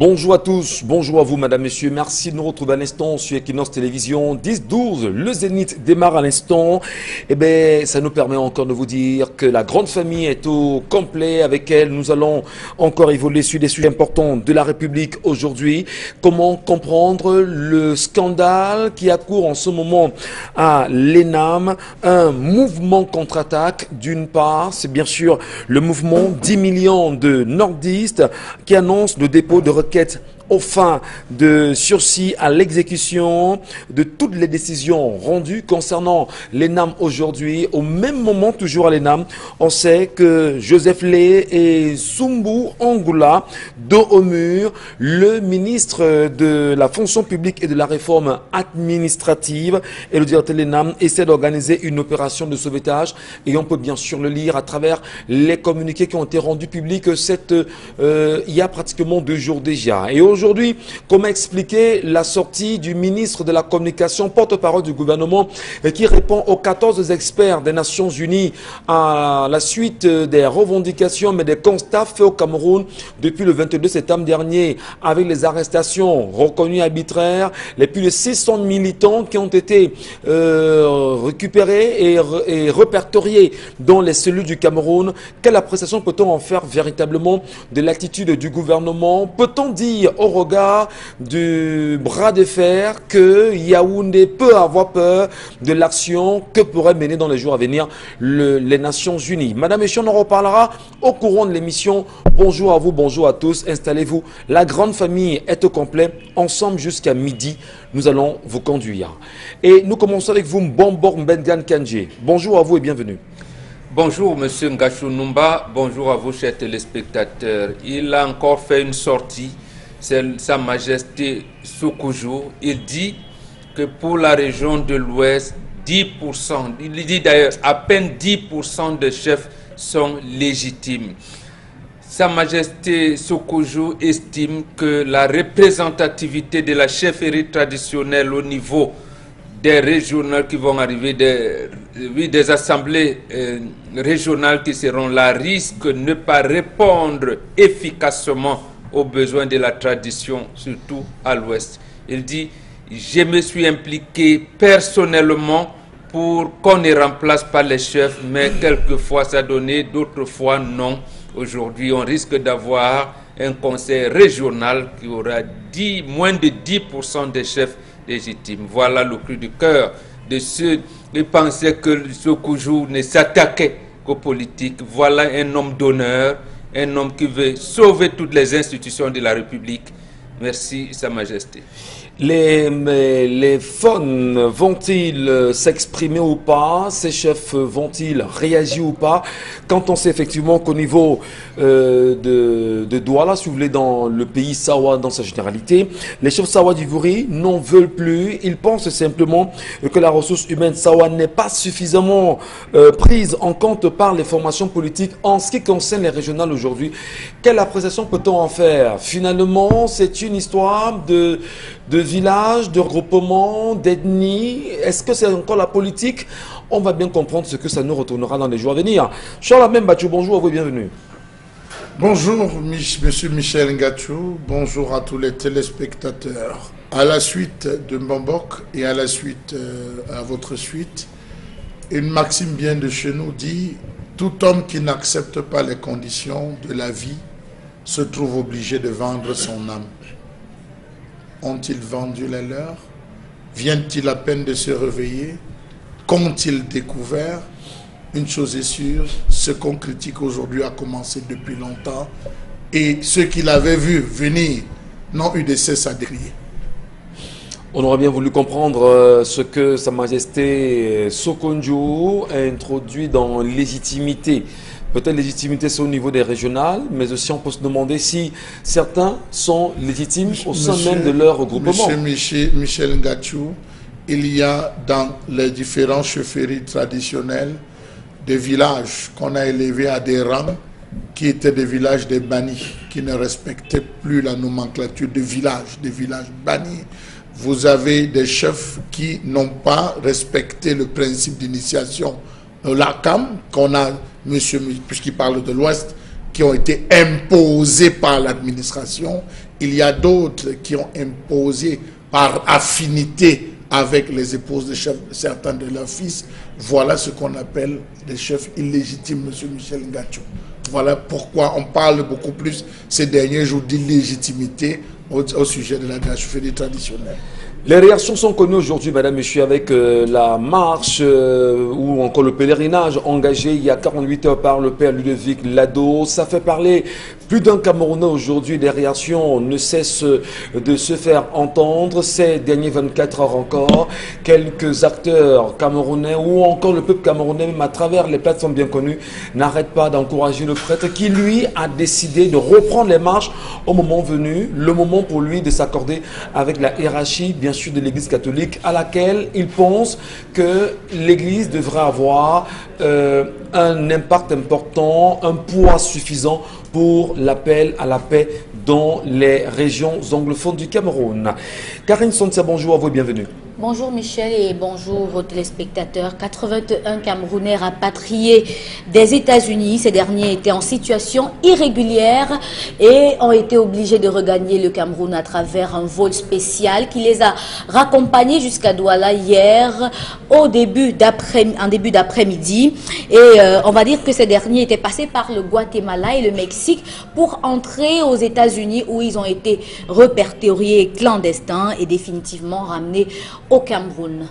Bonjour à tous, bonjour à vous madame, messieurs, merci de nous retrouver à l'instant sur Equinox Télévision 10-12, le Zénith démarre à l'instant. Eh bien, ça nous permet encore de vous dire que la grande famille est au complet, avec elle nous allons encore évoluer sur des sujets importants de la République aujourd'hui. Comment comprendre le scandale qui accourt en ce moment à l'ENAM, un mouvement contre-attaque d'une part, c'est bien sûr le mouvement 10 millions de nordistes qui annonce le dépôt de requête aux fins de sursis à l'exécution de toutes les décisions rendues concernant l'ENAM aujourd'hui. Au même moment, toujours à l'ENAM, on sait que Joseph Lé et Sumbu Angoula, dos au mur, le ministre de la fonction publique et de la réforme administrative et le directeur de l'ENAM essaient d'organiser une opération de sauvetage et on peut bien sûr le lire à travers les communiqués qui ont été rendus publics il y a pratiquement 2 jours déjà. Et aujourd'hui, comment expliquer la sortie du ministre de la Communication, porte-parole du gouvernement, qui répond aux 14 experts des Nations Unies à la suite des revendications, mais des constats faits au Cameroun depuis le 22 septembre dernier, avec les arrestations reconnues arbitraires, les plus de 600 militants qui ont été récupérés et répertoriés dans les cellules du Cameroun. Quelle appréciation peut-on en faire véritablement de l'attitude du gouvernement? Peut-on dire au regard du bras de fer que Yaoundé peut avoir peur de l'action que pourrait mener dans les jours à venir les Nations Unies? Madame, Messieurs, on en reparlera au courant de l'émission. Bonjour à vous, bonjour à tous. Installez-vous. La grande famille est au complet. Ensemble jusqu'à midi, nous allons vous conduire. Et nous commençons avec vous, Mbombo Mbengan Kandji. Bonjour à vous et bienvenue. Bonjour Monsieur Ngachou Numba, bonjour à vous chers téléspectateurs. Il a encore fait une sortie, c'est Sa Majesté Soukoujo. Il dit que pour la région de l'Ouest, 10%, il dit d'ailleurs à peine 10% des chefs sont légitimes. Sa Majesté Soukoujo estime que la représentativité de la chefferie traditionnelle au niveau des régionales qui vont arriver, des assemblées régionales qui seront là, risquent de ne pas répondre efficacement aux besoins de la tradition, surtout à l'Ouest. Il dit, je me suis impliqué personnellement pour qu'on ne remplace pas les chefs, mais quelquefois ça donnait, d'autres fois non. Aujourd'hui, on risque d'avoir un conseil régional qui aura moins de 10% des chefs légitimes. Voilà le cri du cœur de ceux qui pensaient que Soukoujo ne s'attaquait qu'aux politiques. Voilà un homme d'honneur, un homme qui veut sauver toutes les institutions de la République. Merci, Sa Majesté. Les FON vont-ils s'exprimer ou pas? Ces chefs vont-ils réagir ou pas? Quand on sait effectivement qu'au niveau de Douala, si vous voulez, dans le pays Sawa dans sa généralité, les chefs Sawa d'Ivory n'en veulent plus. Ils pensent simplement que la ressource humaine Sawa n'est pas suffisamment prise en compte par les formations politiques en ce qui concerne les régionales aujourd'hui. Quelle appréciation peut-on en faire? Finalement, c'est une histoire de villages, de regroupements, d'ethnies. Est-ce que c'est encore la politique? On va bien comprendre ce que ça nous retournera dans les jours à venir. Charles Amem Bachou, bonjour à vous et bienvenue. Bonjour Monsieur Michel Ngachou, bonjour à tous les téléspectateurs. À la suite de Mbombok et à la suite, à votre suite, une maxime bien de chez nous dit « Tout homme qui n'accepte pas les conditions de la vie se trouve obligé de vendre son âme. » Ont-ils vendu les leurs? Viennent-ils à peine de se réveiller? Qu'ont-ils découvert? Une chose est sûre, ce qu'on critique aujourd'hui a commencé depuis longtemps et ceux qui l'avaient vu venir n'ont eu de cesse à crier. On aurait bien voulu comprendre ce que Sa Majesté Soukoujo a introduit dans légitimité. Peut-être légitimité c'est au niveau des régionales, mais aussi on peut se demander si certains sont légitimes au sein même de leur regroupement. Monsieur Michel Ngachou, il y a dans les différents chefferies traditionnelles des villages qu'on a élevés à des rangs qui étaient des villages des bannis, qui ne respectaient plus la nomenclature de villages, des villages bannis. Vous avez des chefs qui n'ont pas respecté le principe d'initiation. La CAM, qu'on a, monsieur, puisqu'il parle de l'Ouest, qui ont été imposés par l'administration. Il y a d'autres qui ont imposé par affinité avec les épouses de certains de leurs fils. Voilà ce qu'on appelle des chefs illégitimes, M. Michel Ngacho. Voilà pourquoi on parle beaucoup plus ces derniers jours d'illégitimité au sujet de la gachophérie traditionnelle. Les réactions sont connues aujourd'hui, madame, monsieur, avec la marche ou encore le pèlerinage engagé il y a 48 heures par le père Ludovic Lado. Ça fait parler plus d'un Camerounais aujourd'hui. Les réactions ne cessent de se faire entendre. Ces derniers 24 heures encore, quelques acteurs camerounais ou encore le peuple camerounais, même à travers les plateformes bien connues, n'arrêtent pas d'encourager le prêtre qui, lui, a décidé de reprendre les marches au moment venu, le moment pour lui de s'accorder avec la hiérarchie, bien sûr, de l'Église catholique, à laquelle il pense que l'Église devrait avoir un impact important, un poids suffisant pour l'appel à la paix dans les régions anglophones du Cameroun. Karine Sontia, bonjour à vous et bienvenue. Bonjour Michel et bonjour aux téléspectateurs. 81 Camerounais rapatriés des États-Unis. Ces derniers étaient en situation irrégulière et ont été obligés de regagner le Cameroun à travers un vol spécial qui les a raccompagnés jusqu'à Douala hier en début d'après-midi. Et on va dire que ces derniers étaient passés par le Guatemala et le Mexique pour entrer aux États-Unis où ils ont été répertoriés clandestins et définitivement ramenés au Cameroun.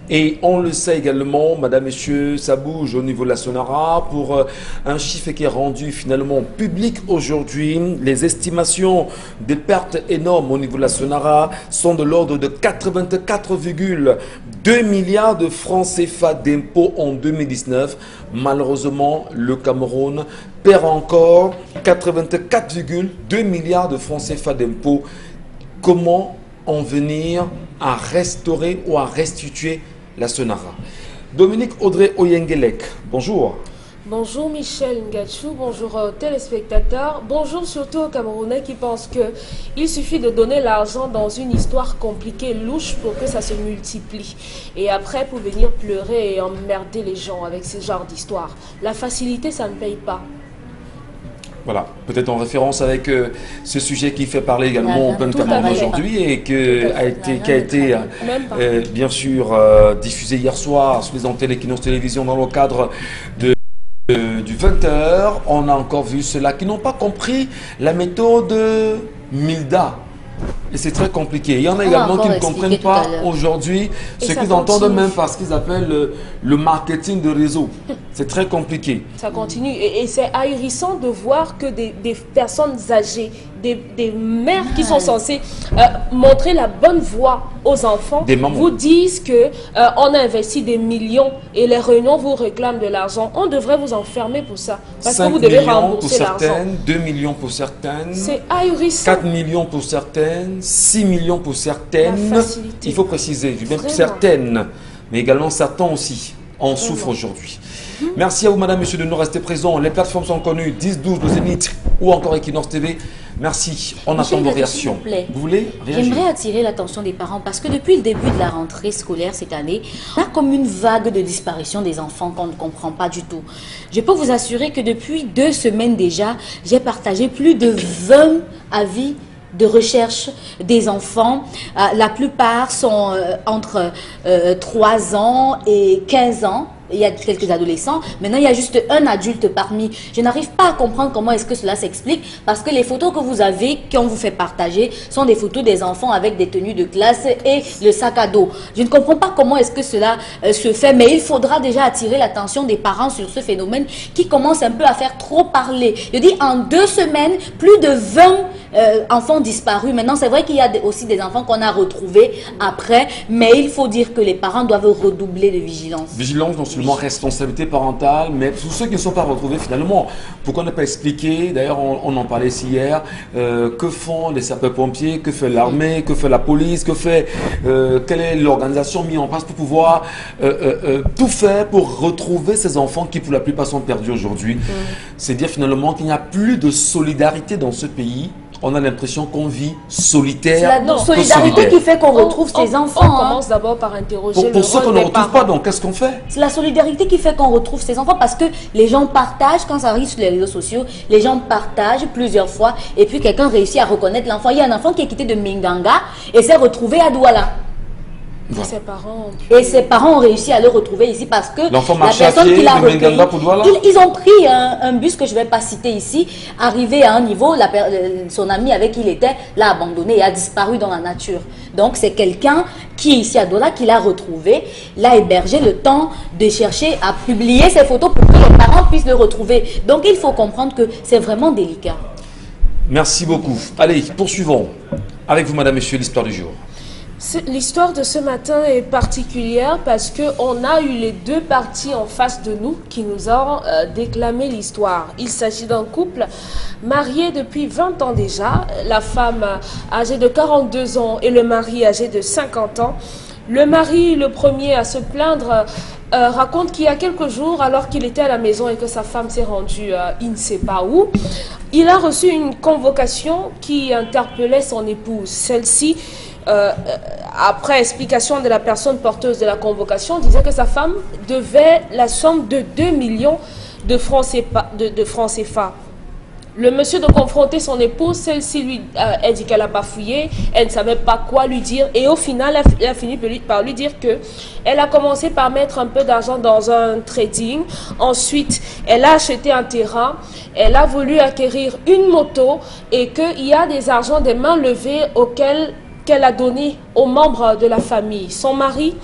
Et on le sait également, madame, messieurs, ça bouge au niveau de la Sonara pour un chiffre qui est rendu finalement public aujourd'hui. Les estimations des pertes énormes au niveau de la Sonara sont de l'ordre de 84,2 milliards de francs CFA d'impôts en 2019. Malheureusement, le Cameroun perd encore 84,2 milliards de francs CFA d'impôts. Comment en venir à restaurer ou à restituer la Sonara? Dominique Audrey Oyengelek, bonjour. Bonjour Michel Ngacho, bonjour aux téléspectateurs, bonjour surtout aux Camerounais qui pensent qu'il suffit de donner l'argent dans une histoire compliquée, louche pour que ça se multiplie. Et après pour venir pleurer et emmerder les gens avec ce genre d'histoire. La facilité, ça ne paye pas. Voilà, peut-être en référence avec ce sujet qui fait parler également au plein Cameroun aujourd'hui et qui a été bien sûr diffusé hier soir sur les antennes d'Equinos Télévision dans le cadre du 20h. On a encore vu ceux-là qui n'ont pas compris la méthode Milda. Et c'est très compliqué. Il y en a également qui ne comprennent pas aujourd'hui ce qu'ils entendent même parce qu'ils appellent le marketing de réseau. C'est très compliqué. Ça continue. Et c'est ahurissant de voir que des personnes âgées, des mères qui sont censées montrer la bonne voie aux enfants, vous disent qu'on a investi des millions et les réunions vous réclament de l'argent. On devrait vous enfermer pour ça. Parce que vous devez rembourser l'argent. 2 millions pour certaines. C'est ahurissant. 4 millions pour certaines. 6 millions pour certaines. Il faut préciser, même certaines, mais également certains aussi en souffrent aujourd'hui. Merci à vous, madame, monsieur, de nous rester présents. Les plateformes sont connues, 10-12, le Zénith ou encore Equinos TV. Merci, on attend vos réactions. Vous voulez réagir? J'aimerais attirer l'attention des parents parce que depuis le début de la rentrée scolaire cette année, on a comme une vague de disparition des enfants qu'on ne comprend pas du tout. Je peux vous assurer que depuis 2 semaines déjà, j'ai partagé plus de 20 avis de recherche des enfants. La plupart sont entre 3 ans et 15 ans. Il y a quelques adolescents. Maintenant, il y a juste un adulte parmi. Je n'arrive pas à comprendre comment est-ce que cela s'explique parce que les photos que vous avez, qu'on vous fait partager, sont des photos des enfants avec des tenues de classe et le sac à dos. Je ne comprends pas comment est-ce que cela se fait, mais il faudra déjà attirer l'attention des parents sur ce phénomène qui commence un peu à faire trop parler. Je dis en 2 semaines, plus de 20 enfants disparus. Maintenant, c'est vrai qu'il y a aussi des enfants qu'on a retrouvés après, mais il faut dire que les parents doivent redoubler de vigilance. Vigilance, non seulement responsabilité parentale, mais pour ceux qui ne sont pas retrouvés finalement, pourquoi ne pas expliquer, d'ailleurs on en parlait ici hier, que font les sapeurs-pompiers, que fait l'armée, que fait la police, quelle est l'organisation mise en place pour pouvoir tout faire pour retrouver ces enfants qui pour la plupart sont perdus aujourd'hui. C'est dire finalement qu'il n'y a plus de solidarité dans ce pays on a l'impression qu'on vit solitaire. C'est la solidarité qui fait qu'on retrouve ses enfants. On commence d'abord par interroger pour ceux qu'on ne retrouve pas, donc qu'est-ce qu'on fait? C'est la solidarité qui fait qu'on retrouve ses enfants parce que les gens partagent, quand ça arrive sur les réseaux sociaux, les gens partagent plusieurs fois et puis quelqu'un réussit à reconnaître l'enfant. Il y a un enfant qui est quitté de Minganga et s'est retrouvé à Douala. Voilà. Ses parents ont réussi à le retrouver ici parce que la personne qui l'a recueilli, ils ont pris un bus que je ne vais pas citer ici, arrivé à un niveau, son ami avec qui il était l'a abandonné et a disparu dans la nature. Donc c'est quelqu'un qui est ici à Douala, qui l'a retrouvé, l'a hébergé le temps de chercher à publier ses photos pour que les parents puissent le retrouver. Donc il faut comprendre que c'est vraiment délicat. Merci beaucoup. Allez, poursuivons. Avec vous, madame, monsieur, l'histoire du jour. L'histoire de ce matin est particulière parce qu'on a eu les deux parties en face de nous qui nous ont déclamé l'histoire. Il s'agit d'un couple marié depuis 20 ans déjà, la femme âgée de 42 ans et le mari âgé de 50 ans. Le mari, le premier à se plaindre, raconte qu'il y a quelques jours, alors qu'il était à la maison et que sa femme s'est rendue il ne sait pas où, il a reçu une convocation qui interpellait son épouse. Celle-ci, après explication de la personne porteuse de la convocation, disait que sa femme devait la somme de 2 millions de francs CFA. Le monsieur de confronter son épouse, celle-ci lui a dit qu'elle a bafouillé, elle ne savait pas quoi lui dire et au final, elle a fini par lui dire que elle a commencé par mettre un peu d'argent dans un trading. Ensuite, elle a acheté un terrain, elle a voulu acquérir une moto et qu'il y a des argents des mains levées qu'elle a donné aux membres de la famille. Son mari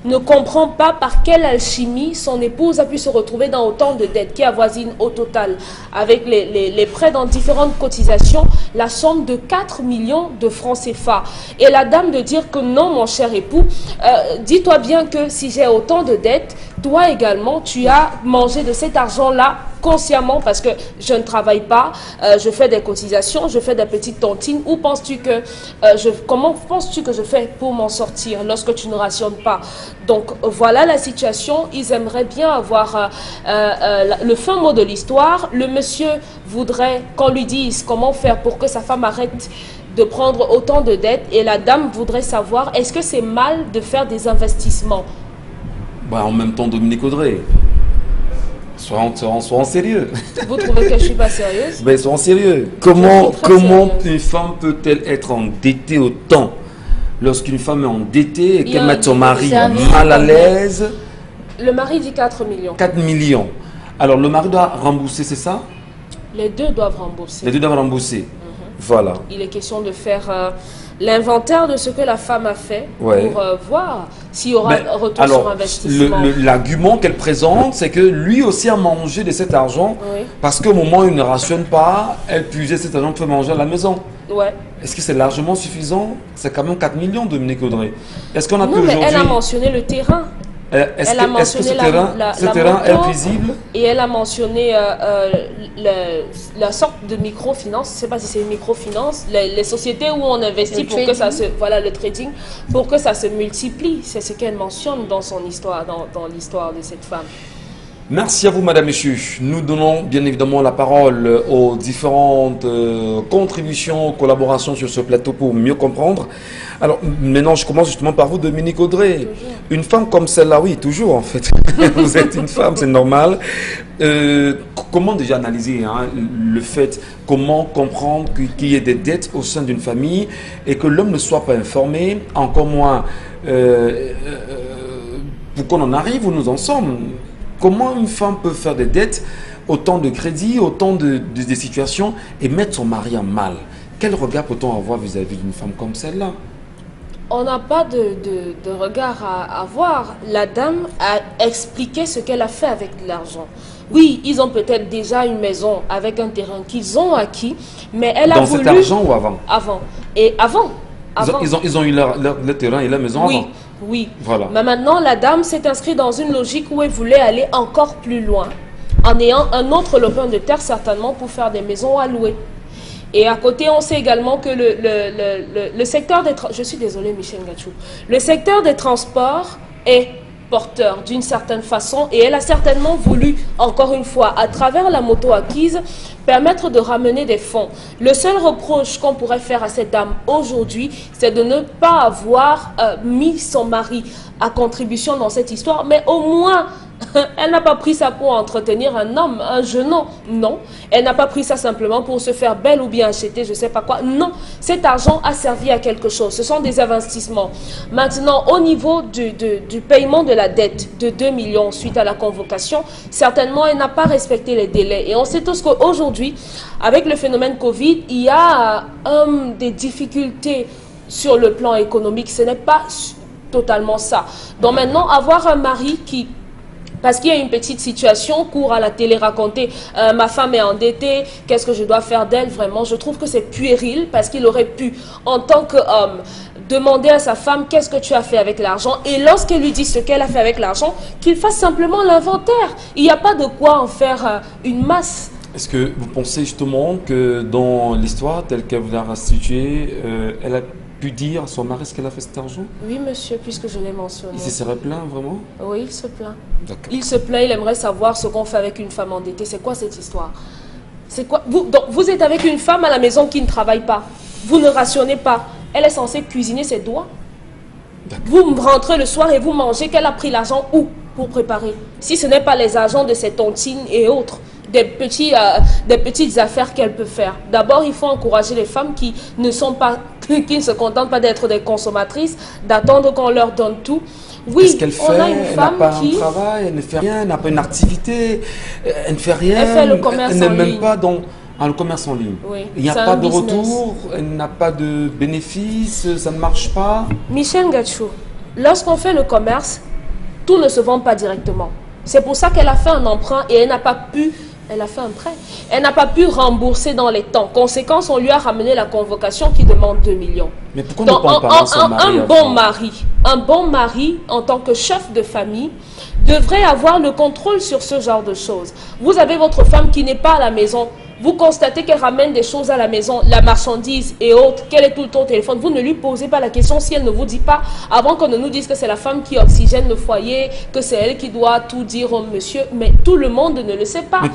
ne comprend pas par quelle alchimie son épouse a pu se retrouver dans autant de dettes qui avoisinent au total, avec les prêts dans différentes cotisations, la somme de 4 millions de francs CFA. Et la dame de dire que non, mon cher époux, dis-toi bien que si j'ai autant de dettes, toi également, tu as mangé de cet argent-là consciemment parce que je ne travaille pas, je fais des cotisations, je fais des petites tontines. Où penses-tu que comment penses-tu que je fais pour m'en sortir lorsque tu ne rationnes pas? Donc voilà la situation. Ils aimeraient bien avoir le fin mot de l'histoire. Le monsieur voudrait qu'on lui dise comment faire pour que sa femme arrête de prendre autant de dettes et la dame voudrait savoir est-ce que c'est mal de faire des investissements? En même temps, Dominique Audrey, soyons sérieux. Vous trouvez que je ne suis pas sérieuse? Soyons sérieux. Comment une femme peut-elle être endettée autant? Lorsqu'une femme est endettée et qu'elle met son mari mal à l'aise. Le mari dit 4 millions. 4 millions. Alors le mari doit rembourser, c'est ça? Les deux doivent rembourser. Les deux doivent rembourser. Voilà. Il est question de faire l'inventaire de ce que la femme a fait pour voir s'il y aura un retour sur investissement. L'argument qu'elle présente, c'est que lui aussi a mangé de cet argent parce qu'au moment où il ne rationne pas, elle puisait cet argent pour manger à la maison. Ouais. Est-ce que c'est largement suffisant? C'est quand même 4 millions, Dominique Audrey. Est-ce qu'on a pu aujourd'hui... elle a mentionné le terrain. Est-ce que ce terrain est visible? Et elle a mentionné la sorte de microfinance, je ne sais pas si c'est une microfinance, les sociétés où on investit pour que ça se... Voilà, le trading, pour que ça se multiplie. C'est ce qu'elle mentionne dans son histoire, dans l'histoire de cette femme. Merci à vous, madame, monsieur. Nous donnons bien évidemment la parole aux différentes contributions, collaborations sur ce plateau pour mieux comprendre. Alors, maintenant, je commence justement par vous, Dominique Audrey. Toujours. Une femme comme celle-là, oui, toujours en fait. Vous êtes une femme, c'est normal. Comment déjà analyser le fait, comment comprendre qu'il y ait des dettes au sein d'une famille et que l'homme ne soit pas informé, encore moins pour qu'on en arrive où nous en sommes? Comment une femme peut faire des dettes, autant de crédits, autant de situations et mettre son mari en mal? Quel regard peut-on avoir vis-à-vis d'une femme comme celle-là? On n'a pas de regard à avoir. La dame a expliqué ce qu'elle a fait avec l'argent. Oui, ils ont peut-être déjà une maison avec un terrain qu'ils ont acquis, mais elle a voulu... Dans cet argent ou avant? Avant. Et avant. Ils ont eu le terrain et la maison avant? Oui. Voilà. Mais maintenant, la dame s'est inscrite dans une logique où elle voulait aller encore plus loin, en ayant un autre lopin de terre certainement pour faire des maisons à louer. Et à côté, on sait également que le secteur des... Je suis désolée, Michel Ngachou. Le secteur des transports est porteur d'une certaine façon et elle a certainement voulu, encore une fois, à travers la moto acquise, permettre de ramener des fonds. Le seul reproche qu'on pourrait faire à cette dame aujourd'hui, c'est de ne pas avoir mis son mari à contribution dans cette histoire, mais au moins, elle n'a pas pris ça pour entretenir un homme, un jeune homme. Non, elle n'a pas pris ça simplement pour se faire belle ou bien acheter je ne sais pas quoi. Non, cet argent a servi à quelque chose. Ce sont des investissements. Maintenant, au niveau du paiement de la dette de 2 millions suite à la convocation, certainement, elle n'a pas respecté les délais. Et on sait tous qu'aujourd'hui, avec le phénomène Covid, il y a des difficultés sur le plan économique. Ce n'est pas totalement ça. Donc maintenant, avoir un mari qui... Parce qu'il y a une petite situation, court à la télé raconter ma femme est endettée, qu'est-ce que je dois faire d'elle? Vraiment, je trouve que c'est puéril parce qu'il aurait pu, en tant qu'homme, demander à sa femme qu'est-ce que tu as fait avec l'argent et lorsqu'elle lui dit ce qu'elle a fait avec l'argent, qu'il fasse simplement l'inventaire. Il n'y a pas de quoi en faire une masse. Est-ce que vous pensez justement que dans l'histoire telle qu'elle vous l'a restituée, elle a pu dire à son mari ce qu'elle a fait cet argent? Oui, monsieur, puisque je l'ai mentionné. Il se serait plaint, vraiment? Oui, il se plaint. Il se plaint, il aimerait savoir ce qu'on fait avec une femme endettée. C'est quoi cette histoire? C'est quoi? Donc, vous êtes avec une femme à la maison qui ne travaille pas. Vous ne rationnez pas. Elle est censée cuisiner ses doigts. Vous rentrez le soir et vous mangez. Qu'elle a pris l'argent où pour préparer? Si ce n'est pas les argents de ses tontines et autres. Des petites affaires qu'elle peut faire. D'abord, il faut encourager les femmes qui ne se contentent pas d'être des consommatrices, d'attendre qu'on leur donne tout. Oui, qu'est-ce qu'elle fait? On a une femme qui... Elle n'a pas un travail, elle ne fait rien, elle n'a pas une activité, elle ne fait rien. Elle fait le commerce elle n'est en même ligne. Pas dans le commerce en ligne. Oui, il n'y a pas de retour, elle n'a pas de bénéfice, ça ne marche pas. Michel Gachou, lorsqu'on fait le commerce, tout ne se vend pas directement. C'est pour ça qu'elle a fait un emprunt et elle n'a pas pu... Elle a fait un prêt. Elle n'a pas pu rembourser dans les temps. Conséquence, on lui a ramené la convocation qui demande 2 millions. Mais pourquoi ne prend pas son mari un bon mari, en tant que chef de famille, devrait avoir le contrôle sur ce genre de choses. Vous avez votre femme qui n'est pas à la maison. Vous constatez qu'elle ramène des choses à la maison, la marchandise et autres, qu'elle est tout le temps au téléphone. Vous ne lui posez pas la question si elle ne vous dit pas, avant qu'on ne nous dise que c'est la femme qui oxygène le foyer, que c'est elle qui doit tout dire au monsieur. Mais tout le monde ne le sait pas. Mais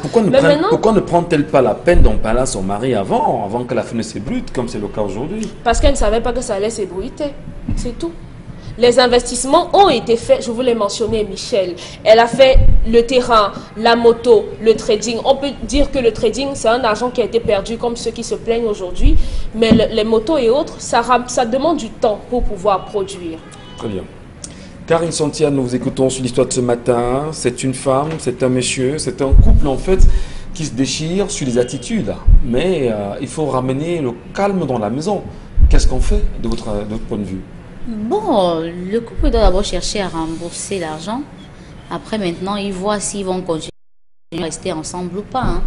pourquoi ne prend-elle pas la peine d'en parler à son mari avant que la femme ne s'ébruite, comme c'est le cas aujourd'hui? Parce qu'elle ne savait pas que ça allait s'ébruiter. C'est tout. Les investissements ont été faits, je vous l'ai mentionné, Michel. Elle a fait le terrain, la moto, le trading. On peut dire que le trading, c'est un argent qui a été perdu, comme ceux qui se plaignent aujourd'hui. Mais les motos et autres, ça demande du temps pour pouvoir produire. Très bien. Karine Santia, nous vous écoutons sur l'histoire de ce matin. C'est une femme, c'est un monsieur, c'est un couple en fait qui se déchire sur les attitudes. Mais il faut ramener le calme dans la maison. Qu'est-ce qu'on fait de votre point de vue? Bon, le couple doit d'abord chercher à rembourser l'argent. Après, maintenant, ils voient s'ils vont continuer à rester ensemble ou pas. Hein.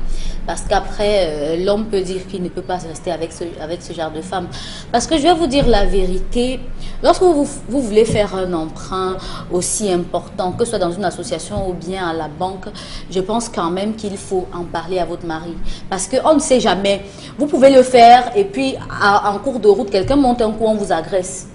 Parce qu'après, l'homme peut dire qu'il ne peut pas rester avec ce genre de femme. Parce que je vais vous dire la vérité, lorsque vous voulez faire un emprunt aussi important, que ce soit dans une association ou bien à la banque, je pense quand même qu'il faut en parler à votre mari. Parce qu'on ne sait jamais. Vous pouvez le faire et puis en cours de route, quelqu'un monte un coup, on vous agresse.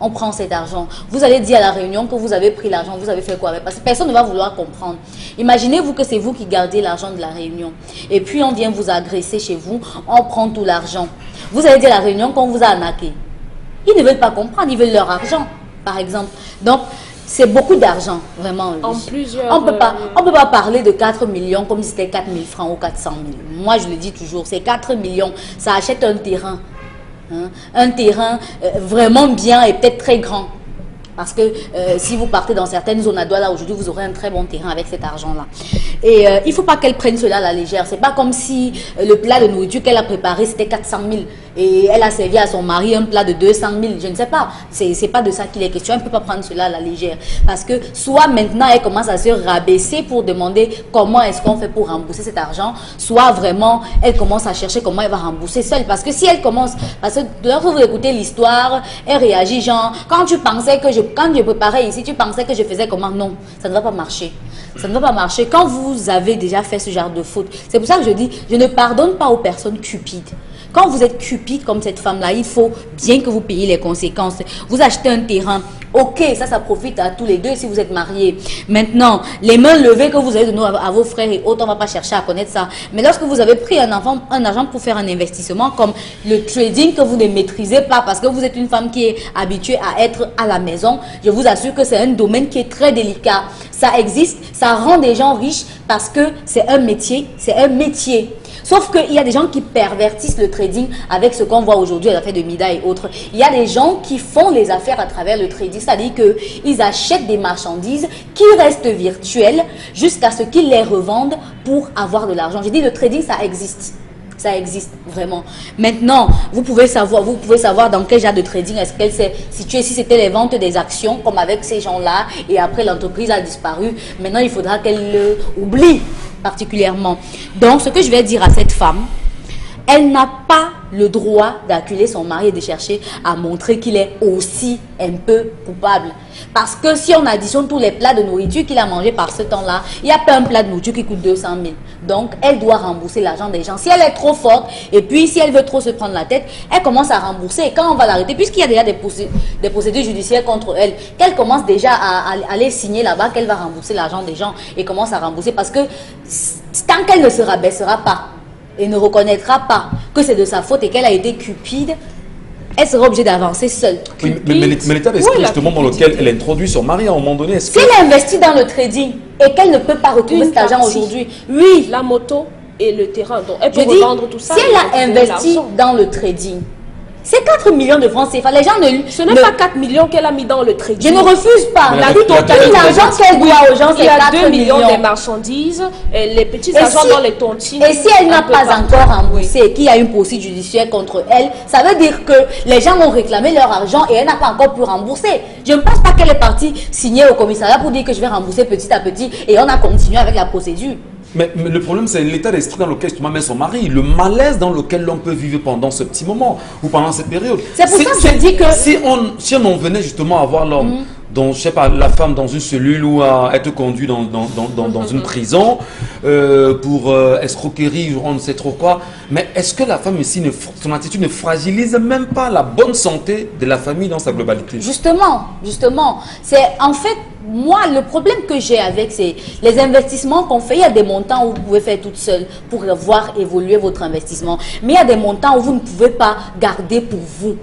On prend cet argent. Vous allez dire à la réunion que vous avez pris l'argent, vous avez fait quoi avec? Parce que personne ne va vouloir comprendre. Imaginez-vous que c'est vous qui gardez l'argent de la réunion. Et puis on vient vous agresser chez vous, on prend tout l'argent. Vous allez dire à la réunion qu'on vous a arnaqué. Ils ne veulent pas comprendre, ils veulent leur argent, par exemple. Donc, c'est beaucoup d'argent, vraiment. En plusieurs... On peut pas parler de 4 millions comme si c'était 4 000 francs ou 400 000. Moi, je le dis toujours, c'est 4 millions. Ça achète un terrain. Hein, un terrain vraiment bien et peut-être très grand. Parce que si vous partez dans certaines zones à Douala, aujourd'hui, vous aurez un très bon terrain avec cet argent-là. Et il ne faut pas qu'elle prenne cela à la légère. Ce n'est pas comme si le plat de nourriture qu'elle a préparé, c'était 400 000. Et elle a servi à son mari un plat de 200 000. Je ne sais pas. Ce n'est pas de ça qu'il est question. Elle ne peut pas prendre cela à la légère. Parce que soit maintenant, elle commence à se rabaisser pour demander comment est-ce qu'on fait pour rembourser cet argent. Soit vraiment, elle commence à chercher comment elle va rembourser seule. Parce que si elle commence... Parce que lorsque vous écoutez l'histoire, elle réagit genre, quand je préparais ici, tu pensais que je faisais comment? Non, ça ne va pas marcher. Ça ne va pas marcher quand vous avez déjà fait ce genre de faute. C'est pour ça que je dis, je ne pardonne pas aux personnes cupides. Quand vous êtes cupide comme cette femme-là, il faut bien que vous payiez les conséquences. Vous achetez un terrain. Ok, ça profite à tous les deux si vous êtes mariés. Maintenant, les mains levées que vous avez données à vos frères et autres, on ne va pas chercher à connaître ça. Mais lorsque vous avez pris un argent pour faire un investissement comme le trading que vous ne maîtrisez pas parce que vous êtes une femme qui est habituée à être à la maison, je vous assure que c'est un domaine qui est très délicat. Ça existe, ça rend des gens riches parce que c'est un métier, Sauf qu'il y a des gens qui pervertissent le trading avec ce qu'on voit aujourd'hui à l'affaire de Mida et autres. Il y a des gens qui font les affaires à travers le trading, c'est-à-dire qu'ils achètent des marchandises qui restent virtuelles jusqu'à ce qu'ils les revendent pour avoir de l'argent. J'ai dit le trading, ça existe. Ça existe vraiment. Maintenant, vous pouvez savoir dans quel genre de trading est-ce qu'elle s'est située. Si c'était les ventes des actions, comme avec ces gens-là, et après l'entreprise a disparu, maintenant il faudra qu'elle l'oublie particulièrement. Donc, ce que je vais dire à cette femme, elle n'a pas le droit d'acculer son mari et de chercher à montrer qu'il est aussi un peu coupable. Parce que si on additionne tous les plats de nourriture qu'il a mangé par ce temps-là, il n'y a pas un plat de nourriture qui coûte 200 000. Donc, elle doit rembourser l'argent des gens. Si elle est trop forte et puis si elle veut trop se prendre la tête, elle commence à rembourser. Et quand on va l'arrêter, puisqu'il y a déjà des procédures judiciaires contre elle, qu'elle commence déjà à aller signer là-bas, qu'elle va rembourser l'argent des gens et commence à rembourser. Parce que tant qu'elle ne se rabaissera pas et ne reconnaîtra pas que c'est de sa faute et qu'elle a été cupide, elle sera obligée d'avancer seule. Oui, mais l'état d'esprit justement dans lequel elle introduit son mari à un moment donné, est-ce que... Si elle investit dans le trading et qu'elle ne peut pas retrouver cet argent aujourd'hui, oui, la moto et le terrain, donc elle peut revendre tout ça. Si elle a investi dans le trading, c'est 4 millions de francs CFA. Les gens ne... Ce n'est pas 4 millions qu'elle a mis dans le trading. Je ne refuse pas. L'argent qu'elle doit aux gens, c'est 4 millions des marchandises, les petits argents dans les tontines. Et si elle n'a pas encore remboursé et qu'il y a une poursuite judiciaire contre elle, ça veut dire que les gens ont réclamé leur argent et elle n'a pas encore pu rembourser. Je ne pense pas qu'elle est partie signer au commissariat pour dire que je vais rembourser petit à petit et on a continué avec la procédure. Mais le problème, c'est l'état d'esprit dans lequel justement met son mari, le malaise dans lequel l'on peut vivre pendant ce petit moment ou pendant cette période. C'est pour ça que je dis que... Si on en venait justement à voir l'homme, je sais pas, la femme dans une cellule ou à être conduit dans une prison pour escroquerie, on ne sait trop quoi, mais est-ce que la femme ici, son attitude ne fragilise même pas la bonne santé de la famille dans sa globalité? Justement. C'est en fait... Moi, le problème que j'ai avec, c'est les investissements qu'on fait. Il y a des montants où vous pouvez faire toute seule pour voir évoluer votre investissement. Mais il y a des montants où vous ne pouvez pas garder pour vous.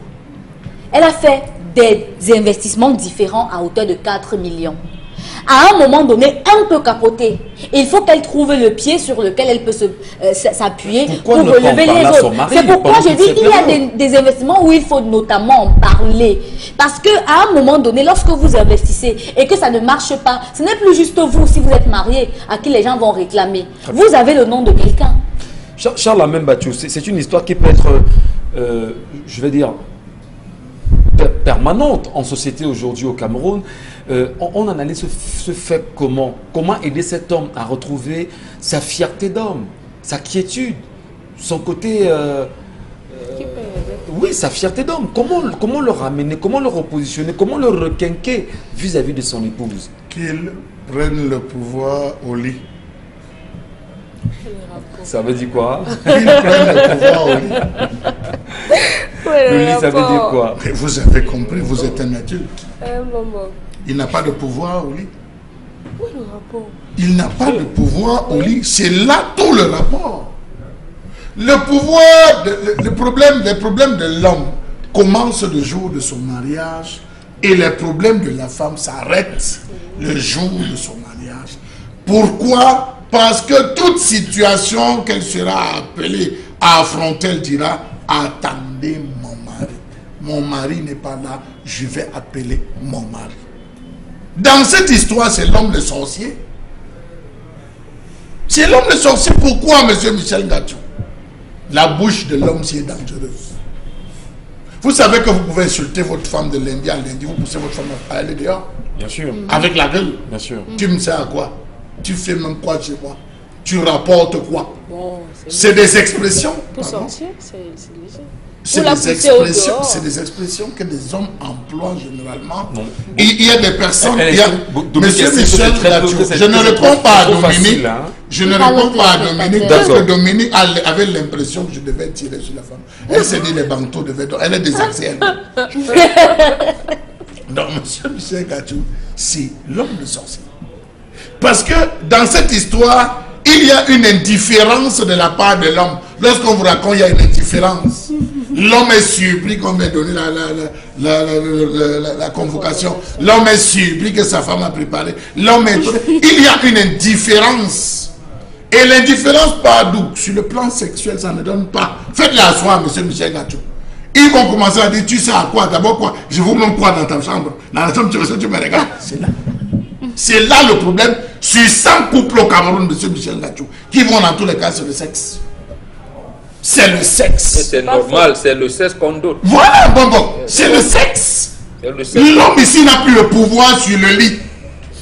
Elle a fait des investissements différents à hauteur de 4 millions. À un moment donné, un peut capoter. Il faut qu'elle trouve le pied sur lequel elle peut s'appuyer pour relever les autres. C'est pourquoi je dis qu'il y a des investissements où il faut notamment en parler. Parce qu'à un moment donné, lorsque vous investissez et que ça ne marche pas, ce n'est plus juste vous, si vous êtes marié, à qui les gens vont réclamer. Vous avez le nom de quelqu'un. Charles Amem Bathiou, c'est une histoire qui peut être, je vais dire, permanente en société aujourd'hui au Cameroun. On analyse ce fait comment aider cet homme à retrouver sa fierté d'homme, sa quiétude, son côté... oui, sa fierté d'homme. Comment le ramener, comment le repositionner, comment le requinquer vis-à-vis de son épouse? Qu'il prenne le pouvoir au lit. Ça veut dire quoi? Qu'il prenne le pouvoir au lit. Le lit, ça veut dire quoi? Et vous avez compris, vous êtes un adulte. Il n'a pas de pouvoir au lit. Où est le rapport? Il n'a pas de pouvoir au lit. C'est là tout le rapport. Le pouvoir, les problèmes de l'homme commencent le jour de son mariage et les problèmes de la femme s'arrêtent le jour de son mariage. Pourquoi? Parce que toute situation qu'elle sera appelée à affronter, elle dira: attendez mon mari. Mon mari n'est pas là, je vais appeler mon mari. Dans cette histoire, c'est l'homme le sorcier. C'est l'homme le sorcier. Pourquoi, monsieur Michel Ngatou? La bouche de l'homme, c'est dangereuse. Vous savez que vous pouvez insulter votre femme de lundi à lundi, vous poussez votre femme à aller dehors. Bien sûr. Avec la gueule. Bien sûr. Tu me sais à quoi? Tu fais même quoi chez moi? Tu rapportes quoi? Bon, c'est des expressions. Pour sortir, c'est léger. C'est des expressions que les hommes emploient généralement. Non. Il y a des personnes... Monsieur Michel, je ne réponds pas à Dominique. Je ne réponds pas à Dominique parce que Dominique avait l'impression que je devais tirer sur la femme. Elle s'est dit les bantos devaient... Elle est désaxée. Donc, monsieur Michel Gachou, c'est l'homme de sorcier. Parce que dans cette histoire, il y a une indifférence de la part de l'homme. Lorsqu'on vous raconte, il y a une indifférence. L'homme est surpris qu'on ait donné la convocation. L'homme est surpris que sa femme a préparé. L'homme est... Il y a une indifférence. Et l'indifférence part d'où? Sur le plan sexuel, ça ne donne pas. Faites-la asseoir, monsieur Michel Gachou. Ils vont commencer à dire, tu sais à quoi? D'abord quoi? Je vous montre quoi dans ta chambre? Dans la chambre, tu me regardes. C'est là. C'est là le problème. Sur 100 couples au Cameroun, monsieur Michel Gachou, qui vont dans tous les cas sur le sexe. C'est le sexe. C'est normal, c'est le sexe qu'on donne. Voilà, bon, c'est le sexe. L'homme ici n'a plus le pouvoir sur le lit.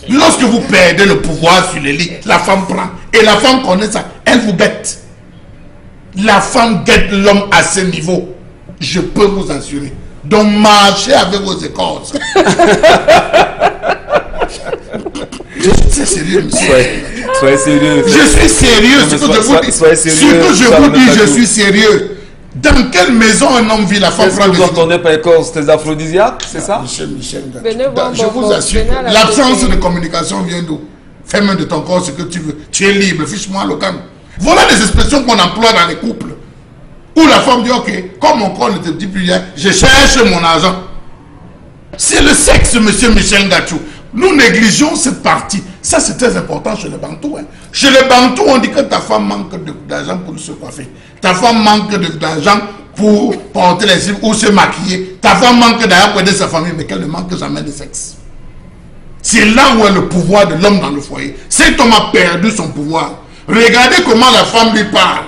Lorsque vous perdez le pouvoir sur le lit, la femme prend. Et la femme connaît ça, elle vous guette. La femme guette l'homme à ce niveau. Je peux vous assurer. Donc marchez avec vos écorces. Je suis sérieux, monsieur. Soyez sérieux. Je suis sérieux. Ce que je vous dis, je suis sérieux. Dans quelle maison un homme vit la femme? Est-ce que vous entendez par écorce des aphrodisiaques? C'est ça? Monsieur Michel Gachou, je vous assure, l'absence de communication vient d'où? Fais main de ton corps ce que tu veux. Tu es libre, fiche-moi le calme. Voilà les expressions qu'on emploie dans les couples. Où la femme dit, ok, comme mon corps ne te dit plus rien, je cherche mon argent. C'est le sexe, monsieur Michel Gachou. Nous négligeons cette partie. Ça, c'est très important chez les Bantous. Hein. Chez les Bantous, on dit que ta femme manque d'argent pour se coiffer. Ta femme manque d'argent pour porter les cils ou se maquiller. Ta femme manque d'argent pour aider sa famille, mais qu'elle ne manque jamais de sexe. C'est là où est le pouvoir de l'homme dans le foyer. Cet homme a perdu son pouvoir. Regardez comment la femme lui parle.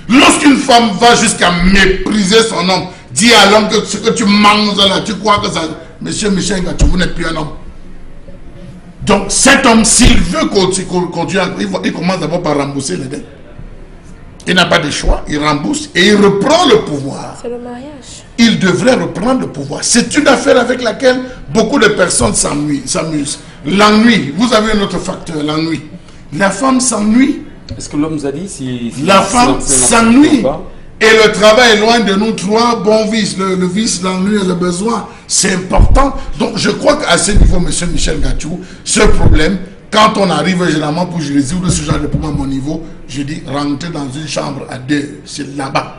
Lorsqu'une femme va jusqu'à mépriser son homme, dit à l'homme que ce que tu manges là, tu crois que ça... Monsieur Michel Gachou, vous n'êtes plus un homme. Donc cet homme, s'il veut continuer, il commence d'abord par rembourser les dettes. Il n'a pas de choix, il rembourse et il reprend le pouvoir. C'est le mariage. Il devrait reprendre le pouvoir. C'est une affaire avec laquelle beaucoup de personnes s'amusent. L'ennui, vous avez un autre facteur, l'ennui. La femme s'ennuie. Est-ce que l'homme nous a dit si la femme s'ennuie? Et le travail est loin de nous. Trois bons vices, le vice, l'ennui et le besoin. C'est important. Donc je crois qu'à ce niveau, monsieur Michel Gachou, ce problème, quand on arrive généralement pour résoudre ce genre de problème à mon niveau, je dis rentrer dans une chambre à deux. C'est là-bas.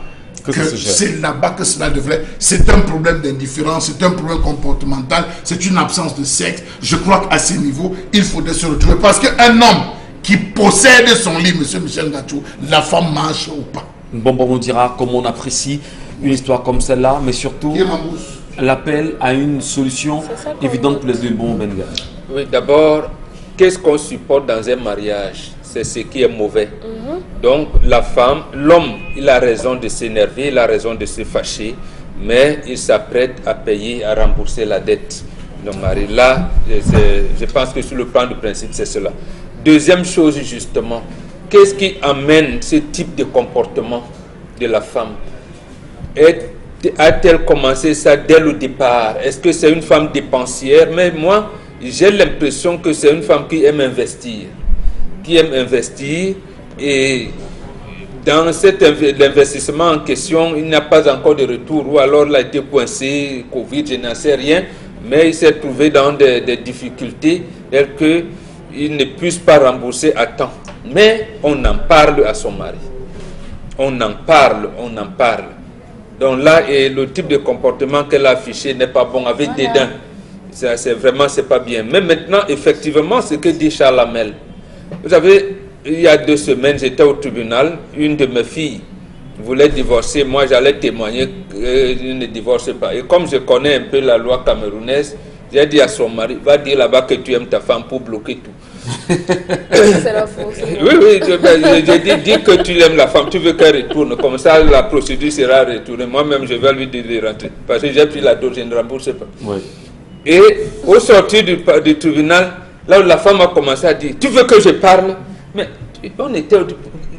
C'est là-bas que cela devrait. C'est un problème d'indifférence, c'est un problème comportemental, c'est une absence de sexe. Je crois qu'à ce niveau, il faudrait se retrouver. Parce qu'un homme qui possède son lit, monsieur Michel Gachou, la femme marche ou pas. Bon, on dira comment on apprécie une histoire comme celle-là, mais surtout l'appel à une solution évidente pour les deux bons Benga. Oui, d'abord, qu'est-ce qu'on supporte dans un mariage? C'est ce qui est mauvais. Donc, la femme, l'homme, il a raison de s'énerver, il a raison de se fâcher, mais il s'apprête à payer, à rembourser la dette. Le mari, là, je pense que sur le plan du principe, c'est cela. Deuxième chose, justement, qu'est-ce qui amène ce type de comportement de la femme? A-t-elle commencé ça dès le départ? Est-ce que c'est une femme dépensière? Mais moi, j'ai l'impression que c'est une femme qui aime investir. Qui aime investir et dans cet investissement en question, il n'a pas encore de retour ou alors il a été coincé, Covid, je n'en sais rien, mais il s'est trouvé dans des difficultés telles qu'il ne puisse pas rembourser à temps. Mais on en parle à son mari. On en parle, on en parle. Donc là, et le type de comportement qu'elle a affiché n'est pas bon avec des dents. C'est vraiment, c'est pas bien. Mais maintenant, effectivement, ce que dit Charles Hamel. Vous savez, il y a 2 semaines, j'étais au tribunal, une de mes filles voulait divorcer. Moi, j'allais témoigner qu'elle ne divorce pas. Et comme je connais un peu la loi camerounaise, j'ai dit à son mari, va dire là-bas que tu aimes ta femme pour bloquer tout. C'est la fausse. Oui, je dis que tu aimes la femme, tu veux qu'elle retourne. Comme ça, la procédure sera retournée. Moi-même, je vais lui dire de rentrer. Parce que j'ai pris la dose, je ne rembourse pas. Oui. Et au sortir du tribunal, là où la femme a commencé à dire, tu veux que je parle? Mais on était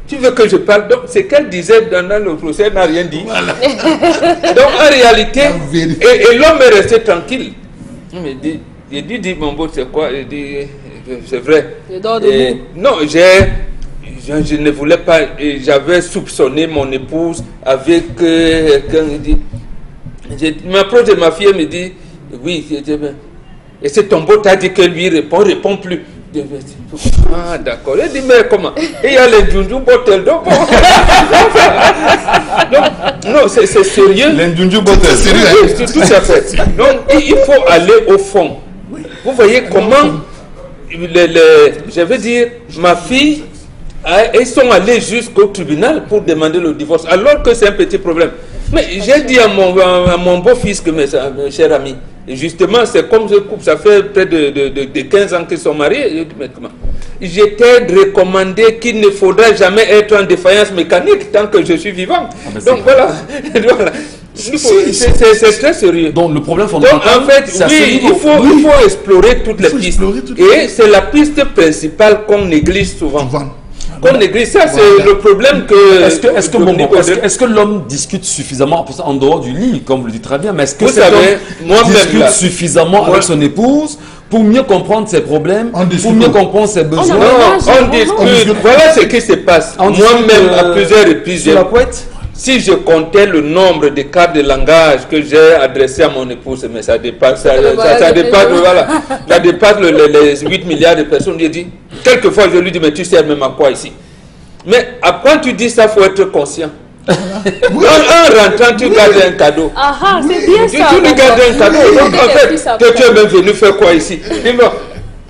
tu veux que je parle? Donc, ce qu'elle disait dans le procès, elle n'a rien dit. Voilà. Donc, en réalité, et l'homme est resté tranquille. Il dit, mon beau, c'est quoi? Il dit, c'est vrai. Non, je ne voulais pas, j'avais soupçonné mon épouse avec quelqu'un. Il m'approche de ma fille et me dit, oui, et c'est ton beau t'a dit que lui répond plus. Ah, d'accord. Il dit, mais comment? Et il y a les Djunju Botel. Donc, non, c'est sérieux. Les Djunju Botel, c'est sérieux. Oui, tout à fait. Donc, il faut aller au fond. Vous voyez comment, je veux dire, ma fille, ils sont allés jusqu'au tribunal pour demander le divorce, alors que c'est un petit problème. Mais j'ai dit à mon beau-fils que, mes chers amis, et justement, c'est comme ce couple, ça fait près de 15 ans qu'ils sont mariés. Je t'ai recommandé qu'il ne faudra jamais être en défaillance mécanique tant que je suis vivant. Donc voilà. C'est très sérieux. Donc le problème fondamental, en fait, oui, il faut explorer toutes les pistes. Et c'est la piste principale qu'on néglige souvent. Qu'on néglige ça, c'est le problème que... Est-ce que l'homme discute suffisamment en dehors du lit, comme vous le dites très bien, mais est-ce que cet homme discute suffisamment avec son épouse pour mieux comprendre ses problèmes, pour mieux comprendre ses besoins? On discute. Voilà ce qui se passe. Moi-même, à plusieurs reprises, si je comptais le nombre de cartes de langage que j'ai adressées à mon épouse, mais ça dépasse, ça dépasse les 8 milliards de personnes. Je dis, quelquefois je lui dis, mais tu sais même à quoi ici? Mais quand tu dis ça, il faut être conscient. En rentrant, tu gardes un cadeau. C'est bien ça. Tu lui gardes un cadeau. Donc en fait, tu es même venu faire quoi ici?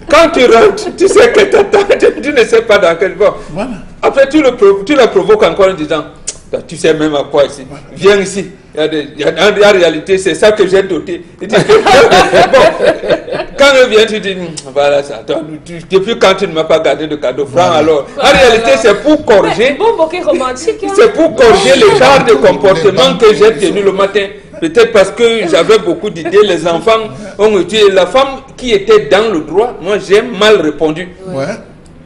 Quand tu rentres, tu sais que tu ne sais pas dans quel bord. Après, tu la provoques encore en disant, tu sais même à quoi ici. Viens ici. En réalité, c'est ça que j'ai doté. Quand elle vient, tu dis, voilà ça. Depuis quand tu ne m'as pas gardé de cadeau, prends alors. En réalité, c'est pour corriger. C'est pour corriger l'écart de comportement que j'ai tenu le matin. Peut-être parce que j'avais beaucoup d'idées, les enfants ont tué. La femme qui était dans le droit, moi j'ai mal répondu.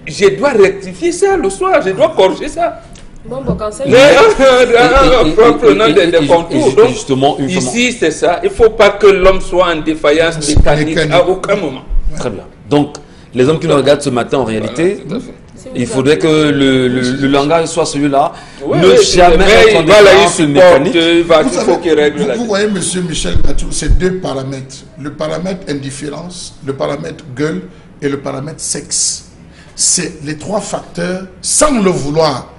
Je dois rectifier ça le soir, je dois corriger ça. Prenant des contours. Donc, justement, ici, c'est ça. Il ne faut pas que l'homme soit en défaillance mécanique à aucun moment. Très bien. Donc, les hommes qui nous regardent ce matin, en réalité, il faudrait que le langage soit celui-là. Ne jamais être en défaillance mécanique. Vous voyez, monsieur Michel Gatou, c'est deux paramètres. Le paramètre indifférence, le paramètre gueule et le paramètre sexe. C'est les trois facteurs, sans le vouloir.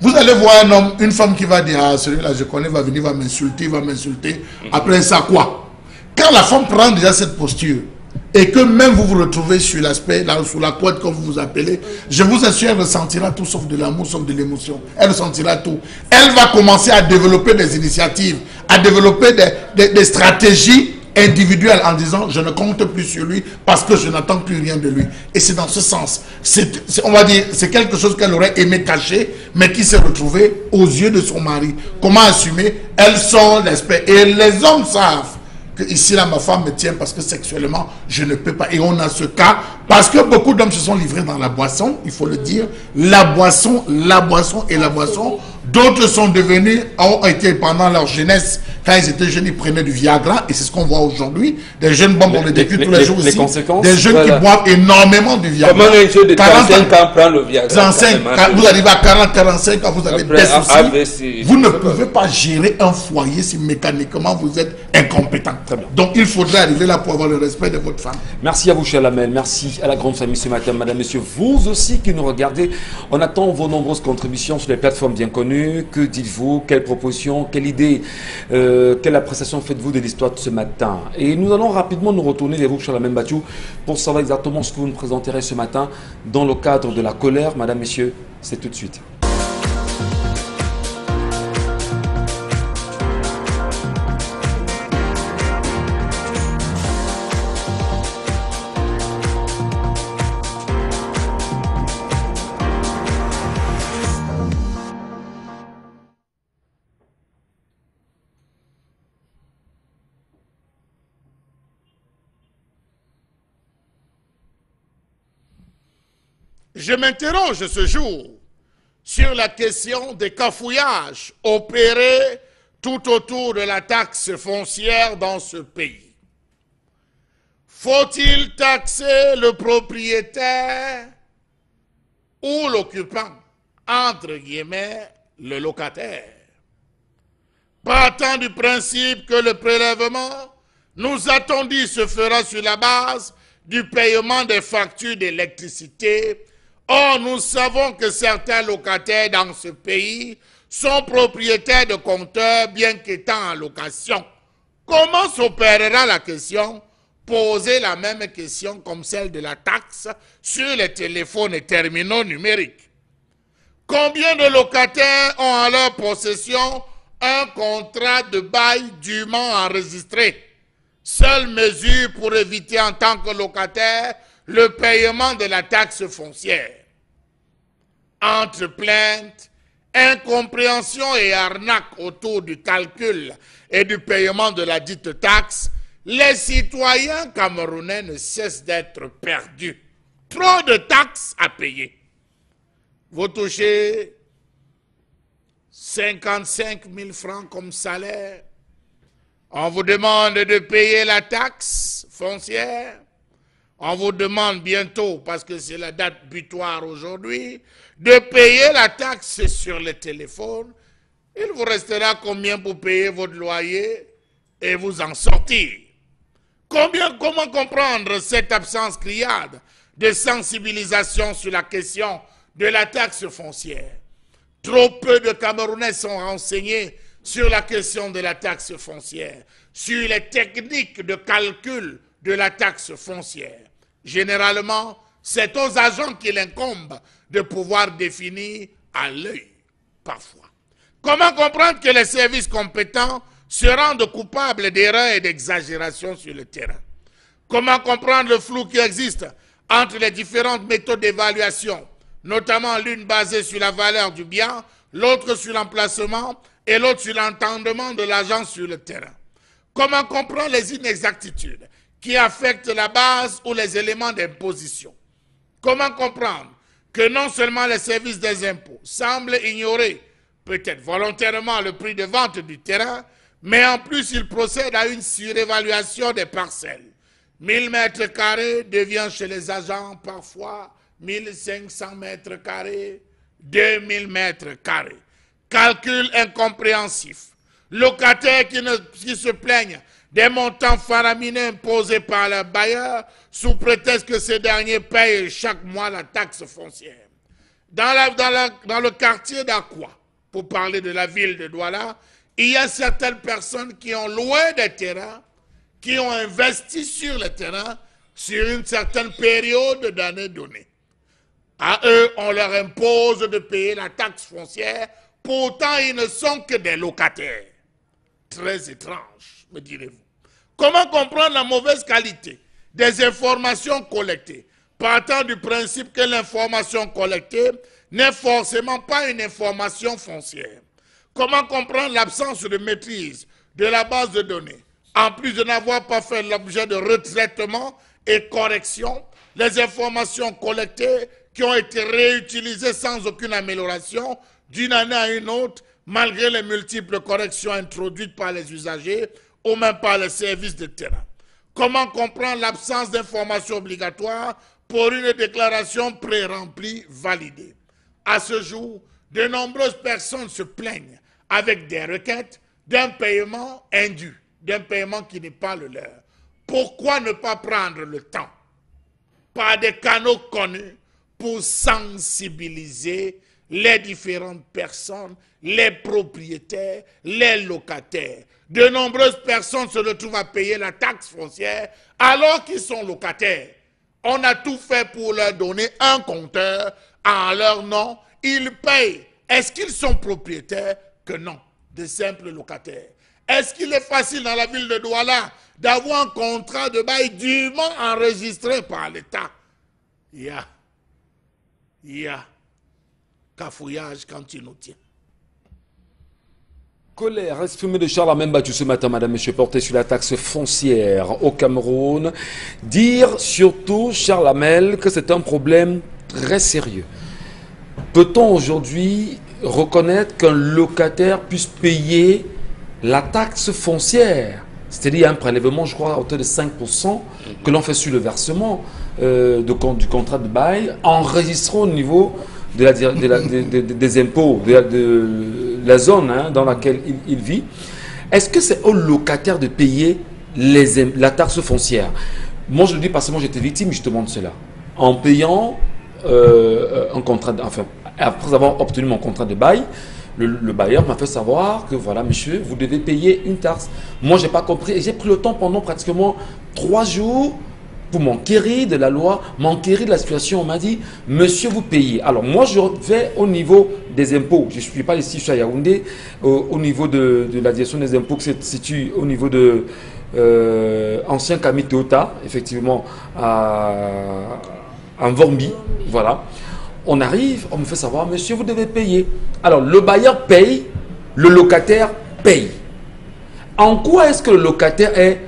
Vous allez voir un homme, une femme qui va dire, ah celui-là je connais, va venir, va m'insulter. Après ça quoi? Quand la femme prend déjà cette posture, et que même vous vous retrouvez sur l'aspect, sous la couette comme vous vous appelez, je vous assure, elle ressentira tout sauf de l'amour, sauf de l'émotion. Elle ressentira tout. Elle va commencer à développer des initiatives, à développer des stratégies individuelle en disant je ne compte plus sur lui parce que je n'attends plus rien de lui. Et c'est dans ce sens. On va dire c'est quelque chose qu'elle aurait aimé cacher mais qui s'est retrouvé aux yeux de son mari. Comment assumer? Elles sont l'espèce. Et les hommes savent que ici là ma femme me tient parce que sexuellement je ne peux pas. Et on a ce cas parce que beaucoup d'hommes se sont livrés dans la boisson, il faut le dire. La boisson et la boisson. D'autres sont devenus, ont été pendant leur jeunesse, quand ils étaient jeunes, ils prenaient du Viagra, et c'est ce qu'on voit aujourd'hui. Des jeunes bombes, on les décrit tous les jours aussi. Des jeunes qui boivent énormément du Viagra. Comment un jeune de 35 ans prend le Viagra? 35, vous arrivez à 40, 45 ans, vous avez des soucis. Vous ne pouvez pas gérer un foyer si mécaniquement vous êtes incompétent. Donc il faudrait arriver là pour avoir le respect de votre femme. Merci à vous, cher Lamel. Merci à la grande famille ce matin, madame, monsieur. Vous aussi qui nous regardez, on attend vos nombreuses contributions sur les plateformes bien connues. Que dites-vous? Quelles propositions? Quelle idée? Quelle appréciation faites-vous de l'histoire de ce matin? Et nous allons rapidement nous retourner vers vous, cher Lamel Bachou, pour savoir exactement ce que vous nous présenterez ce matin dans le cadre de la colère. Madame, messieurs, c'est tout de suite. Je m'interroge ce jour sur la question des cafouillages opérés tout autour de la taxe foncière dans ce pays. Faut-il taxer le propriétaire ou l'occupant, entre guillemets, le locataire? Partant du principe que le prélèvement, nous a-t-on dit, se fera sur la base du paiement des factures d'électricité. Or, nous savons que certains locataires dans ce pays sont propriétaires de compteurs bien qu'étant en location. Comment s'opérera la question? Poser la même question comme celle de la taxe sur les téléphones et terminaux numériques. Combien de locataires ont en leur possession un contrat de bail dûment enregistré? Seule mesure pour éviter en tant que locataire le paiement de la taxe foncière. Entre plaintes, incompréhension et arnaque autour du calcul et du paiement de la dite taxe, les citoyens camerounais ne cessent d'être perdus. Trop de taxes à payer. Vous touchez 55 000 francs comme salaire. On vous demande de payer la taxe foncière. On vous demande bientôt, parce que c'est la date butoir aujourd'hui, de payer la taxe sur le téléphone. Il vous restera combien pour payer votre loyer et vous en sortir? Comment comprendre cette absence criarde de sensibilisation sur la question de la taxe foncière? Trop peu de Camerounais sont renseignés sur la question de la taxe foncière, sur les techniques de calcul de la taxe foncière. Généralement, c'est aux agents qu'il incombe de pouvoir définir à l'œil, parfois. Comment comprendre que les services compétents se rendent coupables d'erreurs et d'exagérations sur le terrain? Comment comprendre le flou qui existe entre les différentes méthodes d'évaluation, notamment l'une basée sur la valeur du bien, l'autre sur l'emplacement et l'autre sur l'entendement de l'agent sur le terrain? Comment comprendre les inexactitudes qui affectent la base ou les éléments d'imposition? Comment comprendre que non seulement les services des impôts semblent ignorer, peut-être volontairement, le prix de vente du terrain, mais en plus ils procèdent à une surévaluation des parcelles. 1000 mètres carrés devient chez les agents parfois 1500 mètres carrés, 2000 mètres carrés. Calcul incompréhensif. Locataires qui se plaignent des montants faramineux imposés par le bailleur sous prétexte que ces derniers payent chaque mois la taxe foncière. Dans le quartier d'Akwa, pour parler de la ville de Douala, il y a certaines personnes qui ont loué des terrains, qui ont investi sur les terrains sur une certaine période d'années données. À eux, on leur impose de payer la taxe foncière, pourtant ils ne sont que des locataires. Très étrange, me direz-vous. Comment comprendre la mauvaise qualité des informations collectées, partant du principe que l'information collectée n'est forcément pas une information foncière? Comment comprendre l'absence de maîtrise de la base de données? En plus de n'avoir pas fait l'objet de retraitement et correction, les informations collectées qui ont été réutilisées sans aucune amélioration d'une année à une autre, malgré les multiples corrections introduites par les usagers ou même par les services de terrain. Comment comprendre l'absence d'informations obligatoires pour une déclaration pré-remplie validée? À ce jour, de nombreuses personnes se plaignent avec des requêtes d'un paiement indu, d'un paiement qui n'est pas le leur. Pourquoi ne pas prendre le temps, par des canaux connus, pour sensibiliser les différentes personnes, les propriétaires, les locataires? De nombreuses personnes se retrouvent à payer la taxe foncière alors qu'ils sont locataires. On a tout fait pour leur donner un compteur en leur nom. Ils payent. Est-ce qu'ils sont propriétaires? Que non, de simples locataires. Est-ce qu'il est facile dans la ville de Douala d'avoir un contrat de bail dûment enregistré par l'État? Il y a cafouillage quand il nous tient. Colère exprimée de Charles Amel battu ce matin, madame, monsieur, porté sur la taxe foncière au Cameroun. Dire surtout, Charles Amel, que c'est un problème très sérieux. Peut-on aujourd'hui reconnaître qu'un locataire puisse payer la taxe foncière, c'est-à-dire un prélèvement, je crois, à hauteur de 5% que l'on fait sur le versement du contrat de bail, enregistrant au niveau des impôts, de la zone dans laquelle il vit? Est-ce que c'est au locataire de payer la taxe foncière? Moi, je le dis parce que moi, j'étais victime justement de cela. En payant un contrat, enfin, après avoir obtenu mon contrat de bail, le bailleur m'a fait savoir que voilà, monsieur, vous devez payer une taxe. Moi, je n'ai pas compris et j'ai pris le temps pendant pratiquement 3 jours pour m'enquérir de la loi, m'enquérir de la situation. On m'a dit, monsieur, vous payez. Alors, moi, je vais au niveau des impôts. Je ne suis pas ici, je suis à Yaoundé, au niveau de la direction des impôts qui se situe au niveau de ancien Camille Teota, effectivement, en Vormbi. Voilà. On arrive, on me fait savoir, monsieur, vous devez payer. Alors, le bailleur paye, le locataire paye. En quoi est-ce que le locataire est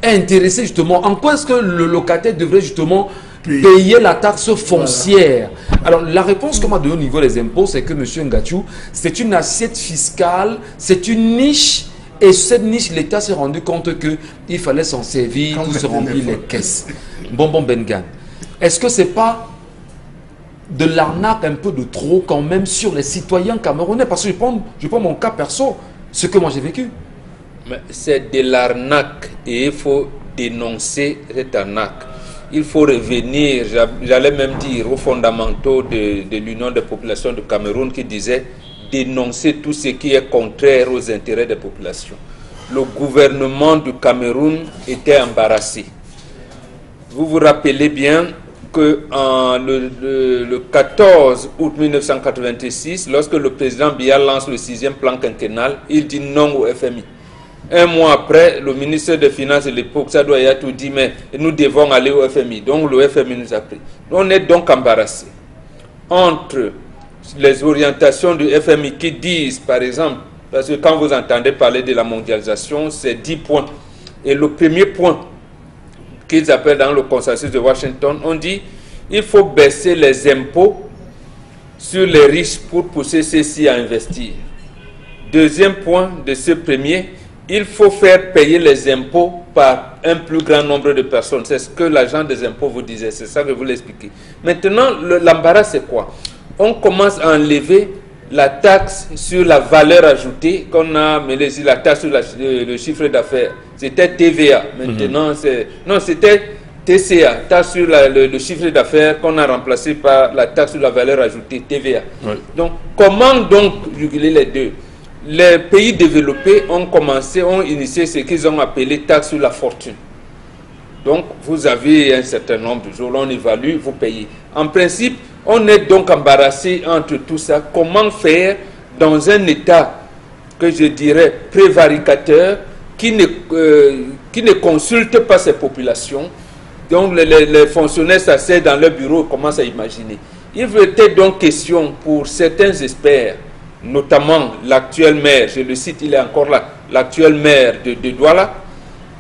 intéressé justement? En quoi est-ce que le locataire devrait justement payer la taxe foncière? Voilà. Alors, la réponse qu'on m'a donnée au niveau des impôts, c'est que monsieur Ngachou, c'est une assiette fiscale, c'est une niche. Et cette niche, l'État s'est rendu compte qu'il fallait s'en servir pour se remplir les caisses. Bonbon Bengan. Est-ce que ce n'est pas de l'arnaque un peu de trop quand même sur les citoyens camerounais? Parce que je prends mon cas perso, ce que moi j'ai vécu. C'est de l'arnaque et il faut dénoncer cette arnaque. Il faut revenir, j'allais même dire, aux fondamentaux de l'Union des populations du Cameroun qui disait dénoncer tout ce qui est contraire aux intérêts des populations. Le gouvernement du Cameroun était embarrassé. Vous vous rappelez bien que le 14 août 1986, lorsque le président Biya lance le 6e plan quinquennal, il dit non au FMI. Un mois après, le ministre des Finances de l'époque, Sadou Ayatou, dit mais nous devons aller au FMI. Donc le FMI nous a pris. On est donc embarrassé entre les orientations du FMI qui disent, par exemple, parce que quand vous entendez parler de la mondialisation, c'est 10 points. Et le premier point qu'ils appellent dans le consensus de Washington, on dit il faut baisser les impôts sur les riches pour pousser ceux-ci à investir. Deuxième point de ce premier, il faut faire payer les impôts par un plus grand nombre de personnes. C'est ce que l'agent des impôts vous disait, c'est ça que je vous l'expliquer. Maintenant, l'embarras, c'est quoi? On commence à enlever la taxe sur la valeur ajoutée qu'on a, mais la taxe sur le chiffre d'affaires. C'était TVA. Maintenant, c'était TCA, taxe sur le chiffre d'affaires qu'on a remplacé par la taxe sur la valeur ajoutée, TVA. Oui. Donc, comment donc juguler les deux? Les pays développés ont initié ce qu'ils ont appelé taxe sur la fortune. Donc, vous avez un certain nombre de jours, on évalue, vous payez. En principe, on est donc embarrassé entre tout ça. Comment faire dans un État que je dirais prévaricateur, qui ne consulte pas ses populations? Donc les fonctionnaires s'asseyent dans leur bureau et commencent à imaginer. Il était donc question pour certains experts, notamment l'actuel maire, je le cite, il est encore là, l'actuel maire de Douala,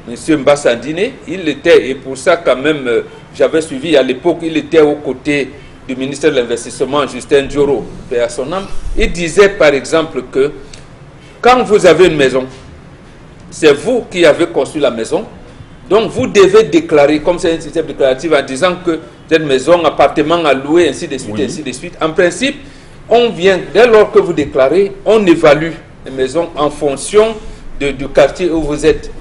M. Mbassandine, il était, et pour ça quand même, j'avais suivi à l'époque, il était aux côtés du ministre de l'Investissement, Justin Dioro, paix à son âme. Il disait par exemple que quand vous avez une maison, c'est vous qui avez construit la maison, donc vous devez déclarer, comme c'est un système déclaratif, en disant que cette maison, appartement à louer, ainsi de suite, oui. Ainsi de suite. En principe, on vient, dès lors que vous déclarez, on évalue les maisons en fonction du quartier où vous êtes.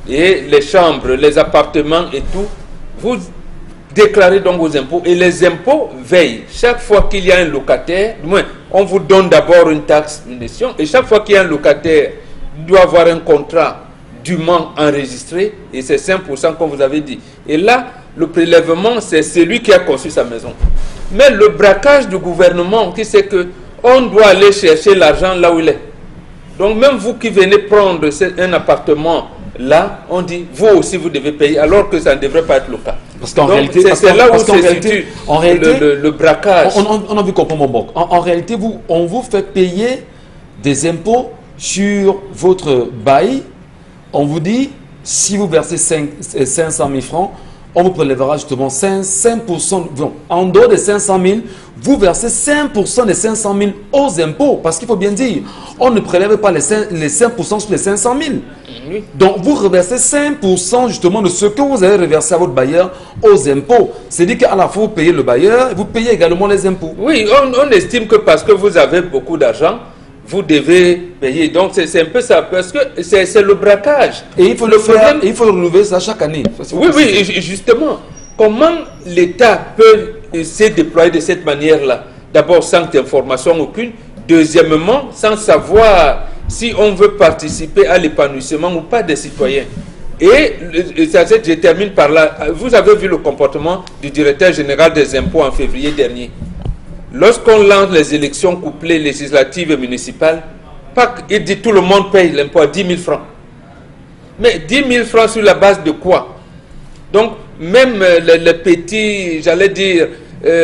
Et les chambres, les appartements et tout, vous déclarez donc vos impôts. Et les impôts veillent. Chaque fois qu'il y a un locataire, du moins, on vous donne d'abord une taxe, une gestion, et chaque fois qu'il y a un locataire, il doit avoir un contrat dûment enregistré, et c'est 5% comme vous avez dit. Et là, le prélèvement, c'est celui qui a construit sa maison. Mais le braquage du gouvernement, qui c'est que on doit aller chercher l'argent là où il est. Donc même vous qui venez prendre un appartement là, on dit, vous aussi vous devez payer, alors que ça ne devrait pas être le cas. Parce qu'en réalité, c'est là où se situe le braquage. On a vu comprendre mon banque. En réalité, on vous fait payer des impôts sur votre bail. On vous dit, si vous versez 500 000 francs, on vous prélèvera justement 5%, en dehors des 500 000, vous versez 5% des 500 000 aux impôts. Parce qu'il faut bien dire, on ne prélève pas les 5% sur les 500 000. Oui. Donc, vous reversez 5% justement de ce que vous avez reversé à votre bailleur aux impôts. C'est-à-dire qu'à la fois, vous payez le bailleur et vous payez également les impôts. Oui, on estime que parce que vous avez beaucoup d'argent, vous devez payer. Donc, c'est un peu ça, parce que c'est le braquage. Et il faut le faire, il faut renouveler ça chaque année. Oui, oui, et justement, comment l'État peut se déployer de cette manière-là? D'abord, sans information aucune. Deuxièmement, sans savoir si on veut participer à l'épanouissement ou pas des citoyens. Et ça se détermine par là. Vous avez vu le comportement du directeur général des impôts en février dernier. Lorsqu'on lance les élections couplées législatives et municipales, il dit tout le monde paye l'impôt à 10 000 francs. Mais 10 000 francs sur la base de quoi? Donc, même les petits, j'allais dire,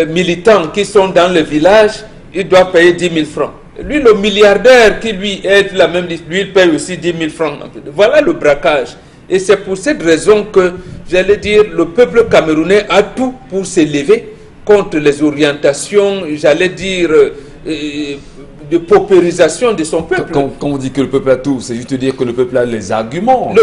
militants qui sont dans le village, ils doivent payer 10 000 francs. Lui, le milliardaire qui lui est la même liste, lui, il paye aussi 10 000 francs. Voilà le braquage. Et c'est pour cette raison que, j'allais dire, le peuple camerounais a tout pour s'élever contre les orientations, j'allais dire, de paupérisation de son peuple. Quand on dit que le peuple a tout, c'est juste dire que le peuple a les arguments. Oui,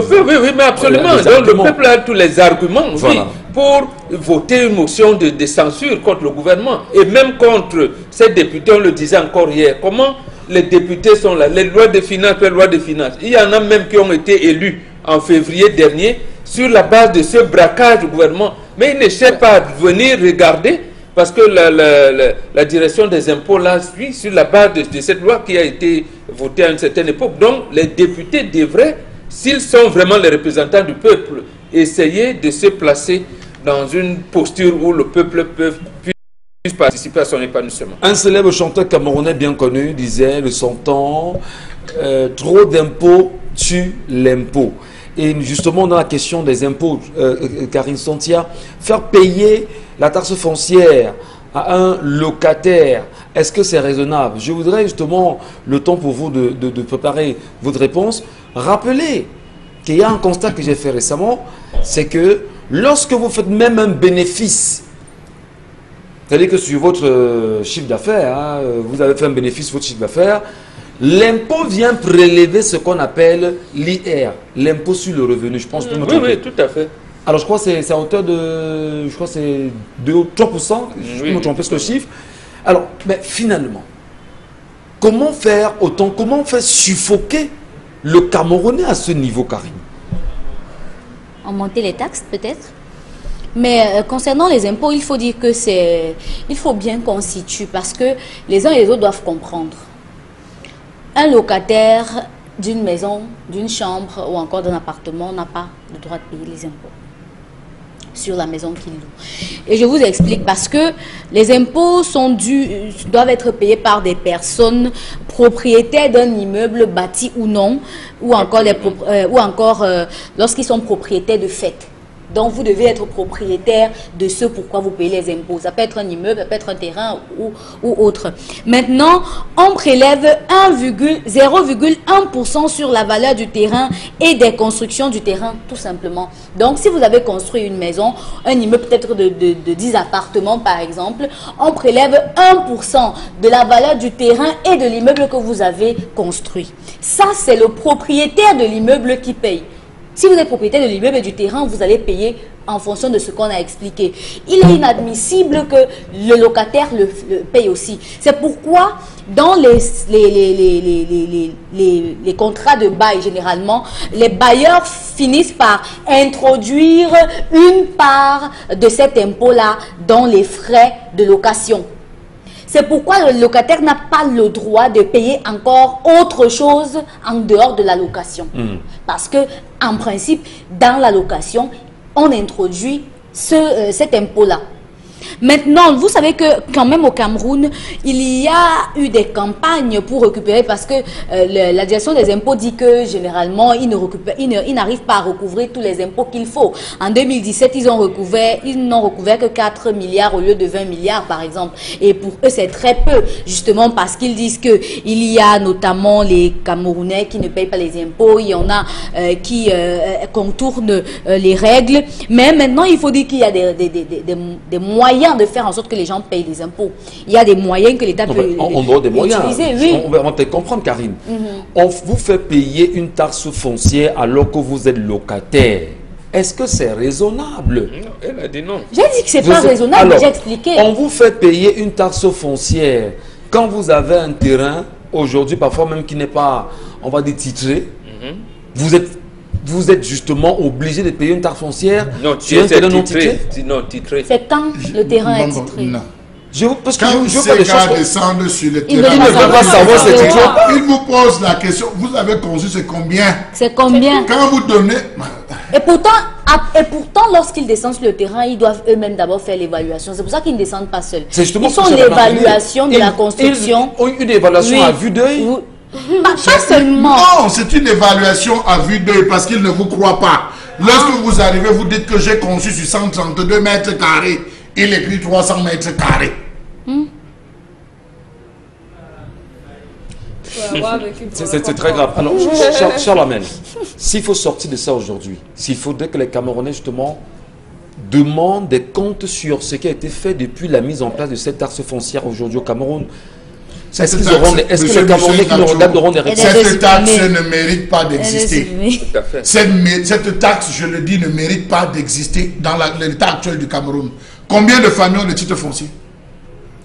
mais absolument. Donc, le peuple a tous les arguments, voilà, oui, pour voter une motion de censure contre le gouvernement. Et même contre ces députés, on le disait encore hier. Comment les députés sont là? Les lois de finances, les lois de finances. Il y en a même qui ont été élus en février dernier sur la base de ce braquage du gouvernement. Mais ils ne cherchent pas à venir regarder, parce que la direction des impôts là suit sur la base de cette loi qui a été votée à une certaine époque. Donc les députés devraient, s'ils sont vraiment les représentants du peuple, essayer de se placer dans une posture où le peuple puisse participer à son épanouissement. Un célèbre chanteur camerounais bien connu disait, le sentant, trop d'impôts tue l'impôt. Et justement, dans la question des impôts, Karine Santia, faire payer la taxe foncière à un locataire, est-ce que c'est raisonnable? Je voudrais justement, le temps pour vous de préparer votre réponse, rappeler qu'il y a un constat que j'ai fait récemment, c'est que lorsque vous faites même un bénéfice, c'est-à-dire que sur votre chiffre d'affaires, hein, vous avez fait un bénéfice sur votre chiffre d'affaires, l'impôt vient prélever ce qu'on appelle l'IR, l'impôt sur le revenu. Je pense que oui, tout à fait. Alors je crois que c'est à hauteur de, je crois c'est 2 ou 3%, je peux me tromper sur le chiffre. Alors, mais finalement, comment faire autant, comment faire suffoquer le Camerounais à ce niveau, Karine? Augmenter les taxes peut-être. Mais concernant les impôts, il faut dire que il faut bien qu'on situe, parce que les uns et les autres doivent comprendre. Un locataire d'une maison, d'une chambre ou encore d'un appartement n'a pas le droit de payer les impôts sur la maison qu'il loue. Et je vous explique, parce que les impôts doivent être payés par des personnes propriétaires d'un immeuble bâti ou non, ou encore lorsqu'ils sont propriétaires de fait. Donc, vous devez être propriétaire de ce pourquoi vous payez les impôts. Ça peut être un immeuble, ça peut être un terrain ou autre. Maintenant, on prélève 0,1% sur la valeur du terrain et des constructions du terrain, tout simplement. Donc, si vous avez construit une maison, un immeuble peut-être de 10 appartements, par exemple, on prélève 1% de la valeur du terrain et de l'immeuble que vous avez construit. Ça, c'est le propriétaire de l'immeuble qui paye. Si vous êtes propriétaire de l'immeuble et du terrain, vous allez payer en fonction de ce qu'on a expliqué. Il est inadmissible que le locataire le paye aussi. C'est pourquoi, dans les contrats de bail, généralement, les bailleurs finissent par introduire une part de cet impôt-là dans les frais de location. C'est pourquoi le locataire n'a pas le droit de payer encore autre chose en dehors de la location. Parce que, en principe, dans la location, on introduit cet impôt-là. Maintenant, vous savez que quand même au Cameroun, il y a eu des campagnes pour récupérer parce que la direction des impôts dit que généralement, ils n'arrivent pas à recouvrer tous les impôts qu'il faut. En 2017, ils n'ont recouvert que 4 milliards au lieu de 20 milliards par exemple. Et pour eux, c'est très peu, justement parce qu'ils disent qu'il y a notamment les Camerounais qui ne payent pas les impôts, il y en a qui contournent les règles. Mais maintenant, il faut dire qu'il y a des moyens de faire en sorte que les gens payent les impôts. Il y a des moyens que l'État peut on doit des moyens. utiliser. Oui. On va te comprendre, Karine. On vous fait payer une taxe foncière alors que vous êtes locataire. Est-ce que c'est raisonnable? Elle a dit non. J'ai dit que c'est pas raisonnable, j'ai expliqué. On vous fait payer une taxe foncière quand vous avez un terrain, aujourd'hui parfois même qui n'est pas, on va dire, titré. Vous êtes justement obligé de payer une taxe foncière. Non, tu es titré. Non, titré. C'est quand le terrain est titré. Non. Parce que quand ces gars descendent sur le terrain, il ne veut pas savoir c'est titré. Il vous pose la question, vous avez conçu, c'est combien? C'est combien? Quand vous donnez... Et pourtant, lorsqu'ils descendent sur le terrain, ils doivent eux-mêmes d'abord faire l'évaluation. C'est pour ça qu'ils ne descendent pas seuls. Ils font l'évaluation de la construction. Une évaluation à vue d'œil. Pas seulement. Non, c'est une évaluation à vue d'œil parce qu'ils ne vous croient pas. Lorsque vous arrivez, vous dites que j'ai conçu sur 132 mètres carrés. Il est pris 300 mètres carrés. C'est très grave. Alors, Charles Amel, s'il faut sortir de ça aujourd'hui, s'il faudrait que les Camerounais, justement, demandent des comptes sur ce qui a été fait depuis la mise en place de cette taxe foncière aujourd'hui au Cameroun, est-ce que les Camerounais qui nous regardent auront des réponses? Cette taxe ne mérite pas d'exister. Cette taxe, je le dis, ne mérite pas d'exister dans l'état actuel du Cameroun. Combien de familles ont des titres fonciers?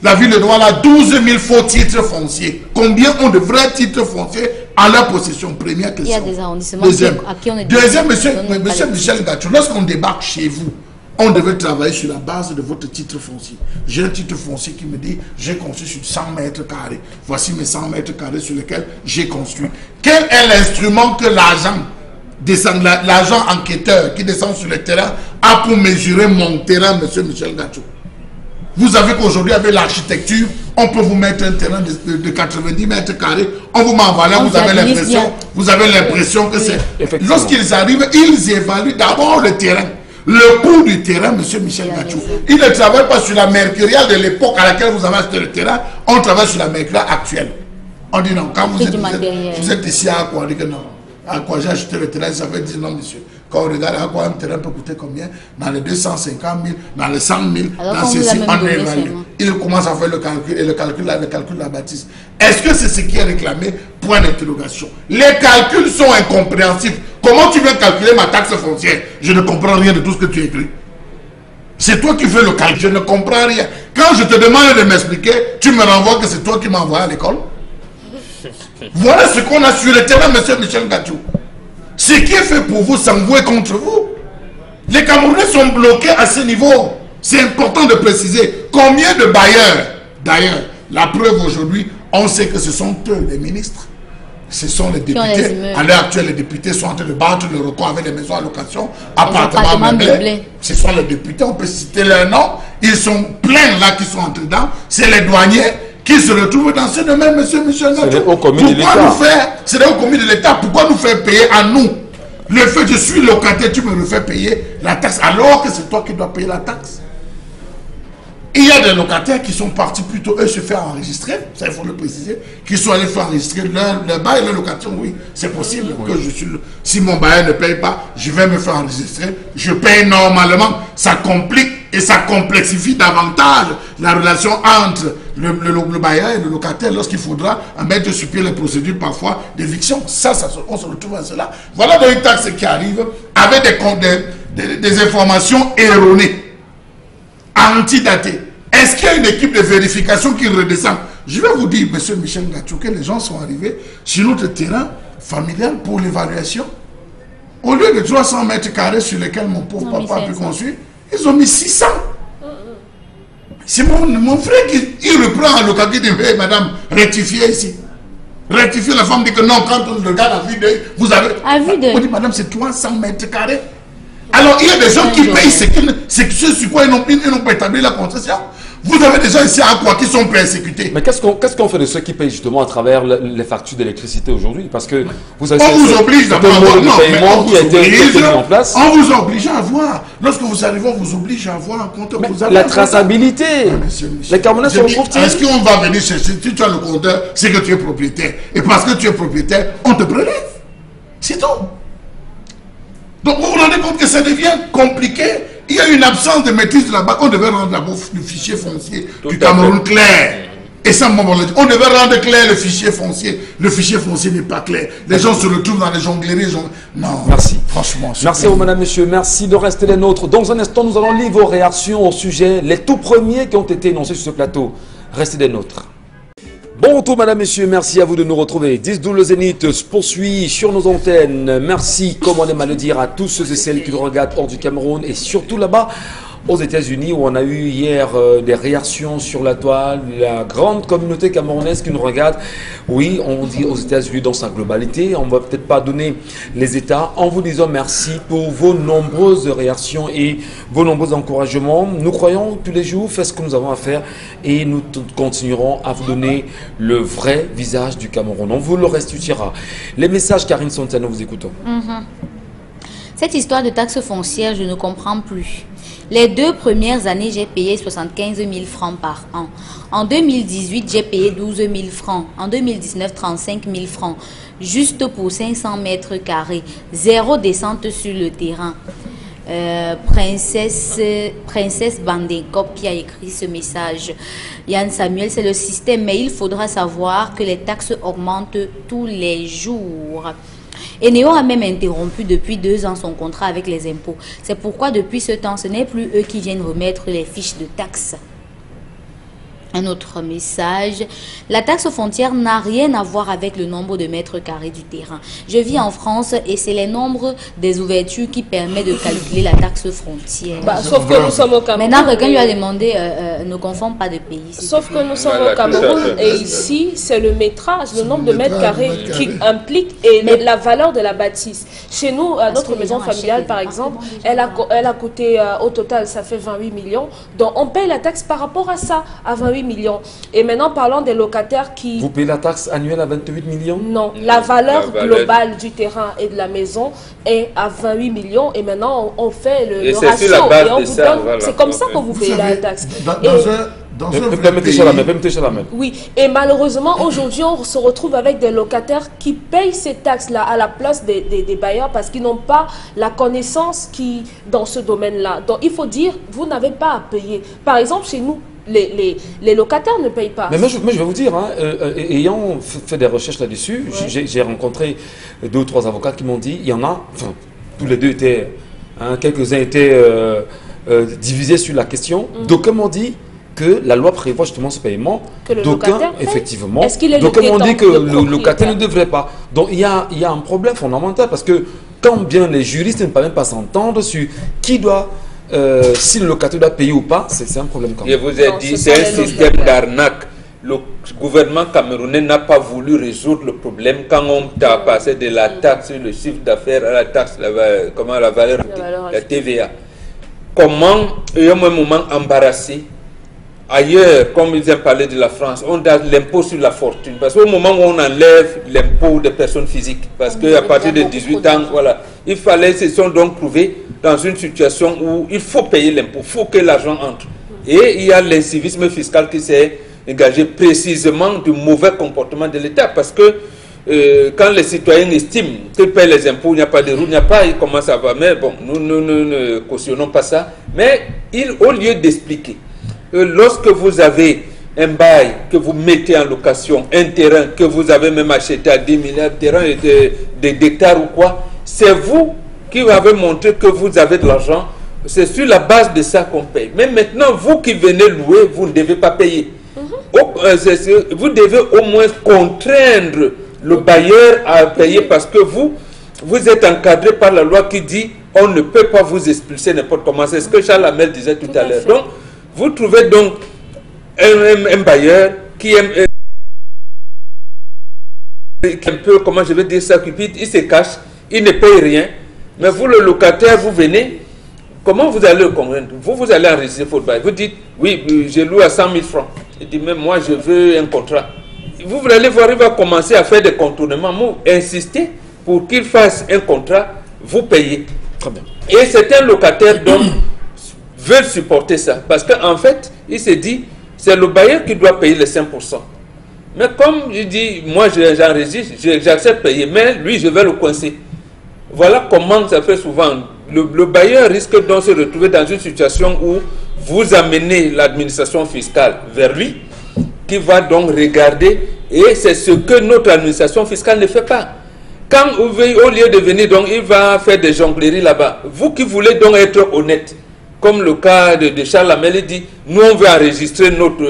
La ville de Douala a 12 000 faux titres fonciers. Combien ont de vrais titres fonciers à leur possession? Première question. Il y a des arrondissements à qui on est... Deuxième, monsieur Michel Gachou, lorsqu'on débarque chez vous, on devait travailler sur la base de votre titre foncier. J'ai un titre foncier qui me dit, j'ai construit sur 100 mètres carrés. Voici mes 100 mètres carrés sur lesquels j'ai construit. Quel est l'instrument que l'agent enquêteur qui descend sur le terrain a pour mesurer mon terrain, monsieur Michel Gachou? Vous avez qu'aujourd'hui, avec l'architecture, on peut vous mettre un terrain de 90 mètres carrés, on vous met en valeur, vous avez l'impression que c'est... Lorsqu'ils arrivent, ils évaluent d'abord le terrain. Le coût du terrain, monsieur Michel Gachou. Il ne travaille pas sur la mercuriale de l'époque à laquelle vous avez acheté le terrain, on travaille sur la mercuriale actuelle. On dit non, quand vous êtes ici à quoi, on dit que non. À quoi j'ai acheté le terrain, ça veut dire non, monsieur. Quand on regarde à quoi un terrain peut coûter combien, dans les 250 000, dans les 100 000, dans ceci, on évalue. Il commence à faire le calcul, et le calcul la bâtisse. Est-ce que c'est ce qui est réclamé? Point d'interrogation. Les calculs sont incompréhensibles. Comment tu veux calculer ma taxe foncière? Je ne comprends rien de tout ce que tu écris. C'est toi qui fais le calcul, je ne comprends rien. Quand je te demande de m'expliquer, tu me renvoies que c'est toi qui m'as envoyé à l'école. Voilà ce qu'on a sur le terrain, monsieur Michel Gachou. Ce qui est fait pour vous s'envoie contre vous. Les Camerounais sont bloqués à ce niveau. C'est important de préciser. Combien de bailleurs? D'ailleurs, la preuve aujourd'hui, on sait que ce sont eux les ministres. Ce sont les députés. À l'heure actuelle, les députés sont en train de battre le record avec les maisons à location, appartements meublés. Ce sont les députés, on peut citer leurs noms. Ils sont pleins là qui sont entrés dedans. C'est les douaniers qui se retrouvent dans ce domaine, monsieur Michel Gachou. Pourquoi nous faire, c'est les hauts commis de l'État, pourquoi nous faire payer à nous? Le fait que je suis locataire, tu me refais payer la taxe alors que c'est toi qui dois payer la taxe. Il y a des locataires qui sont partis plutôt, eux, se faire enregistrer, ça il faut le préciser, qui sont allés faire enregistrer leur bail, leur location, oui, c'est possible que je suis... Si mon bailleur ne paye pas, je vais me faire enregistrer, je paye normalement, ça complique et ça complexifie davantage la relation entre le bailleur et le locataire lorsqu'il faudra mettre sur pied les procédures parfois d'éviction. Ça, on se retrouve à cela. Voilà donc une taxe qui arrive avec des informations erronées, antidatées. Est-ce qu'il y a une équipe de vérification qui redescend? Je vais vous dire, monsieur Michel Gachou, que les gens sont arrivés sur notre terrain familial pour l'évaluation. Au lieu de 300 mètres carrés sur lesquels mon pauvre papa a pu construire, ils ont mis 600. C'est mon frère qui reprend en local, qui dit, hey, madame, rectifiez ici. Rectifiez, la femme dit que non, quand on regarde à vue d'œil, vous avez... À vue d'œil. On dit, madame, c'est 300 mètres carrés. Alors, il y a des gens qui payent ce sur quoi ils n'ont pas établi la concession. Vous avez des gens ici à quoi qui sont persécutés. Mais qu'est-ce qu'on fait de ceux qui payent justement à travers les factures d'électricité aujourd'hui? Parce que vous avez on vous oblige d'abord en place. On vous oblige à avoir. Lorsque vous arrivez, on vous oblige à avoir un compteur. La traçabilité. Les Camerounais sont courtiers. Est-ce qu'on va venir chercher? Si tu as le compteur, c'est que tu es propriétaire. Et parce que tu es propriétaire, on te prélève. C'est tout. Donc vous vous rendez compte que ça devient compliqué. Il y a une absence de maîtrise de la banque. On devait rendre le fichier foncier du Cameroun clair. Et ça, on devait rendre clair le fichier foncier. Le fichier foncier n'est pas clair. Les gens se retrouvent dans les jongleries. Non, merci. Franchement. Merci, madame, monsieur. Merci de rester les nôtres. Dans un instant, nous allons lire vos réactions au sujet, les tout premiers qui ont été énoncés sur ce plateau. Restez des nôtres. Bon retour, madame, messieurs, merci à vous de nous retrouver. 10-12 le Zénith se poursuit sur nos antennes. Merci, comme on aime à le dire, à tous ceux et celles qui nous regardent hors du Cameroun et surtout là-bas aux États-Unis où on a eu hier des réactions sur la toile, la grande communauté camerounaise qui nous regarde. Oui, on dit aux États-Unis dans sa globalité, on ne va peut-être pas donner les États en vous disant merci pour vos nombreuses réactions et vos nombreux encouragements. Nous croyons tous les jours, faites ce que nous avons à faire et nous continuerons à vous donner le vrai visage du Cameroun. On vous le restituera. Les messages, Karine Santana, nous vous écoutons. Cette histoire de taxe foncière, je ne comprends plus. Les 2 premières années, j'ai payé 75 000 francs par an. En 2018, j'ai payé 12 000 francs. En 2019, 35 000 francs. Juste pour 500 mètres carrés. 0 descente sur le terrain. Princesse Bandekop qui a écrit ce message. Yann Samuel, c'est le système, mais il faudra savoir que les taxes augmentent tous les jours. Eneo a même interrompu depuis 2 ans son contrat avec les impôts. C'est pourquoi depuis ce temps, ce n'est plus eux qui viennent remettre les fiches de taxes. Un autre message. La taxe foncière n'a rien à voir avec le nombre de mètres carrés du terrain. Je vis en France et c'est les nombres des ouvertures qui permettent de calculer la taxe frontière. Sauf que nous sommes au Cameroun. Maintenant, quelqu'un lui a demandé, ne confond pas de pays. Sauf que nous sommes au Cameroun et ici, c'est le métrage, le nombre de mètres carrés qui implique et la valeur de la bâtisse. Chez nous, notre maison familiale, par exemple, elle a coûté au total, ça fait 28 millions. Donc, on paye la taxe par rapport à ça, à 28 millions. Et maintenant, parlons des locataires qui... Vous payez la taxe annuelle à 28 millions? Non, la valeur globale du terrain et de la maison est à 28 millions. Et maintenant, on fait le ratio. Et on vous donne... C'est comme ça que vous payez la taxe. Oui, et malheureusement, aujourd'hui, on se retrouve avec des locataires qui payent ces taxes-là à la place des bailleurs parce qu'ils n'ont pas la connaissance dans ce domaine-là. Donc, il faut dire, vous n'avez pas à payer. Par exemple, chez nous, les locataires ne payent pas. Mais moi, je vais vous dire, ayant fait des recherches là-dessus, j'ai rencontré 2 ou 3 avocats qui m'ont dit, il y en a, enfin, tous les deux étaient, quelques-uns étaient divisés sur la question. D'aucuns m'ont dit que la loi prévoit justement ce paiement. D'aucuns, effectivement, d'aucuns m'ont dit que le locataire ne devrait pas. Donc il y a un problème fondamental parce que quand bien les juristes ne peuvent même pas s'entendre sur qui doit... si le locataire doit payer ou pas, c'est un problème quand même. Je vous ai dit, c'est un système d'arnaque. Le gouvernement camerounais n'a pas voulu résoudre le problème quand on t'a passé de la taxe sur le chiffre d'affaires à la taxe, la valeur, la TVA. Comment, il y a un moment embarrassé. Ailleurs, comme ils ont parlé de la France, on a l'impôt sur la fortune. Parce qu'au moment où on enlève l'impôt des personnes physiques, parce qu'à partir de 18 ans, voilà, il fallait, se sont donc trouvés dans une situation où il faut payer l'impôt, il faut que l'argent entre. Et il y a l'incivisme fiscal qui s'est engagé précisément du mauvais comportement de l'État. Parce que quand les citoyens estiment qu'ils paient les impôts, il n'y a pas de route, il n'y a pas, ils commencent à voir. Mais bon, nous ne cautionnons pas ça. Mais au lieu d'expliquer, lorsque vous avez un bail que vous mettez en location, un terrain que vous avez même acheté à 10 milliards de terrains d'hectares ou quoi, c'est vous qui avez montré que vous avez de l'argent. C'est sur la base de ça qu'on paye. Mais maintenant, vous qui venez louer, vous ne devez pas payer. Vous devez au moins contraindre le bailleur à payer parce que vous êtes encadré par la loi qui dit on ne peut pas vous expulser n'importe comment. C'est ce que Charles Hamel disait tout à l'heure. Donc, vous trouvez donc un bailleur qui aime un peu, comment je vais dire ça, cupide, il se cache, il ne paye rien. Mais vous, le locataire, vous venez, Comment vous allez le convaincre? Vous allez enregistrer votre bail. Vous dites, oui, je loue à 100 000 francs. Il dit, mais moi, je veux un contrat. Vous allez voir, il va commencer à faire des contournements. Vous insistez pour qu'il fasse un contrat, vous payez. Très bien. Et certains locataires donc veulent supporter ça. Parce qu'en fait, il se dit, c'est le bailleur qui doit payer les 5%. Mais comme je dis, moi j'enregistre, j'accepte de payer, mais lui je vais le coincer. Voilà comment ça fait souvent. Le bailleur risque donc de se retrouver dans une situation où vous amenez l'administration fiscale vers lui, qui va donc regarder, et c'est ce que notre administration fiscale ne fait pas. Quand au lieu de venir, donc, il va faire des jongleries là-bas. Vous qui voulez donc être honnête, comme le cas de Charles Lamel, il dit, nous on veut enregistrer notre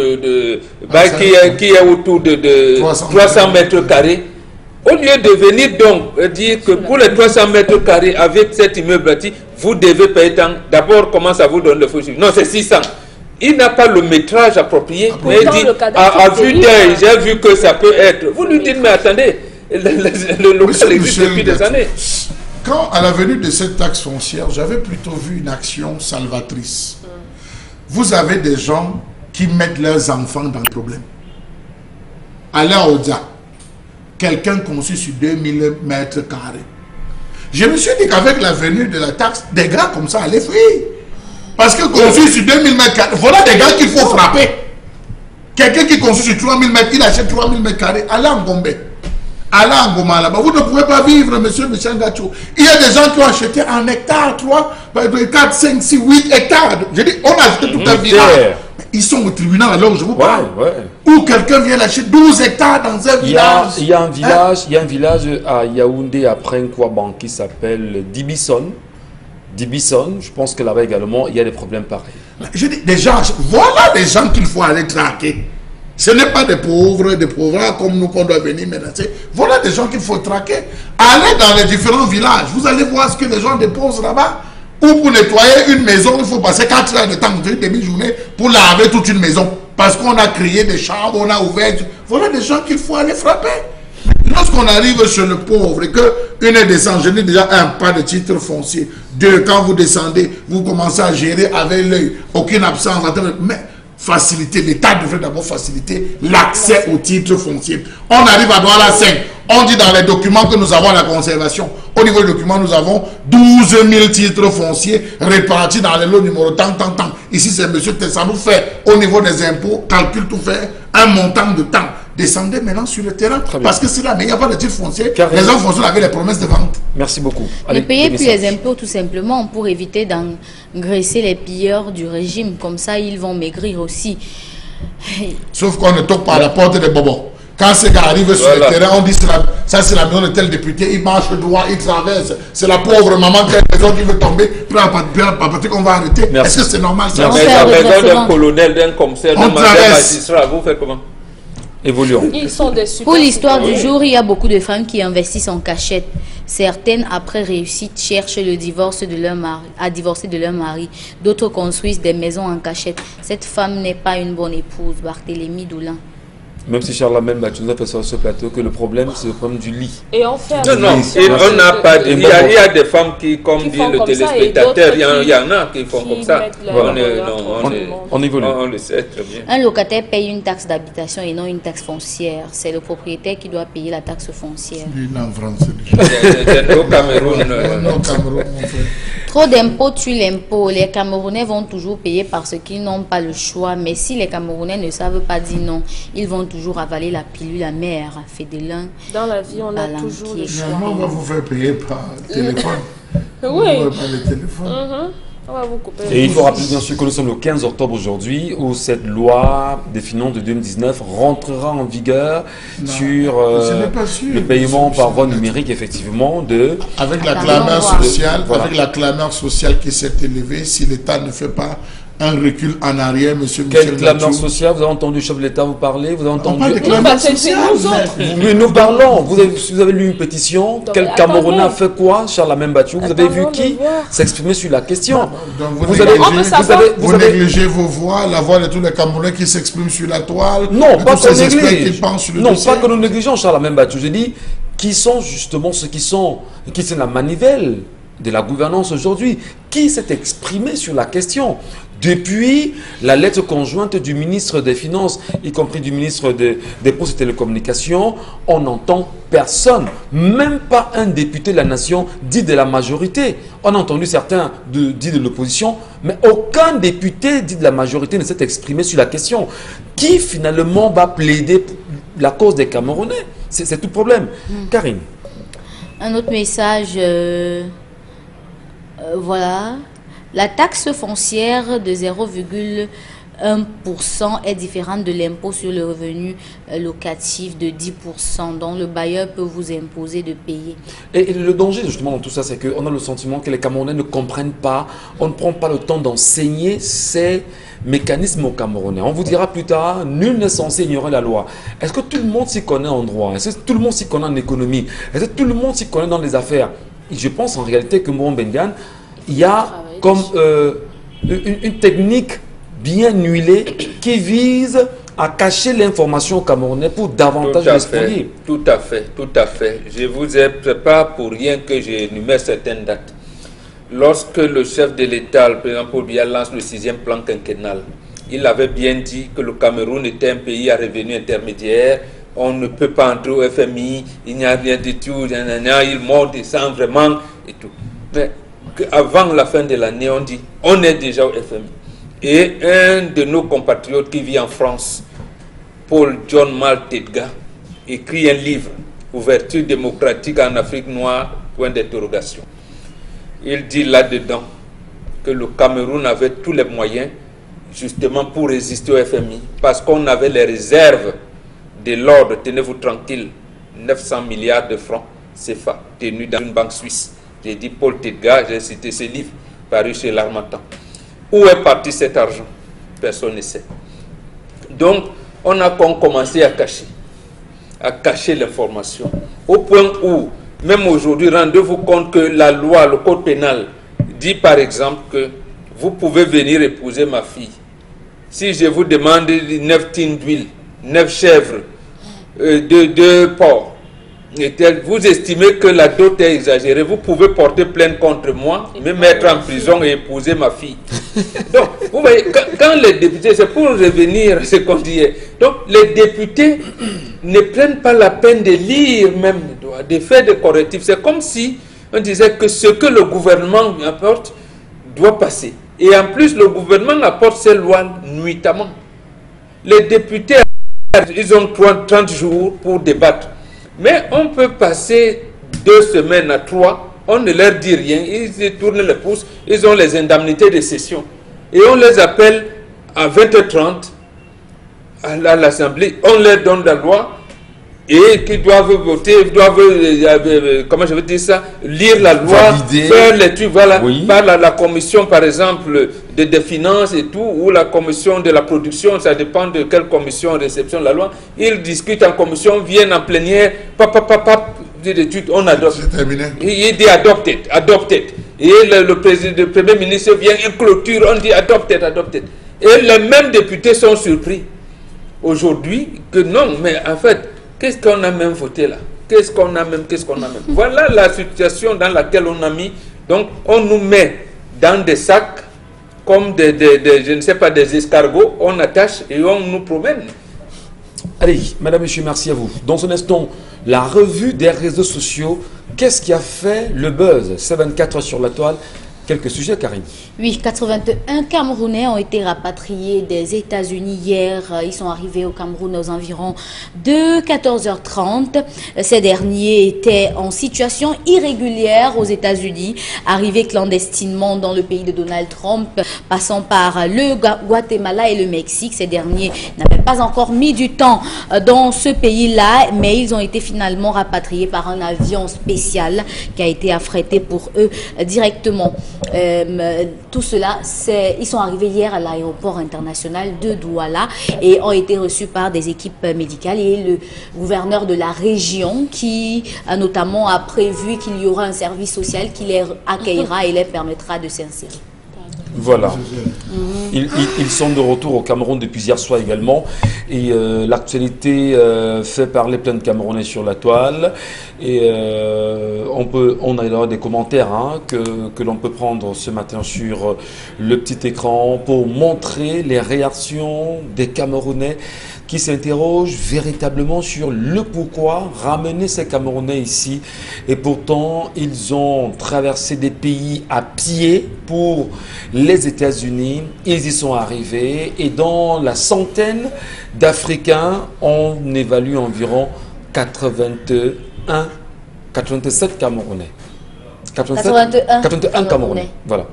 bail qui est autour de 300 mètres carrés. Au lieu de venir donc dire que pour les 300 mètres carrés avec cet immeuble bâti, vous devez payer tant. D'abord, comment ça vous donne le faux chiffre? Non, c'est 600. Il n'a pas le métrage approprié, mais il dit, à vue d'œil, j'ai vu que ça peut être. Vous lui dites, mais attendez, le local existe depuis des années. Quand, à la venue de cette taxe foncière, j'avais plutôt vu une action salvatrice. Vous avez des gens qui mettent leurs enfants dans le problème. Allez à Odia, quelqu'un conçu sur 2000 mètres carrés. Je me suis dit qu'avec la venue de la taxe, des gars comme ça allaient fuir. Parce que conçu sur 2000 mètres carrés, voilà des gars qu'il faut frapper. Quelqu'un qui conçu sur 3000 mètres, il achète 3000 mètres carrés, allez en Gombe. Allez en Goma là-bas. Vous ne pouvez pas vivre, monsieur Michel Gacho. Il y a des gens qui ont acheté en hectares, 3, 4, 5, 6, 8 hectares. Je dis, on a acheté tout un village. Ils sont au tribunal alors je vous parle. Ou quelqu'un vient lâcher 12 hectares dans un village. Il y a un village à Yaoundé, après Nkwaban, qui s'appelle Dibison. Dibison, je pense que là-bas également, il y a des problèmes pareils. Je dis, voilà des gens qu'il faut aller traquer. Ce n'est pas des pauvres comme nous qu'on doit venir menacer. Voilà des gens qu'il faut traquer. Allez dans les différents villages. Vous allez voir ce que les gens déposent là-bas. Ou pour nettoyer une maison, il faut passer 4 heures de temps, une demi-journée, pour laver toute une maison. Parce qu'on a créé des chambres, on a ouvert. Voilà des gens qu'il faut aller frapper. Lorsqu'on arrive sur le pauvre et qu'une descente, je dis déjà pas de titre foncier. 2, quand vous descendez, vous commencez à gérer avec l'œil. Aucune absence. Mais faciliter, l'État devrait d'abord faciliter l'accès au titre foncier. On arrive à Douala 5. On dit dans les documents que nous avons à la conservation, au niveau des documents, nous avons 12 000 titres fonciers répartis dans les lots numéro tant. Ici, c'est monsieur Tessa nous fait, au niveau des impôts, calcule tout fait, un montant de temps. Descendez maintenant sur le terrain, parce que c'est là, mais il n'y a pas de titre foncier. Les gens fonciers avaient les promesses de vente. Merci beaucoup. Ne payez plus les impôts tout simplement pour éviter d'engraisser les pilleurs du régime. Comme ça, ils vont maigrir aussi. Sauf qu'on ne toque pas à la porte des bobos. Quand ces gars arrivent sur le terrain, on dit ça c'est la maison de tel député, il marche droit, il traverse. C'est la pauvre maman qui a une maison qui veut tomber, puis qu'on va arrêter. Est-ce que c'est normal ça? Mais la maison d'un colonel, d'un commissaire, d'un magistrat, vous faites comment? Évoluons. Ils sont des super. Pour l'histoire du jour, il y a beaucoup de femmes qui investissent en cachette. Certaines, après réussite, cherchent le divorce de leur mari, à divorcer de leur mari. D'autres construisent des maisons en cachette. Cette femme n'est pas une bonne épouse. Barthélémy Doulin. Même si Charles Lamel nous a fait sur ce plateau que le problème, c'est le problème du lit. Et on fait non, on n'a pas. Il y a des femmes qui, comme dit le téléspectateur, il y en a qui font comme ça. On évolue. On le sait très bien. Un locataire paye une taxe d'habitation et non une taxe foncière. C'est le propriétaire qui doit payer la taxe foncière. En France. Au Cameroun. Trop d'impôts tue l'impôt. Les Camerounais vont toujours payer parce qu'ils n'ont pas le choix. Mais si les Camerounais ne savent pas dire non, ils vont toujours avaler la pilule amère. Fédélin. Dans la vie, on a toujours le choix. On va vous faire payer par téléphone. Oui. Par le téléphone. On va vous couper. Et il faut rappeler bien sûr que nous sommes le 15 octobre aujourd'hui où cette loi des finances de 2019 rentrera en vigueur sur le paiement par voie numérique effectivement de... Avec la clameur sociale, avec la clameur sociale qui s'est élevée, si l'État ne fait pas un recul en arrière, monsieur Michel. Quelle clameur sociale? Vous avez entendu le chef de l'État vous parler? Vous avez entendu... On parle de clameur sociale. Nous parlons. Vous avez lu une pétition. Quel Camerounais a fait quoi? Charles Membachou. Vous avez vu qui s'exprimer sur la question? Vous négligez vos voix, la voix de tous les Camerounais qui s'expriment sur la toile. Non, pas qu'on néglige. Non, pas que nous négligeons Charles Membachou. Je dis qui sont justement ceux qui sont la manivelle de la gouvernance aujourd'hui. Qui s'est exprimé sur la question? Depuis la lettre conjointe du ministre des Finances, y compris du ministre des Postes et Télécommunications, on n'entend personne, même pas un député de la nation dit de la majorité. On a entendu certains dit de l'opposition, mais aucun député dit de la majorité ne s'est exprimé sur la question. Qui finalement va plaider pour la cause des Camerounais? C'est tout le problème. Karine. Un autre message, voilà. La taxe foncière de 0,1% est différente de l'impôt sur le revenu locatif de 10%, dont le bailleur peut vous imposer de payer. Et le danger justement dans tout ça, c'est qu'on a le sentiment que les Camerounais ne comprennent pas, on ne prend pas le temps d'enseigner ces mécanismes aux Camerounais. On vous dira plus tard, nul n'est censé ignorer la loi. Est-ce que tout le monde s'y connaît en droit? Est-ce que tout le monde s'y connaît en économie? Est-ce que tout le monde s'y connaît dans les affaires? Et je pense en réalité que Mourou Mbengan, il y a comme une technique bien huilée qui vise à cacher l'information au Camerounais pour davantage l'exploiter. Tout à fait, tout à fait. Je vous ai pas pour rien que j'énumère certaines dates. Lorsque le chef de l'État, le président Paul Biya, lance le 6e plan quinquennal, il avait bien dit que le Cameroun était un pays à revenu intermédiaire, on ne peut pas entrer au FMI, il n'y a rien du tout, il monte, descend vraiment et tout. Mais avant la fin de l'année, on dit on est déjà au FMI. Et un de nos compatriotes qui vit en France, Paul John Maltedga, écrit un livre, Ouverture démocratique en Afrique noire, point d'interrogation. Il dit là-dedans que le Cameroun avait tous les moyens justement pour résister au FMI, parce qu'on avait les réserves de l'ordre, tenez-vous tranquille, 900 milliards de francs CFA tenus dans une banque suisse. J'ai dit Paul Tedga, j'ai cité ce livre paru chez l'Harmattan. Où est parti cet argent? Personne ne sait. Donc, on a commencé à cacher l'information. Au point où, même aujourd'hui, rendez-vous compte que la loi, le code pénal, dit par exemple que vous pouvez venir épouser ma fille. Si je vous demande 9 tines d'huile, 9 chèvres, 2 porcs, vous estimez que la dot est exagérée, vous pouvez porter plainte contre moi, me mettre en prison et épouser ma fille. Donc, vous voyez, quand les députés, c'est pour revenir à ce qu'on disait, donc les députés ne prennent pas la peine de lire même des faits de correctifs. C'est comme si on disait que ce que le gouvernement apporte doit passer. Et en plus, le gouvernement apporte ses lois nuitamment. Les députés, ils ont 30 jours pour débattre. Mais on peut passer 2 semaines à 3, on ne leur dit rien, ils se tournent les pouces, ils ont les indemnités de session. Et on les appelle à 20h30 à l'Assemblée, on leur donne la loi et qu'ils doivent voter, ils doivent, comment je veux dire ça, lire la loi, valider, faire l'étude, voilà, oui. Par la commission par exemple des finances et tout, ou la commission de la production, ça dépend de quelle commission réception de la loi, ils discutent en commission, viennent en plénière, d'études, on adopte. C'est terminé. Il dit adopted. Et le premier ministre vient, il clôture, on dit adopted. Et les mêmes députés sont surpris aujourd'hui que non, mais en fait, qu'est-ce qu'on a même voté là? Qu'est-ce qu'on a même? Voilà la situation dans laquelle on a mis. Donc, on nous met dans des sacs comme je ne sais pas, des escargots, on attache et on nous promène. Allez, madame, monsieur, merci à vous. Dans un instant, la revue des réseaux sociaux. Qu'est-ce qui a fait le buzz? C'est 24 heures sur la toile. Quelques sujets, Karine. Oui, 81 Camerounais ont été rapatriés des États-Unis hier. Ils sont arrivés au Cameroun aux environs de 14h30. Ces derniers étaient en situation irrégulière aux États-Unis, arrivés clandestinement dans le pays de Donald Trump, passant par le Guatemala et le Mexique. Ces derniers n'avaient pas encore mis du temps dans ce pays-là, mais ils ont été finalement rapatriés par un avion spécial qui a été affrété pour eux directement. Tout cela, ils sont arrivés hier à l'aéroport international de Douala et ont été reçus par des équipes médicales et le gouverneur de la région qui notamment a prévu qu'il y aura un service social qui les accueillera et les permettra de s'insérer. Voilà. Ils sont de retour au Cameroun depuis hier soir également. Et l'actualité fait parler plein de Camerounais sur la toile. Et on a d'ailleurs des commentaires que l'on peut prendre ce matin sur le petit écran pour montrer les réactions des Camerounais qui s'interrogent véritablement sur le pourquoi ramener ces Camerounais ici. Et pourtant, ils ont traversé des pays à pied pour les États-Unis. Ils y sont arrivés et dans la centaine d'Africains, on évalue environ 87 Camerounais. 81 Camerounais. Voilà.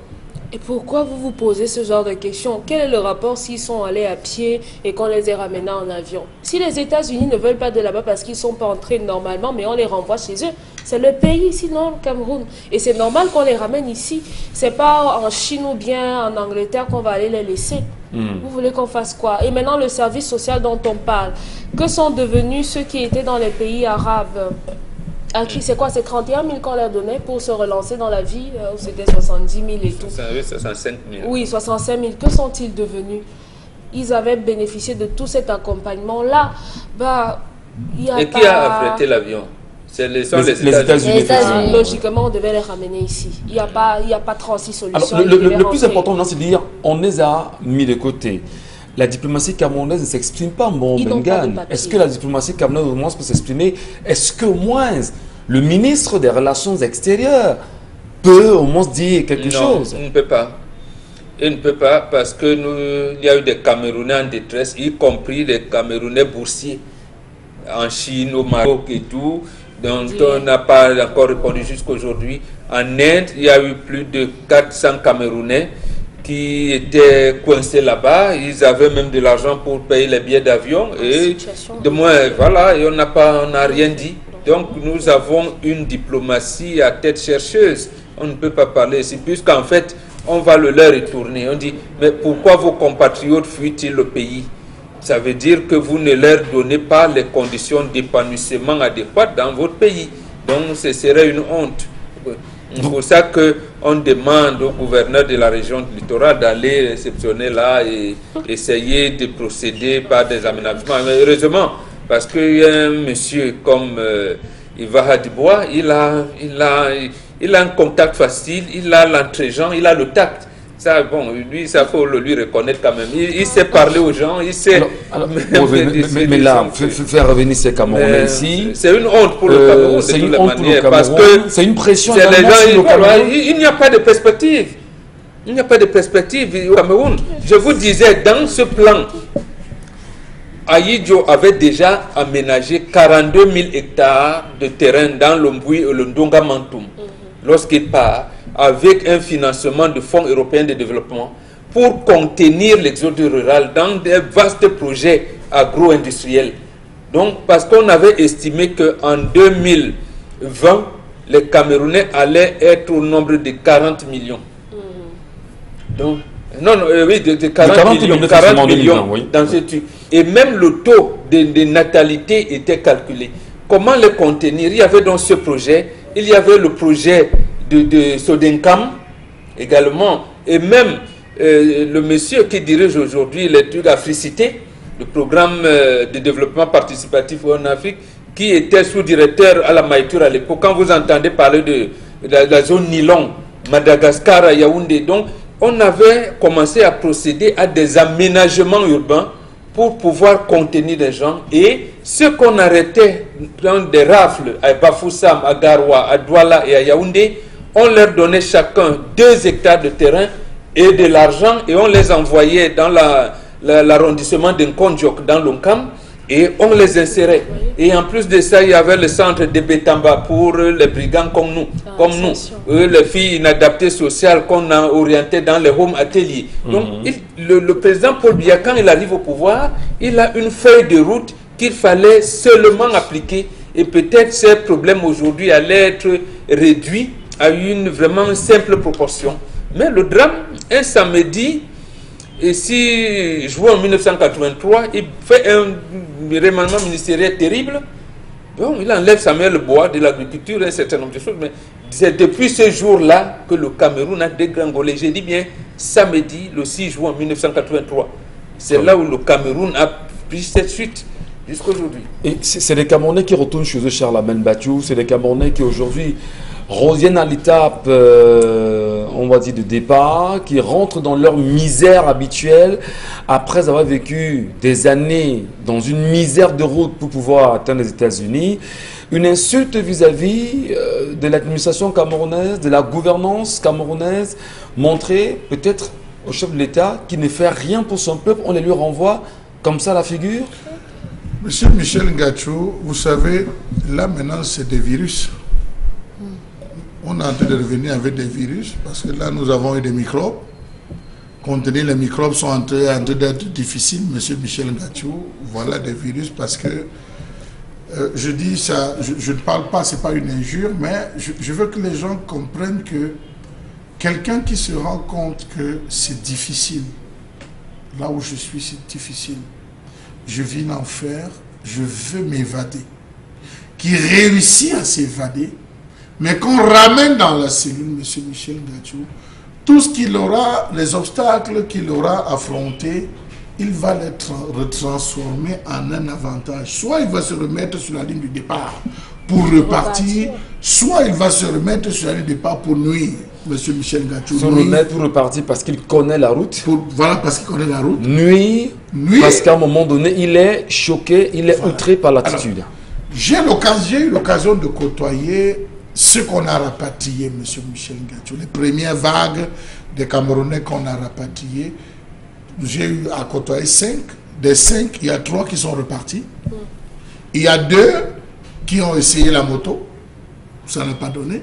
Et pourquoi vous vous posez ce genre de questions? Quel est le rapport s'ils sont allés à pied et qu'on les ait ramenés en avion? Si les États-Unis ne veulent pas de là-bas parce qu'ils ne sont pas entrés normalement, mais on les renvoie chez eux, c'est le pays, sinon le Cameroun. Et c'est normal qu'on les ramène ici. C'est pas en Chine ou bien en Angleterre qu'on va aller les laisser. Vous voulez qu'on fasse quoi? Et maintenant, le service social dont on parle, que sont devenus ceux qui étaient dans les pays arabes? C'est quoi? C'est 31 000 qu'on leur donnait pour se relancer dans la vie, ou c'était 70 000 et tout? 65 000. Oui, 65 000. Que sont-ils devenus? Ils avaient bénéficié de tout cet accompagnement-là. Et qui a affrété l'avion? Les États-Unis. Logiquement, on devait les ramener ici. Il n'y a pas 36 solutions. Alors, le plus important, c'est de dire on les a mis de côté. La diplomatie camerounaise ne s'exprime pas, mon Bengan. Est-ce que la diplomatie camerounaise au moins peut s'exprimer? Est-ce que au moins le ministre des Relations extérieures peut au moins dire quelque chose? Il ne peut pas. Il ne peut pas parce que il y a eu des Camerounais en détresse, y compris des Camerounais boursiers en Chine, au Maroc et tout, dont on n'a pas encore répondu jusqu'aujourd'hui. En Inde, il y a eu plus de 400 Camerounais qui étaient coincés là-bas. Ils avaient même de l'argent pour payer les billets d'avion et de moins, voilà, et on n'a rien dit. Donc nous avons une diplomatie à tête chercheuse. On ne peut pas parler ici, puisqu'en fait, on va le leur retourner. On dit, mais pourquoi vos compatriotes fuient-ils le pays? Ça veut dire que vous ne leur donnez pas les conditions d'épanouissement adéquates dans votre pays. Donc ce serait une honte. C'est pour ça qu'on demande au gouverneur de la région littorale d'aller réceptionner là et essayer de procéder par des aménagements. Mais heureusement, parce qu'il y a un monsieur comme Iva Hadibois, il a un contact facile, il a l'entre-gens, il a le tact. Ça, bon, lui, ça faut le lui reconnaître quand même. Il sait parler aux gens, il sait... mais là, faire revenir ces Camerounais ici... C'est une honte pour le Cameroun, c'est une honte pour le Cameroun, parce que c'est une pression également sur le Cameroun. Il n'y a pas de perspective. Il n'y a pas de perspective au Cameroun. Je vous disais, dans ce plan, Ahidjo avait déjà aménagé 42 000 hectares de terrain dans l'Ombui et le Ndonga Mantoum. Lorsqu'il part, avec un financement de fonds européens de développement pour contenir l'exode rural dans des vastes projets agro-industriels. Donc, parce qu'on avait estimé qu'en 2020, les Camerounais allaient être au nombre de 40 millions. Donc, oui, de 40 millions oui. Dans ce truc. Et même le taux de natalité était calculé. Comment les contenir? Il y avait dans ce projet, il y avait le projet de Sodenkam également, et même le monsieur qui dirige aujourd'hui les trucs Africité, le programme de développement participatif en Afrique, qui était sous-directeur à la Maïture à l'époque. Quand vous entendez parler de la zone Nilon, Madagascar, à Yaoundé, donc on avait commencé à procéder à des aménagements urbains pour pouvoir contenir les gens, et ceux qu'on arrêtait dans des rafles à Bafoussam, à Garoua, à Douala et à Yaoundé, on leur donnait chacun 2 hectares de terrain et de l'argent, et on les envoyait dans l'arrondissement d'Nkondjok, dans l'Onkam, et on les insérait. Et en plus de ça, il y avait le centre de Betamba pour les brigands comme nous, les filles inadaptées sociales qu'on a orientées dans les home ateliers. Donc, le président Paul Biya, quand il arrive au pouvoir, il a une feuille de route qu'il fallait seulement appliquer, et peut-être ces problèmes aujourd'hui allaient être réduits à une vraiment simple proportion. Mais le drame, un samedi, ici, juin 1983, il fait un remaniement ministériel terrible. Bon, il enlève Samuel Bois de l'agriculture, un certain nombre de choses, mais c'est depuis ce jour-là que le Cameroun a dégringolé. J'ai dit bien samedi, le 6 juin 1983. C'est là où le Cameroun a pris cette suite jusqu'à aujourd'hui. Et c'est les Camerounais qui retournent chez eux, Charles Amen Bachou. C'est les Camerounais qui aujourd'hui reviennent à l'étape, on va dire, de départ, qui rentrent dans leur misère habituelle après avoir vécu des années dans une misère de route pour pouvoir atteindre les États-Unis. Une insulte vis-à-vis de l'administration camerounaise, de la gouvernance camerounaise, montrée peut-être au chef de l'État qui ne fait rien pour son peuple, on les lui renvoie comme ça la figure. Monsieur Michel Ngachou, vous savez, là maintenant c'est des virus. On est en train de revenir avec des virus parce que là nous avons eu des microbes. Contenir les microbes sont en train d'être difficiles, monsieur Michel Ngachou. Voilà des virus parce que je dis ça, je ne parle pas, c'est pas une injure, mais je veux que les gens comprennent que quelqu'un qui se rend compte que c'est difficile, là où je suis c'est difficile, je vis l'enfer, je veux m'évader, qui réussit à s'évader, mais qu'on ramène dans la cellule, monsieur Michel Ngachou, tout ce qu'il aura, les obstacles qu'il aura affrontés, il va les retransformer en un avantage. Soit il va se remettre sur la ligne du départ pour repartir, soit il va se remettre sur la ligne du départ pour nuire, monsieur Michel Ngachou. Se remettre pour repartir parce qu'il connaît la route. Voilà, parce qu'il connaît la route. Nuire. Parce qu'à un moment donné, il est choqué, il est outré par l'attitude. J'ai eu l'occasion de côtoyer ceux qu'on a rapatriés, monsieur Michel Ngachou. Les premières vagues des Camerounais qu'on a rapatriés, j'ai eu à côtoyer 5. Des 5, il y a 3 qui sont repartis. Il y a 2 qui ont essayé la moto. Ça n'a pas donné.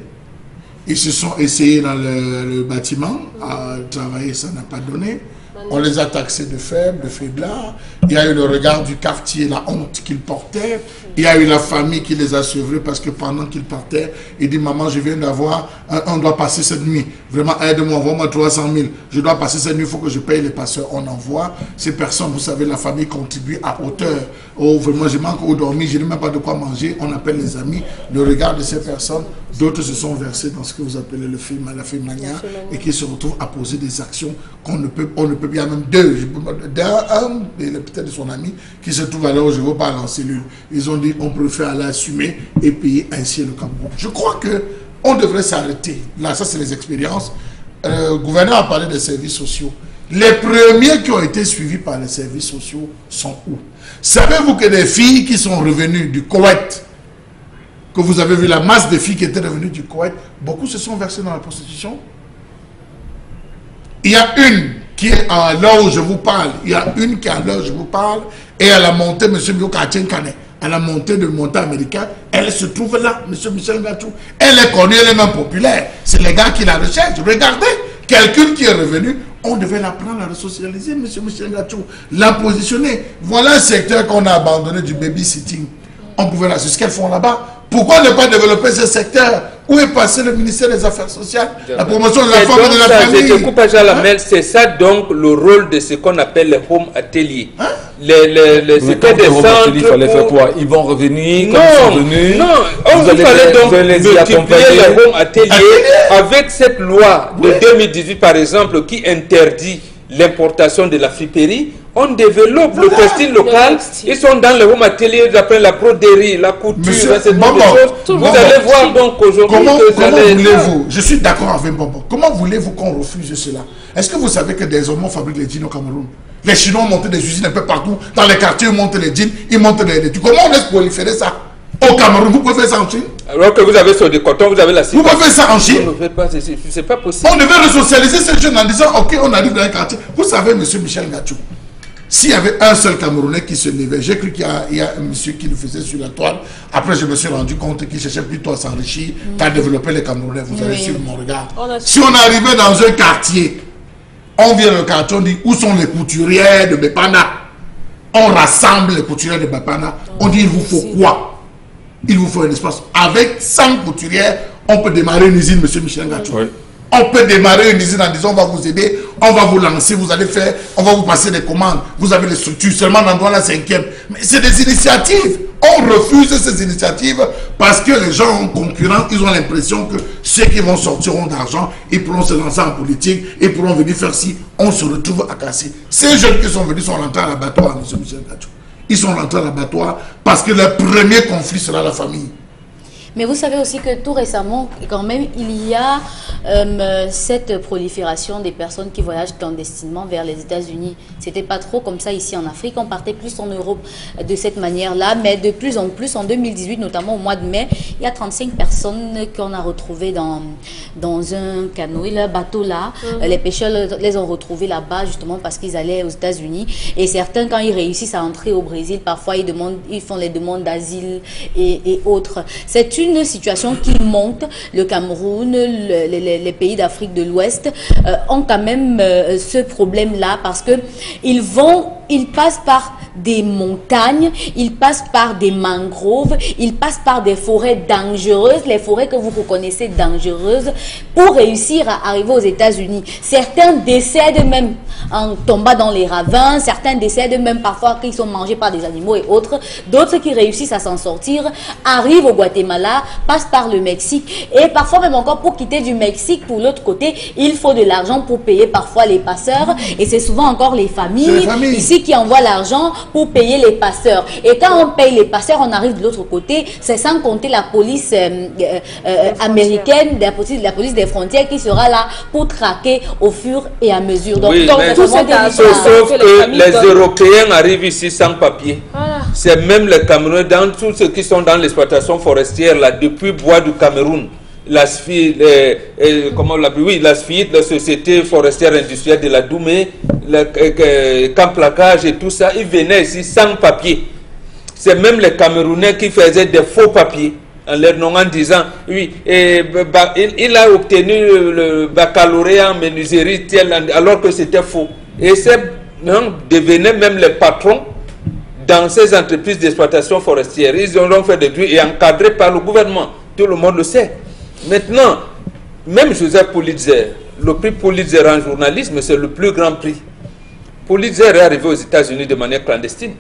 Ils se sont essayés dans le bâtiment à travailler, ça n'a pas donné. On les a taxés de faibles, de faiblards. Il y a eu le regard du quartier, la honte qu'ils portaient. Il y a eu la famille qui les a sevrés parce que pendant qu'ils partaient, ils disent, maman, je viens d'avoir, on doit passer cette nuit. Vraiment, aide-moi, envoie-moi 300 000. Je dois passer cette nuit, il faut que je paye les passeurs. On envoie. Ces personnes, vous savez, la famille contribue à hauteur. Oh, vraiment, je manque au dormir, je n'ai même pas de quoi manger. On appelle les amis. Le regard de ces personnes, d'autres se sont versés dans ce que vous appelez le film, la fémania, et qui se retrouvent à poser des actions qu'on ne peut, il y a même 2, un peut-être de son ami qui se trouve à l'heure où je ne veux pas en cellule. Ils ont dit on préfère aller assumer et payer ainsi le Cameroun. Je crois qu'on devrait s'arrêter. Là, ça c'est les expériences. Le gouverneur a parlé des services sociaux. Les premiers qui ont été suivis par les services sociaux sont où? Savez-vous que des filles qui sont revenues du Koweït, que vous avez vu la masse de filles qui étaient revenues du Koweït, beaucoup se sont versées dans la prostitution. Il y a une qui est à l'heure où je vous parle, il y a une qui est à l'heure où je vous parle, et à la montée, M. Biokatien Kane, à la montée de montant américain, elle se trouve là, M. Michel Ngachou. Elle est connue, elle est même populaire. C'est les gars qui la recherchent. Regardez, quelqu'un qui est revenu, on devait la prendre, la resocialiser, M. Michel Ngachou, la positionner. Voilà un secteur qu'on a abandonné du babysitting. On pouvait la... C'est ce qu'elles font là-bas. Pourquoi ne pas développer ce secteur? Où est passé le ministère des Affaires sociales? La promotion de la femme et de la famille. C'est ça donc le rôle de ce qu'on appelle les home ateliers. C'était des centres. Il fallait faire quoi? Ils vont revenir comme ils sont venus. Non, il fallait donc multiplier les home ateliers avec cette loi de 2018 par exemple qui interdit l'importation de la friperie. On développe le textile local. Ils sont dans les home ateliers, après la broderie, la couture, ces choses. Vous allez voir donc aujourd'hui. Comment voulez-vous, je suis d'accord avec Bobo, comment voulez-vous qu'on refuse cela? Est-ce que vous savez que désormais on fabrique les jeans au Cameroun? Les Chinois ont monté des usines un peu partout. Dans les quartiers, ils montent les jeans, ils montent les jeans. Comment on laisse proliférer ça? Au Cameroun, vous pouvez faire ça en Chine? Alors que vous avez sur du coton, vous avez la Vous pouvez faire ça en Chine? C'est pas possible. On devait resocialiser ces jeunes en disant, ok, on arrive dans les quartiers. Vous savez, monsieur Michel Ngachou, s'il y avait un seul Camerounais qui se levait, j'ai cru qu'il y a un monsieur qui le faisait sur la toile. Après, je me suis rendu compte qu'il cherchait plutôt à s'enrichir qu'à développer les Camerounais. Vous avez suivi mon regard. Si on arrivait dans un quartier, on vient dans le quartier, on dit où sont les couturières de Bepana? On rassemble les couturières de Bepana. On dit il vous faut quoi? Il vous faut un espace. Avec 100 couturières, on peut démarrer une usine, monsieur Michel Ngachou. Oui. On peut démarrer une usine en disant on va vous aider, on va vous lancer, vous allez faire, on va vous passer des commandes, vous avez les structures, seulement dans la 5e. Mais c'est des initiatives. On refuse ces initiatives parce que les gens ont concurrence, ils ont l'impression que ceux qui vont sortir ont d'argent, ils pourront se lancer en politique, ils pourront venir faire ci, on se retrouve à casser. Ces jeunes qui sont venus sont rentrés à l'abattoir, M. Michel Ngatsou. Ils sont rentrés à l'abattoir parce que le premier conflit sera la famille. Mais vous savez aussi que tout récemment, quand même, il y a cette prolifération des personnes qui voyagent clandestinement vers les États-Unis. C'était pas trop comme ça ici en Afrique. On partait plus en Europe de cette manière-là. Mais de plus en plus, en 2018, notamment au mois de mai, il y a 35 personnes qu'on a retrouvées dans un canoë, le bateau là. Les pêcheurs les ont retrouvés là-bas justement parce qu'ils allaient aux États-Unis. Et certains, quand ils réussissent à entrer au Brésil, parfois ils font les demandes d'asile et autres. C'est une situation qui monte. Le Cameroun, les pays d'Afrique de l'Ouest ont quand même ce problème-là parce que ils passent par des montagnes, ils passent par des mangroves, ils passent par des forêts dangereuses, les forêts que vous reconnaissez dangereuses, pour réussir à arriver aux États-Unis. Certains décèdent même en tombant dans les ravins, certains décèdent même parfois qu'ils sont mangés par des animaux et autres. D'autres qui réussissent à s'en sortir arrivent au Guatemala, passent par le Mexique et parfois même encore pour quitter du Mexique pour l'autre côté, il faut de l'argent pour payer parfois les passeurs et c'est souvent encore les familles ici qui envoient l'argent pour payer les passeurs. Et quand on paye les passeurs, on arrive de l'autre côté, c'est sans compter la police américaine, la police des frontières qui sera là pour traquer au fur et à mesure. Donc, oui, sauf que les Européens arrivent ici sans papier. Voilà. C'est même les Camerounais, dans tous ceux qui sont dans l'exploitation forestière, là, depuis Bois du Cameroun, la SFID, la Société forestière industrielle de la Doumé, le camp placage et tout ça, ils venaient ici sans papier. C'est même les Camerounais qui faisaient des faux papiers en leur nom en disant, oui, il a obtenu le baccalauréat en menuiserie alors que c'était faux. Et c'est devenaient même les patrons dans ces entreprises d'exploitation forestière. Ils ont fait des trucs et encadrés par le gouvernement. Tout le monde le sait. Maintenant, même Joseph Pulitzer, le prix Pulitzer en journalisme, c'est le plus grand prix. Pulitzer est arrivé aux États-Unis de manière clandestine.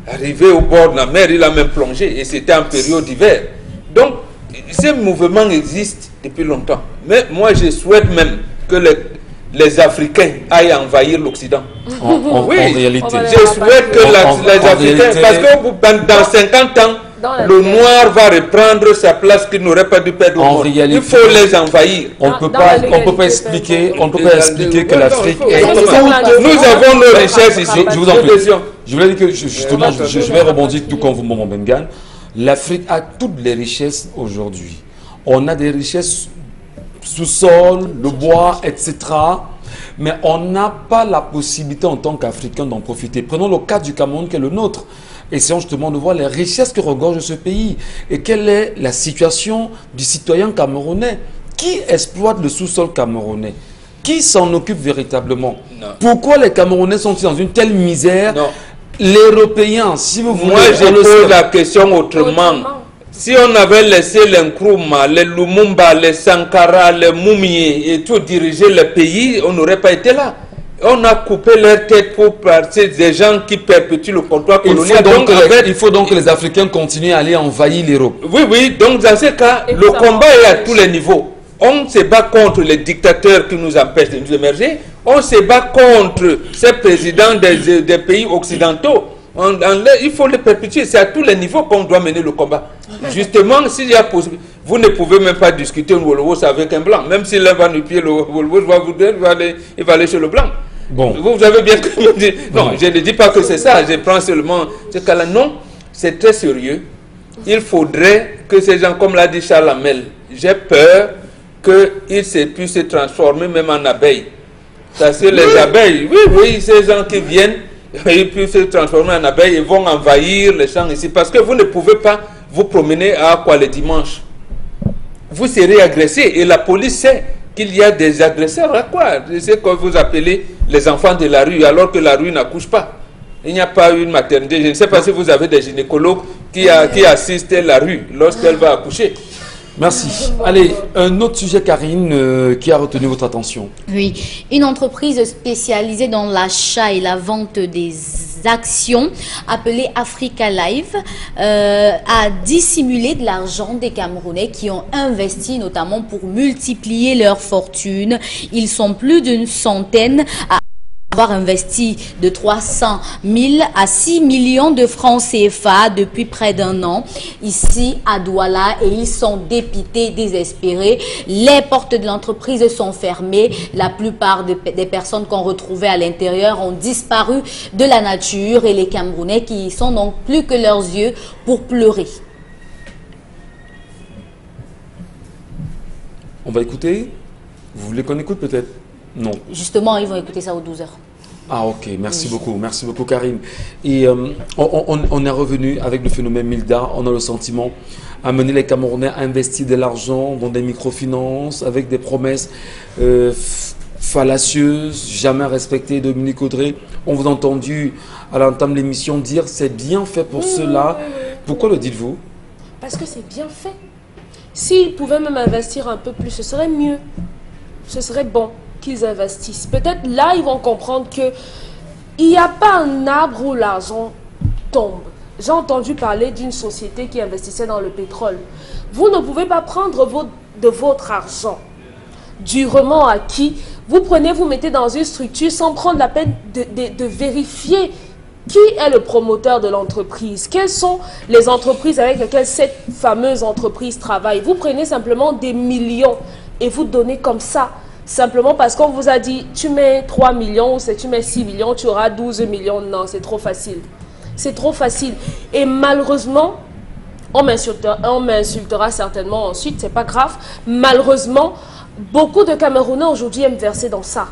Arrivé au bord de la mer, il a même plongé et c'était en période d'hiver. Donc, ces mouvements existent depuis longtemps. Mais moi, je souhaite même que les Africains aillent envahir l'Occident. En réalité. Je souhaite que les Africains, parce que dans 50 ans, le noir va reprendre sa place qu'il n'aurait pas dû perdre au monde. Il faut les envahir. On ne peut pas expliquer que l'Afrique est... Nous avons nos richesses ici. Je vous en prie. Je voulais dire que justement, je vais rebondir tout comme vous, Maman Bengan. L'Afrique a toutes les richesses aujourd'hui. On a des richesses sous-sol, le bois, etc. Mais on n'a pas la possibilité en tant qu'Africains d'en profiter. Prenons le cas du Cameroun qui est le nôtre. Essayons justement de voir les richesses que regorge ce pays. Et quelle est la situation du citoyen camerounais? Qui exploite le sous-sol camerounais? Qui s'en occupe véritablement? Non. Pourquoi les Camerounais sont-ils dans une telle misère? L'Européen, si vous voulez... Moi, je pose la question autrement. Si on avait laissé les Nkrumah, les Lumumba, les Sankara, les Moumié et tout diriger le pays, on n'aurait pas été là. On a coupé leur tête pour partir des gens qui perpétuent le comptoir colonial. Il faut donc que les Africains continuent à aller envahir l'Europe. Oui, donc dans ce cas, le combat est à tous les niveaux. On se bat contre les dictateurs qui nous empêchent de nous émerger. On se bat contre ces présidents des pays occidentaux. Il faut les perpétuer. C'est à tous les niveaux qu'on doit mener le combat. Justement, s'il y a possible, vous ne pouvez même pas discuter un Wolvos avec un blanc. Même s'il va nous pied le Wolvos, il va aller chez le blanc. Bon. Vous avez bien compris. Non, je ne dis pas que c'est ça. Je prends seulement ce cas-là. Non, c'est très sérieux. Il faudrait que ces gens, comme l'a dit Charles Hamel, j'ai peur qu'ils puissent se transformer même en abeilles. Parce que les abeilles, oui, ces gens qui viennent, ils peuvent se transformer en abeilles et vont envahir les champs ici. Parce que vous ne pouvez pas vous promener à quoi le dimanche. Vous serez agressé et la police sait qu'il y a des agresseurs à quoi? C'est ce que vous appelez les enfants de la rue, alors que la rue n'accouche pas. Il n'y a pas une maternité. Je ne sais pas si vous avez des gynécologues qui assistent la rue lorsqu'elle va accoucher. Merci. Allez, un autre sujet, Karine, qui a retenu votre attention. Oui, une entreprise spécialisée dans l'achat et la vente des actions appelées Africa Live a dissimulé de l'argent des Camerounais qui ont investi notamment pour multiplier leur fortune. Ils sont plus d'une centaine à avoir investi de 300 000 à 6 millions de francs CFA depuis près d'un an ici à Douala et ils sont dépités, désespérés. Les portes de l'entreprise sont fermées. La plupart des personnes qu'on retrouvait à l'intérieur ont disparu de la nature et les Camerounais qui sont donc plus que leurs yeux pour pleurer. On va écouter. Vous voulez qu'on écoute peut-être? Non. Justement, ils vont écouter ça aux 12h. Ah ok, merci beaucoup Karine. Et on est revenu avec le phénomène Milda, on a le sentiment amener les Camerounais à investir de l'argent dans des microfinances avec des promesses fallacieuses, jamais respectées. Dominique Audrey, on vous a entendu à l'entame de l'émission dire c'est bien fait pour cela. Pourquoi le dites-vous? Parce que c'est bien fait. S'ils pouvaient même investir un peu plus, ce serait mieux. Ce serait bon qu'ils investissent. Peut-être là, ils vont comprendre qu'il n'y a pas un arbre où l'argent tombe. J'ai entendu parler d'une société qui investissait dans le pétrole. Vous ne pouvez pas prendre de votre argent durement acquis. Vous prenez, vous mettez dans une structure sans prendre la peine de vérifier qui est le promoteur de l'entreprise. Quelles sont les entreprises avec lesquelles cette fameuse entreprise travaille. Vous prenez simplement des millions et vous donnez comme ça. Simplement parce qu'on vous a dit, tu mets 3 millions ou si tu mets 6 millions, tu auras 12 millions. Non, c'est trop facile. C'est trop facile. Et malheureusement, on m'insultera certainement ensuite, c'est pas grave. Malheureusement, beaucoup de Camerounais aujourd'hui aiment verser dans ça.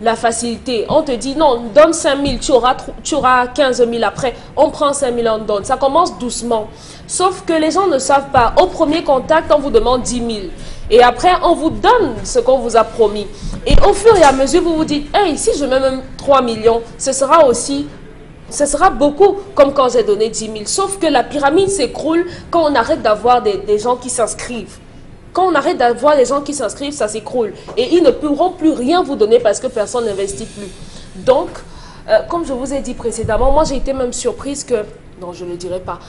La facilité. On te dit, non, donne 5 000, tu auras 15 000 après. On prend 5 000, on donne. Ça commence doucement. Sauf que les gens ne savent pas. Au premier contact, on vous demande 10 000. Et après, on vous donne ce qu'on vous a promis. Et au fur et à mesure, vous vous dites, hey, si je mets même 3 millions, ce sera beaucoup comme quand j'ai donné 10 000. Sauf que la pyramide s'écroule quand on arrête d'avoir des gens qui s'inscrivent. Quand on arrête d'avoir des gens qui s'inscrivent, ça s'écroule. Et ils ne pourront plus rien vous donner parce que personne n'investit plus. Donc, comme je vous ai dit précédemment, moi j'ai été même surprise que... Non, je ne le dirai pas.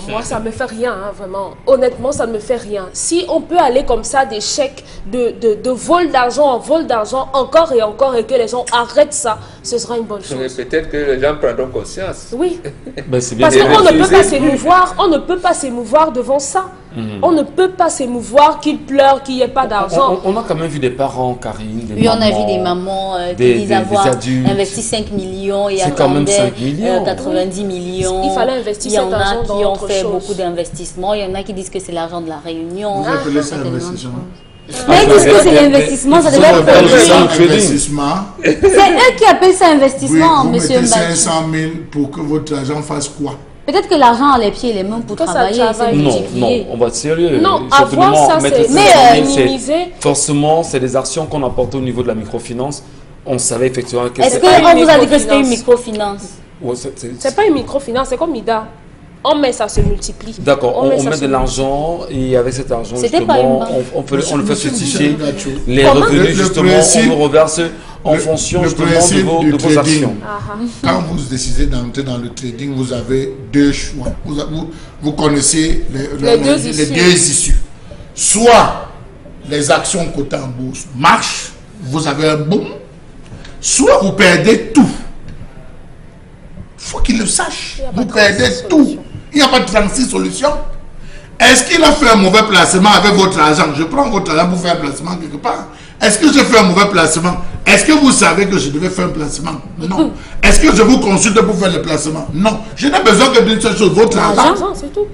Moi, ça ne me fait rien, hein, vraiment. Honnêtement, ça ne me fait rien. Si on peut aller comme ça, des chèques de vol d'argent en vol d'argent, encore et encore, et que les gens arrêtent ça, ce sera une bonne chose. Mais peut-être que les gens prendront conscience. Oui. Parce qu'on ne peut pas s'émouvoir, on ne peut pas s'émouvoir devant ça. On ne peut pas s'émouvoir qu'ils pleurent, qu'il n'y ait pas d'argent. On a quand même vu des parents, Karine, des mamans, on a vu des mamans qui disent avoir investi 5 millions et attendaient 90 millions. Il fallait investir cet argent dans qui ont fait beaucoup d'investissements. Il y en a qui disent que c'est l'argent de la Réunion. Vous appelez ça investissement? Mais ils disent que c'est l'investissement, ça devait être investissement. C'est eux qui appellent ça investissement, oui, monsieur Mbacké. Mbacké. 500 000 pour que votre argent fasse quoi? Peut-être que l'argent a les pieds et les mains pour travailler. Non, on va être sérieux. Non, avoir ça, c'est minimiser. Forcément, c'est des actions qu'on a portées au niveau de la microfinance. On savait effectivement que est-ce qu'on vous a dit que c'était une microfinance? C'est pas une microfinance, c'est comme Ida. On met, ça se multiplie. D'accord, on met de l'argent et avec cet argent, justement, on le fait fructifier. Les revenus, justement, on le reverse en fonction justement de vos actions. Quand vous décidez d'entrer dans le trading, vous avez deux choix. Vous connaissez les deux issues. Soit les actions cotées en bourse marchent, vous avez un boom, soit vous perdez tout. Il faut qu'il le sache. Vous perdez tout. Il n'y a pas de 36 solutions. Est-ce qu'il a fait un mauvais placement avec votre argent? Je prends votre argent pour faire un placement quelque part. Est-ce que je fais un mauvais placement? Est-ce que vous savez que je devais faire un placement? Non. Est-ce que je vous consulte pour faire le placement? Non. Je n'ai besoin que d'une seule chose, votre argent. C'est tout.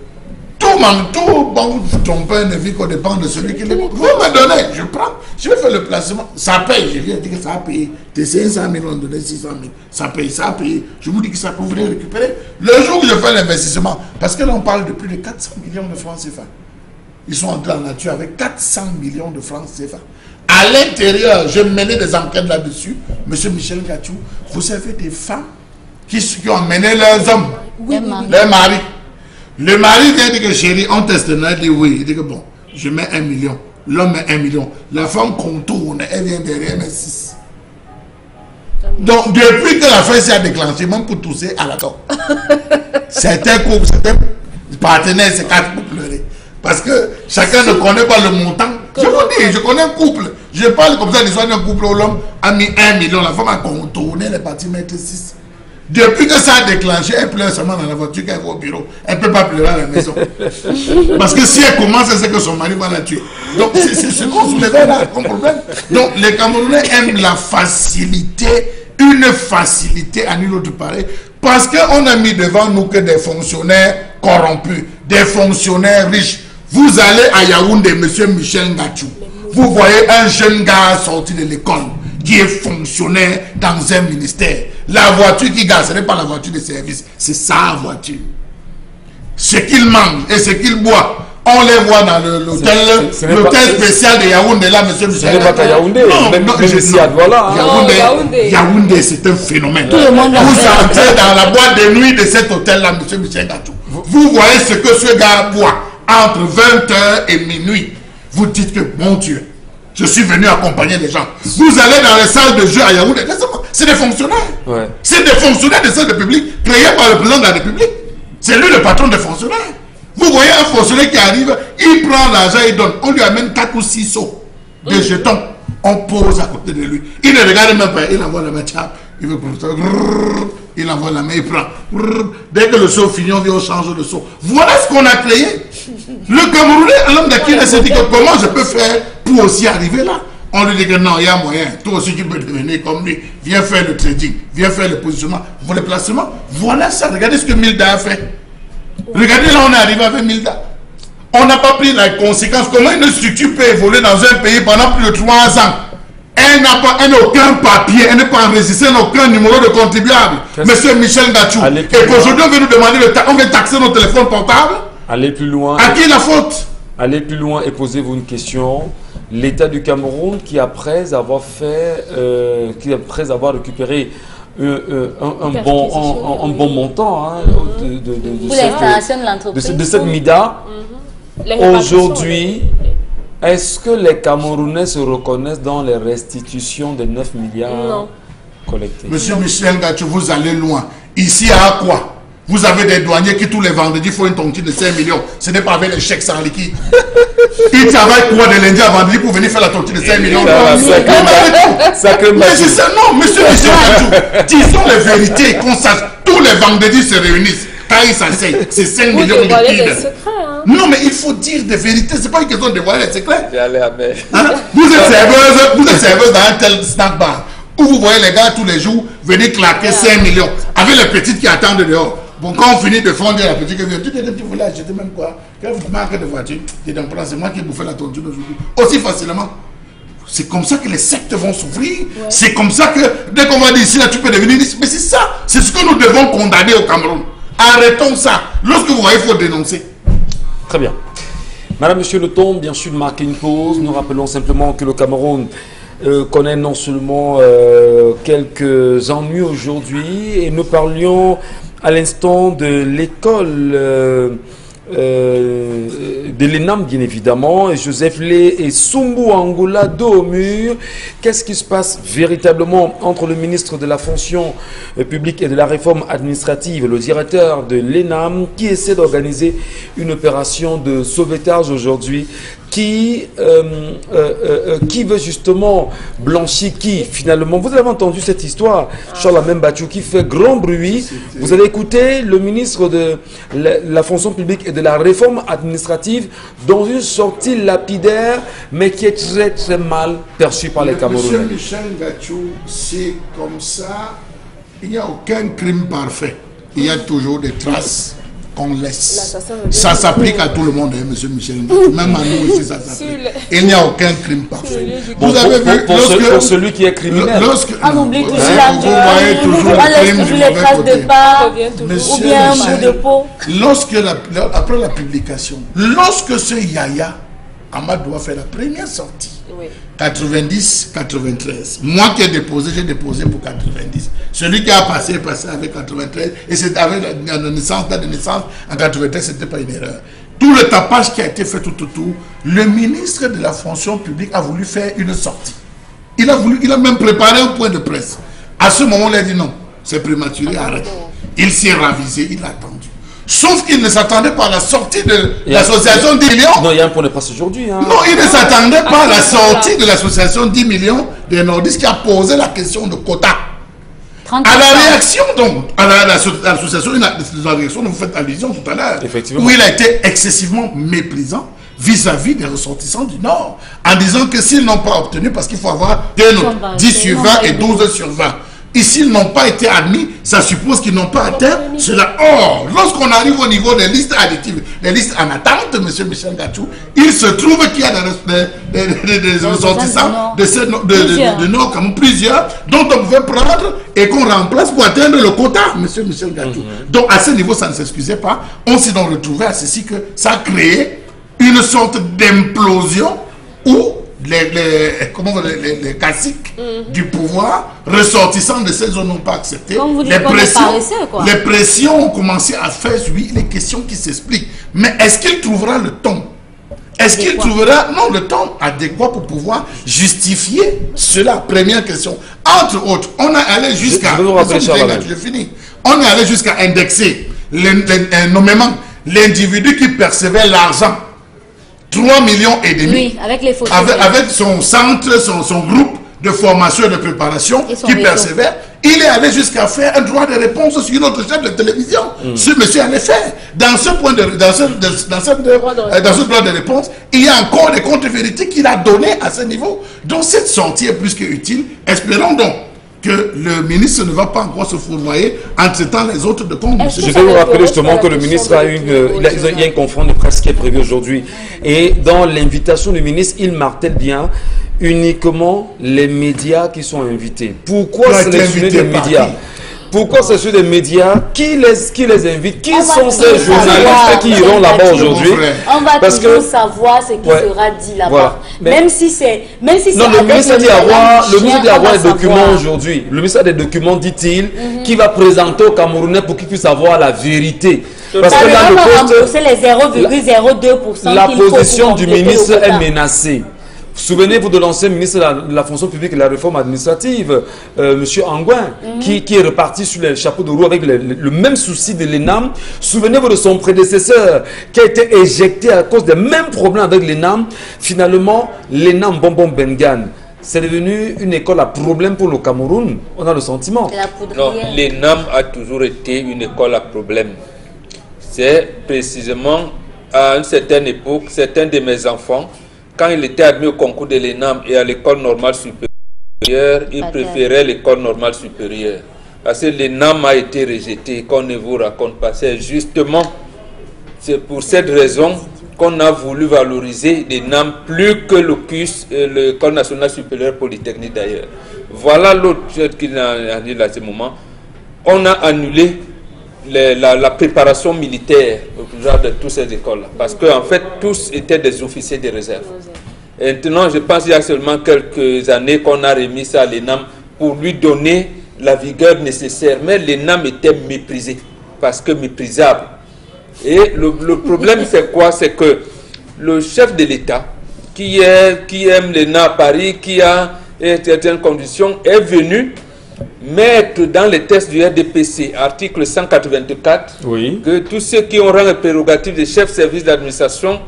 Tout, bon, ton père ne vit qu'au dépend de celui qui le... Vous me donnez, je prends, je vais faire le placement. Ça paye, je viens dire que ça a payé. Tes 500 000, on donné 600 000. Ça paye, ça a payé. Je vous dis que ça peut venir récupérer. Le jour où je fais l'investissement, parce que là on parle de plus de 400 millions de francs CFA. Ils sont entrés en nature avec 400 millions de francs CFA. À l'intérieur, je menais des enquêtes là-dessus. Monsieur Michel Ngachou, vous savez des femmes qui ont mené leurs hommes, leurs maris. Le mari vient dire que chérie, on teste, elle dit oui. Il dit que bon, je mets 1 million. L'homme met 1 million. La femme contourne, elle vient derrière, elle met 6. Donc, depuis que l'affaire s'est déclenchée, même pour tousser à la tort. Certains couples, certains partenaires, c'est quatre pour pleurer. Parce que chacun ne connaît pas le montant. Je vous dis, je connais un couple. Je parle comme ça d'histoire d'un couple où l'homme a mis 1 million. La femme a contourné les bâtiments 6. Depuis que ça a déclenché, elle pleure seulement dans la voiture quand elle va au bureau. Elle ne peut pas pleurer à la maison. Parce que si elle commence, elle sait que son mari va la tuer. Donc c'est ce qu'on soulevait là comme problème. Donc les Camerounais aiment la facilité, une facilité à nul autre pareil. Parce qu'on a mis devant nous que des fonctionnaires corrompus, des fonctionnaires riches. Vous allez à Yaoundé, monsieur Michel Ngachou. Vous voyez un jeune gars sorti de l'école qui est fonctionnaire dans un ministère. La voiture qui garde, ce n'est pas la voiture de service, c'est sa voiture. Ce qu'il mange et ce qu'il boit, on les voit dans l'hôtel spécial de Yaoundé, là, monsieur Michel. Ce n'est pas qu'à Yaoundé, même ici à Douala. Yaoundé, c'est un phénomène. Vous entrez dans la boîte de nuit de cet hôtel-là, monsieur Michel Ngachou. Vous voyez ce que ce gars boit entre 20h et minuit. Vous dites que, mon Dieu, je suis venu accompagner les gens. Vous allez dans les salles de jeu à Yaoundé, c'est des fonctionnaires. Ouais. C'est des fonctionnaires des salles de public créés par le président de la République. C'est lui le patron des fonctionnaires. Vous voyez un fonctionnaire qui arrive, il prend l'argent, il donne. On lui amène 4 ou 6 seaux de jetons. On pose à côté de lui. Il ne regarde même pas. Il envoie la main, il veut prendre ça. Il envoie la main, il prend. Dès que le seau finit, on vient, on change le seau. Voilà ce qu'on a créé. Le Camerounais, l'homme d'Akina s'est dit que comment je peux faire pour aussi arriver là. On lui dit que non, il y a moyen. Toi aussi, tu peux devenir comme lui. Viens faire le trading, viens faire le positionnement, le placement. Voilà ça. Regardez ce que Milda a fait. Regardez là, on est arrivé avec Milda. On n'a pas pris la conséquence. Comment une structure peut évoluer dans un pays pendant plus de 3 ans? Elle n'a aucun papier, elle n'est pas enregistrée, elle n'a aucun numéro de contribuable. Monsieur Michel Ngachou. Et qu'aujourd'hui, on veut nous demander, on veut taxer nos téléphones portables. Allez plus loin. À qui la faute? Allez plus loin et posez-vous une question. L'État du Cameroun qui après avoir récupéré un bon montant de cette MIDA, aujourd'hui, est-ce que les Camerounais se reconnaissent dans les restitutions de 9 milliards collectés? Monsieur Michel Ngachou, vous allez loin. Ici à quoi? Vous avez des douaniers qui tous les vendredis font une tontine de 5 millions. Ce n'est pas avec les chèques sans liquide. Ils travaillent quoi de lundi à vendredi pour venir faire la tontine de 5 millions. Mais c'est ça, non, monsieur Michel Ngachou. Disons les vérités, qu'on sache. Tous les vendredis se réunissent. Quand ils s'asseyent, c'est 5 millions liquides. Non, mais il faut dire des vérités. Ce n'est pas une question de dévoiler les secrets. Vous êtes serveuse dans un tel snack bar où vous voyez les gars tous les jours venir claquer 5 millions avec les petites qui attendent dehors. Bon, quand on finit de fonder la petite qui vient, tu voulais acheter même quoi? Quelle marque de voiture? C'est moi qui ai bouffé la tontine aujourd'hui. Aussi facilement. C'est comme ça que les sectes vont s'ouvrir. Ouais. C'est comme ça que dès qu'on va dire ici, là, tu peux devenir ici. Mais c'est ça. C'est ce que nous devons condamner au Cameroun. Arrêtons ça. Lorsque vous voyez, il faut dénoncer. Très bien. Madame, monsieur, le temps, bien sûr, de marquer une pause. Nous rappelons simplement que le Cameroun connaît non seulement quelques ennuis aujourd'hui, et nous parlions à l'instant de l'école de l'ENAM, bien évidemment, et Joseph Lé et Sumbu Angola dos au mur. Qu'est-ce qui se passe véritablement entre le ministre de la fonction publique et de la réforme administrative, le directeur de l'ENAM, qui essaie d'organiser une opération de sauvetage aujourd'hui, qui veut justement blanchir qui finalement? Vous avez entendu cette histoire, Charles Mbachou, qui fait grand bruit. Vous allez écouter le ministre de la fonction publique et de la réforme administrative dans une sortie lapidaire, mais qui est très très mal perçue par les Camerounais. Monsieur Michel Ngachou, c'est comme ça. Il n'y a aucun crime parfait. Il y a toujours des traces qu'on laisse. Ça s'applique à tout le monde, hein, monsieur Michel. Même à nous aussi, ça s'applique. Il n'y a aucun crime parfait. Vous avez vu, pour celui qui est criminel. On oublie toujours la on laisse toujours les traces de pas, ou bien un bout de peau. Après la publication, lorsque ce Yaya Ahmad doit faire la première sortie, 90-93. Moi qui ai déposé, j'ai déposé pour 90. Celui qui a passé est passé avec 93. Et c'est avec la naissance, date de naissance, en 93, ce n'était pas une erreur. Tout le tapage qui a été fait tout autour, le ministre de la fonction publique a voulu faire une sortie. Il a même préparé un point de presse À ce moment, il a dit non, c'est prématuré, arrête. Il s'est ravisé, il a attendu. Sauf qu'il ne s'attendait pas à la sortie de l'association 10 millions. Non, il y a un point de presse aujourd'hui. Hein. Non, il ne s'attendait pas à la sortie de l'association 10 millions des nordistes qui a posé la question de quota. À la réaction, donc, à l'association de la réaction dont vous faites allusion tout à l'heure, où il a été excessivement méprisant vis-à-vis des ressortissants du Nord, en disant que s'ils n'ont pas obtenu, parce qu'il faut avoir 2 notes, 10 sur 20 et 12 sur 20. Et s'ils n'ont pas été admis, ça suppose qu'ils n'ont pas atteint cela. Or, lorsqu'on arrive au niveau des listes additives, les listes en attente, M. Michel Gachou, il se trouve qu'il y a des ressortissants de Nord, comme plusieurs, dont on pouvait prendre et qu'on remplace pour atteindre le quota, M. Michel Gachou. Donc, à ce niveau, ça ne s'excusait pas. On s'est donc retrouvé à ceci que ça a créé une sorte d'implosion où les caciques du pouvoir ressortissant de ces zones n'ont pas accepté. Les pressions ont commencé à faire les questions qui s'expliquent. Mais est-ce qu'il trouvera le ton? Est-ce qu'il trouvera le temps adéquat pour pouvoir justifier cela? Première question. Entre autres, on est allé jusqu'à on est allé jusqu'à indexer nommément l'individu qui percevait l'argent. 3,5 millions. Oui, avec les photos. Avec son centre, son groupe de formation et de préparation qui persévère, il est allé jusqu'à faire un droit de réponse sur notre chaîne de télévision. Ce monsieur allait faire. Dans ce droit de réponse, il y a encore des contre-vérités qu'il a données à ce niveau. Donc cette sortie est plus que utile. Espérons donc que le ministre ne va pas encore se fourvoyer en traitant les autres de compte. Je vais vous rappeler justement que le ministre a il y a une conférence de presse qui est prévue aujourd'hui. Et dans l'invitation du ministre, il martèle bien uniquement les médias qui sont invités. Pourquoi sélectionner des médias? Pourquoi c'est sur des médias? Qui les invite? Qui sont ces journalistes qui iront là-bas aujourd'hui? On va toujours savoir ce qui sera dit là-bas. Voilà. Même si c'est... Non, le ministre dit avoir des documents aujourd'hui. Le ministre a des documents, dit-il, qui va présenter aux Camerounais pour qu'ils puissent avoir la vérité. Parce que là, le poste... La position du ministre est menacée. Souvenez-vous de l'ancien ministre de la fonction publique et de la réforme administrative, M. Angouin, qui est reparti sur les chapeaux de roue avec le même souci de l'ENAM. Souvenez-vous de son prédécesseur qui a été éjecté à cause des mêmes problèmes avec l'ENAM. Finalement, l'ENAM Bonbon Bengan, c'est devenu une école à problème pour le Cameroun. On a le sentiment. Non, l'ENAM a toujours été une école à problème. C'est précisément à une certaine époque, certains de mes enfants, quand il était admis au concours de l'ENAM et à l'école normale supérieure, il préférait l'école normale supérieure. Parce que l'ENAM a été rejeté, qu'on ne vous raconte pas. C'est justement, c'est pour cette raison qu'on a voulu valoriser l'ENAM plus que le CUS, l'école nationale supérieure polytechnique d'ailleurs. Voilà l'autre chose qu'il a annulé à ce moment. On a annulé la préparation militaire de toutes ces écoles-là. Parce qu'en fait, tous étaient des officiers de réserve. Et maintenant, je pense qu'il y a seulement quelques années qu'on a remis ça à l'ENAM pour lui donner la vigueur nécessaire. Mais l'ENAM était méprisé, parce que méprisable. Et le problème, c'est quoi? C'est que le chef de l'État, qui aime l'ENAM à Paris, qui a certaines conditions, est venu mettre dans les tests du RDPC, article 184, que tous ceux qui ont rang et prérogative de chef service d'administration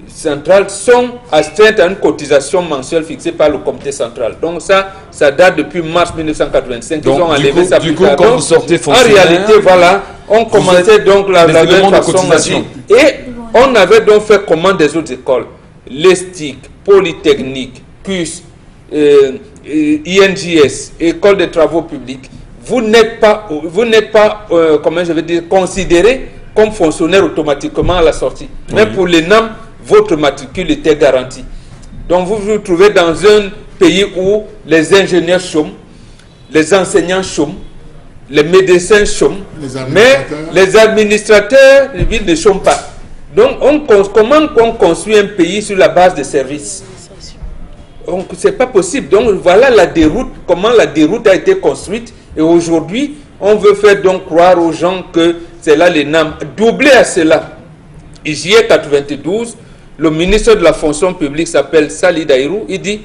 centrale sont astreints à une cotisation mensuelle fixée par le comité central. Donc ça date depuis mars 1985. Donc, ils ont enlevé ça. Du coup, quand vous sortez en réalité, voilà, on commençait donc la même façon à dire. Et on avait donc fait comment des autres écoles, l'ESTIC, Polytechnique, CUS, INJS, École des travaux publics, vous n'êtes pas comment je vais dire, considéré comme fonctionnaire automatiquement à la sortie. Mais pour l'ENAM, votre matricule était garantie. Donc vous vous trouvez dans un pays où les ingénieurs chôment, les enseignants chôment, les médecins chôment, mais les administrateurs ne chôment pas. Donc comment on construit un pays sur la base de services? Donc c'est pas possible. Donc voilà la déroute, comment la déroute a été construite. Et aujourd'hui, on veut faire donc croire aux gens que c'est là l'ENAM. Doublé à cela, en juillet 92, le ministre de la fonction publique s'appelle Sali Daïrou, il dit,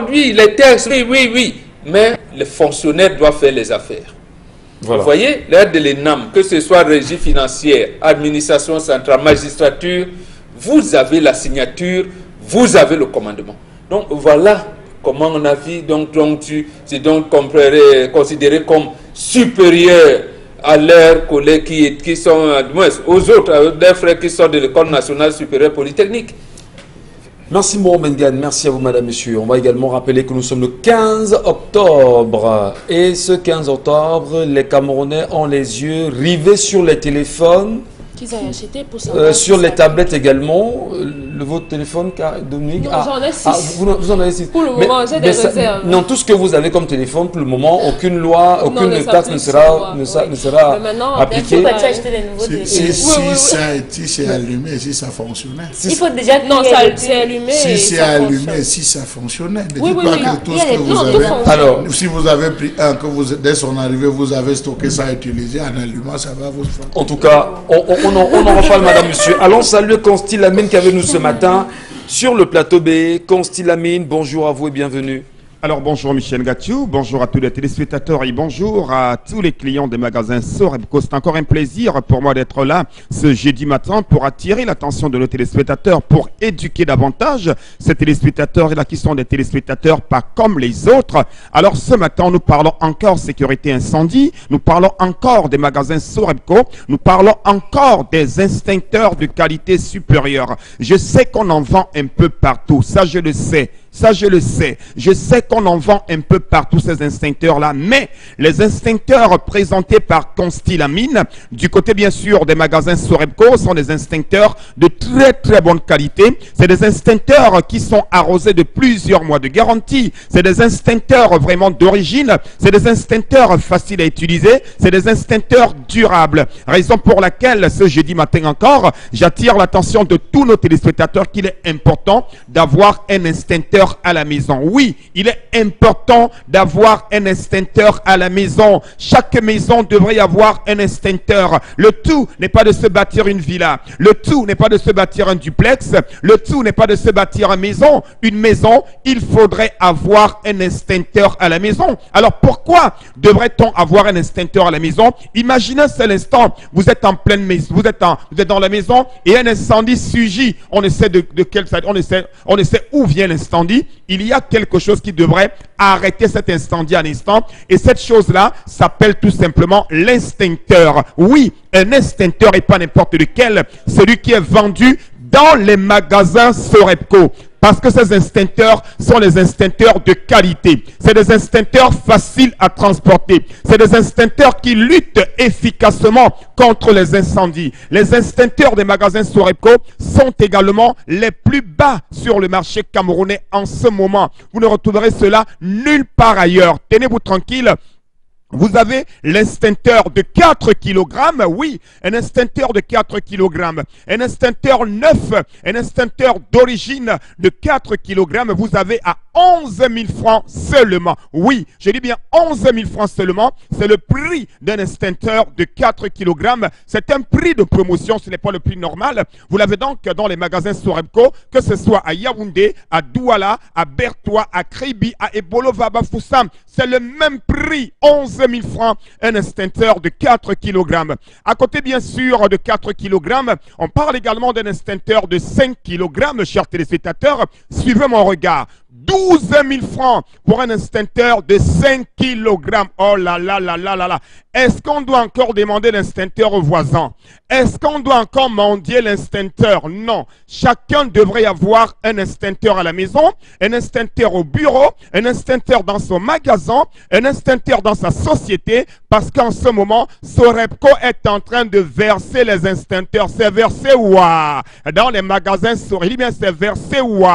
lui, il était oui, mais les fonctionnaires doivent faire les affaires. Voilà. Vous voyez, l'aide de l'ENAM, que ce soit régie financière, administration centrale, magistrature, vous avez la signature, vous avez le commandement. Donc voilà comment on a vu, c'est donc considéré comme supérieur à leurs collègues qui sont, aux autres, des frères qui sortent de l'École nationale supérieure polytechnique. Merci Mohamed Gane, merci à vous madame, monsieur. On va également rappeler que nous sommes le 15 octobre. Et ce 15 octobre, les Camerounais ont les yeux rivés sur les téléphones. Qu'ils aient acheté pour savoir sur les tablettes également. Votre téléphone, Dominique? J'en ai 6. Vous en avez 6. Pour le moment, j'ai des réserves. Non, tout ce que vous avez comme téléphone, pour le moment, aucune loi, aucune taxe ne sera appliquée. Il faut acheter des nouveaux téléphones. Si c'est allumé, si ça fonctionnait. Il faut déjà... Non, c'est allumé. Si c'est allumé, si ça fonctionnait. Ne dites pas que tout ce que vous avez... Alors, si vous avez pris un, que dès son arrivée, vous avez stocké ça, utilisé, en allumant, ça va vous faire. En tout cas, on en reparle, madame, monsieur. Allons saluer Consti Lamine qui est avec nous ce matin sur le plateau B. Consti Lamine, bonjour à vous et bienvenue. Alors bonjour Michel Gathiou, bonjour à tous les téléspectateurs et bonjour à tous les clients des magasins Sorebco. C'est encore un plaisir pour moi d'être là ce jeudi matin pour attirer l'attention de nos téléspectateurs, pour éduquer davantage ces téléspectateurs-là qui sont des téléspectateurs pas comme les autres. Alors ce matin, nous parlons encore sécurité incendie, nous parlons encore des magasins Sorebco, nous parlons encore des instincteurs de qualité supérieure. Je sais qu'on en vend un peu partout, ça je le sais. Ça, je le sais. Je sais qu'on en vend un peu partout ces instincteurs-là, mais les instincteurs présentés par Consti Lamine, du côté bien sûr des magasins Sorebco, sont des instincteurs de très très bonne qualité. C'est des instincteurs qui sont arrosés de plusieurs mois de garantie. C'est des instincteurs vraiment d'origine. C'est des instincteurs faciles à utiliser. C'est des instincteurs durables. Raison pour laquelle ce jeudi matin encore, j'attire l'attention de tous nos téléspectateurs qu'il est important d'avoir un instincteur à la maison. Oui, il est important d'avoir un extincteur à la maison. Chaque maison devrait avoir un extincteur. Le tout n'est pas de se bâtir une villa. Le tout n'est pas de se bâtir un duplex. Le tout n'est pas de se bâtir une maison. Une maison, il faudrait avoir un extincteur à la maison. Alors pourquoi devrait-on avoir un extincteur à la maison? Imaginez un seul instant, vous êtes en pleine maison, vous êtes dans la maison et un incendie surgit. On essaie on essaie où vient l'incendie. Il y a quelque chose qui devrait arrêter cet incendie à l'instant. Et cette chose-là s'appelle tout simplement l'extincteur. Oui, un extincteur et pas n'importe lequel. Celui qui est vendu dans les magasins Sorebco. Parce que ces instincteurs sont les instincteurs de qualité. C'est des instincteurs faciles à transporter. C'est des instincteurs qui luttent efficacement contre les incendies. Les instincteurs des magasins Sorebco sont également les plus bas sur le marché camerounais en ce moment. Vous ne retrouverez cela nulle part ailleurs. Tenez-vous tranquille. Vous avez l'extincteur de 4 kg, oui, un extincteur de 4 kg, un extincteur neuf, un extincteur d'origine de 4 kg, vous avez à 11 000 francs seulement. Oui, je dis bien 11 000 francs seulement, c'est le prix d'un extincteur de 4 kg. C'est un prix de promotion, ce n'est pas le prix normal. Vous l'avez donc dans les magasins Sorebco, que ce soit à Yaoundé, à Douala, à Bertois, à Kribi, à Ebolo Vabafoussam. C'est le même prix, 11 000 francs, un extincteur de 4 kg. À côté, bien sûr, de 4 kg, on parle également d'un extincteur de 5 kg, chers téléspectateurs. Suivez mon regard. 12 000 francs pour un extincteur de 5 kg. Oh là là là là là là. Est-ce qu'on doit encore demander l'extincteur aux voisins? Est-ce qu'on doit encore mendier l'extincteur? Non. Chacun devrait avoir un extincteur à la maison, un extincteur au bureau, un extincteur dans son magasin, un extincteur dans sa société, parce qu'en ce moment, Sorebco est en train de verser les extincteurs. C'est versé où? Dans les magasins Sorebco. Il dit bien c'est versé où?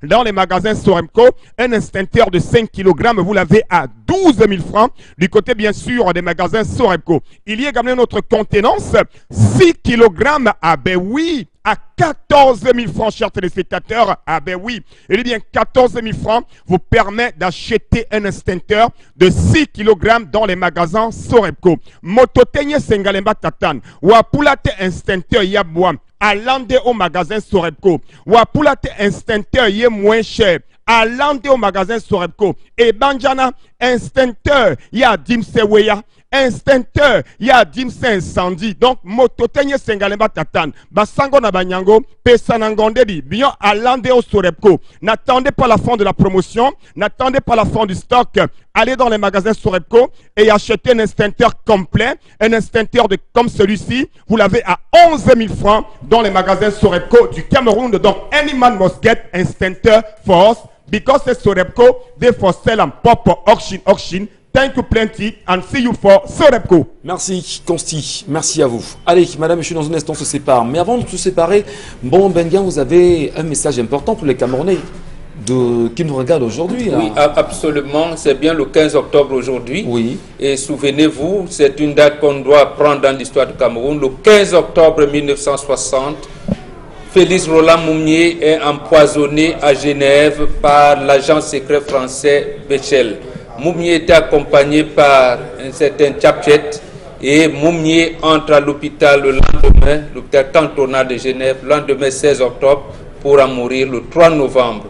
Dans les magasins Sorebco, un extincteur de 5 kg, vous l'avez à 12 000 francs. Du côté, bien sûr, des magasins Sorebco. Il y a également notre contenance, 6 kg. Ah ben oui, à 14 000 francs, chers téléspectateurs. Ah ben oui, il est bien 14 000 francs vous permet d'acheter un extincteur de 6 kg dans les magasins Sorebco. Mototenye Sengalemba Tatan, Wapulate extincteur Yabouam, à l'ande au magasin Sorebco. Wapulate extincteur yé moins cher. allant au magasin Sorepco. Et Banjana, instincteur, il y a Dimseweya. Instincteur, il y a Dimse incendie. Donc, mototenye sengalemba tatan. Basango na banyango, pesanangondedi, bien allant au Sorepco. N'attendez pas la fin de la promotion, n'attendez pas la fin du stock. Allez dans les magasins Sorepco et achetez un instincteur complet, un instincteur comme celui-ci. Vous l'avez à 11 000 francs dans les magasins Sorepco du Cameroun. Donc, Anyman must get instincteur force because it's Sorepco, they for sell and pop auction. Thank you plenty and see you for Sorepco. Merci Consti, merci à vous. Allez, madame, monsieur, dans un instant on se sépare. Mais avant de se séparer, bon Benga, vous avez un message important pour les Camerounais qui nous regardent aujourd'hui. Oui, absolument. C'est bien le 15 octobre aujourd'hui. Oui. Et souvenez-vous, c'est une date qu'on doit prendre dans l'histoire du Cameroun. Le 15 octobre 1960, Félix Roland Moumié est empoisonné à Genève par l'agent secret français Bechel. Moumié était accompagné par un certain Tchapchet et Moumié entre à l'hôpital le lendemain, l'hôpital cantonal de Genève, le lendemain 16 octobre, pour en mourir le 3 novembre.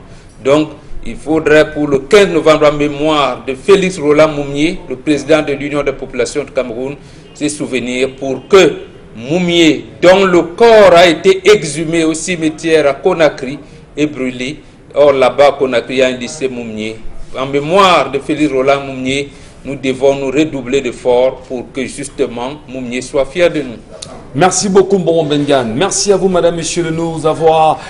Donc, il faudrait pour le 15 novembre, en mémoire de Félix Roland Moumié, le président de l'Union des populations du Cameroun, se souvenir pour que Moumié, dont le corps a été exhumé au cimetière à Conakry, est brûlé. Or, là-bas, à Conakry, il y a un lycée Moumié. En mémoire de Félix Roland Moumié, nous devons nous redoubler d'efforts pour que justement Moumié soit fier de nous. Merci beaucoup, bon Bengan. Merci à vous, madame, monsieur, de nous avoir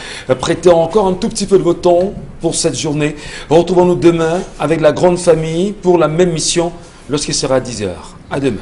prêté encore un tout petit peu de votre temps pour cette journée. Retrouvons-nous demain avec la grande famille pour la même mission lorsqu'il sera 10 h. À demain.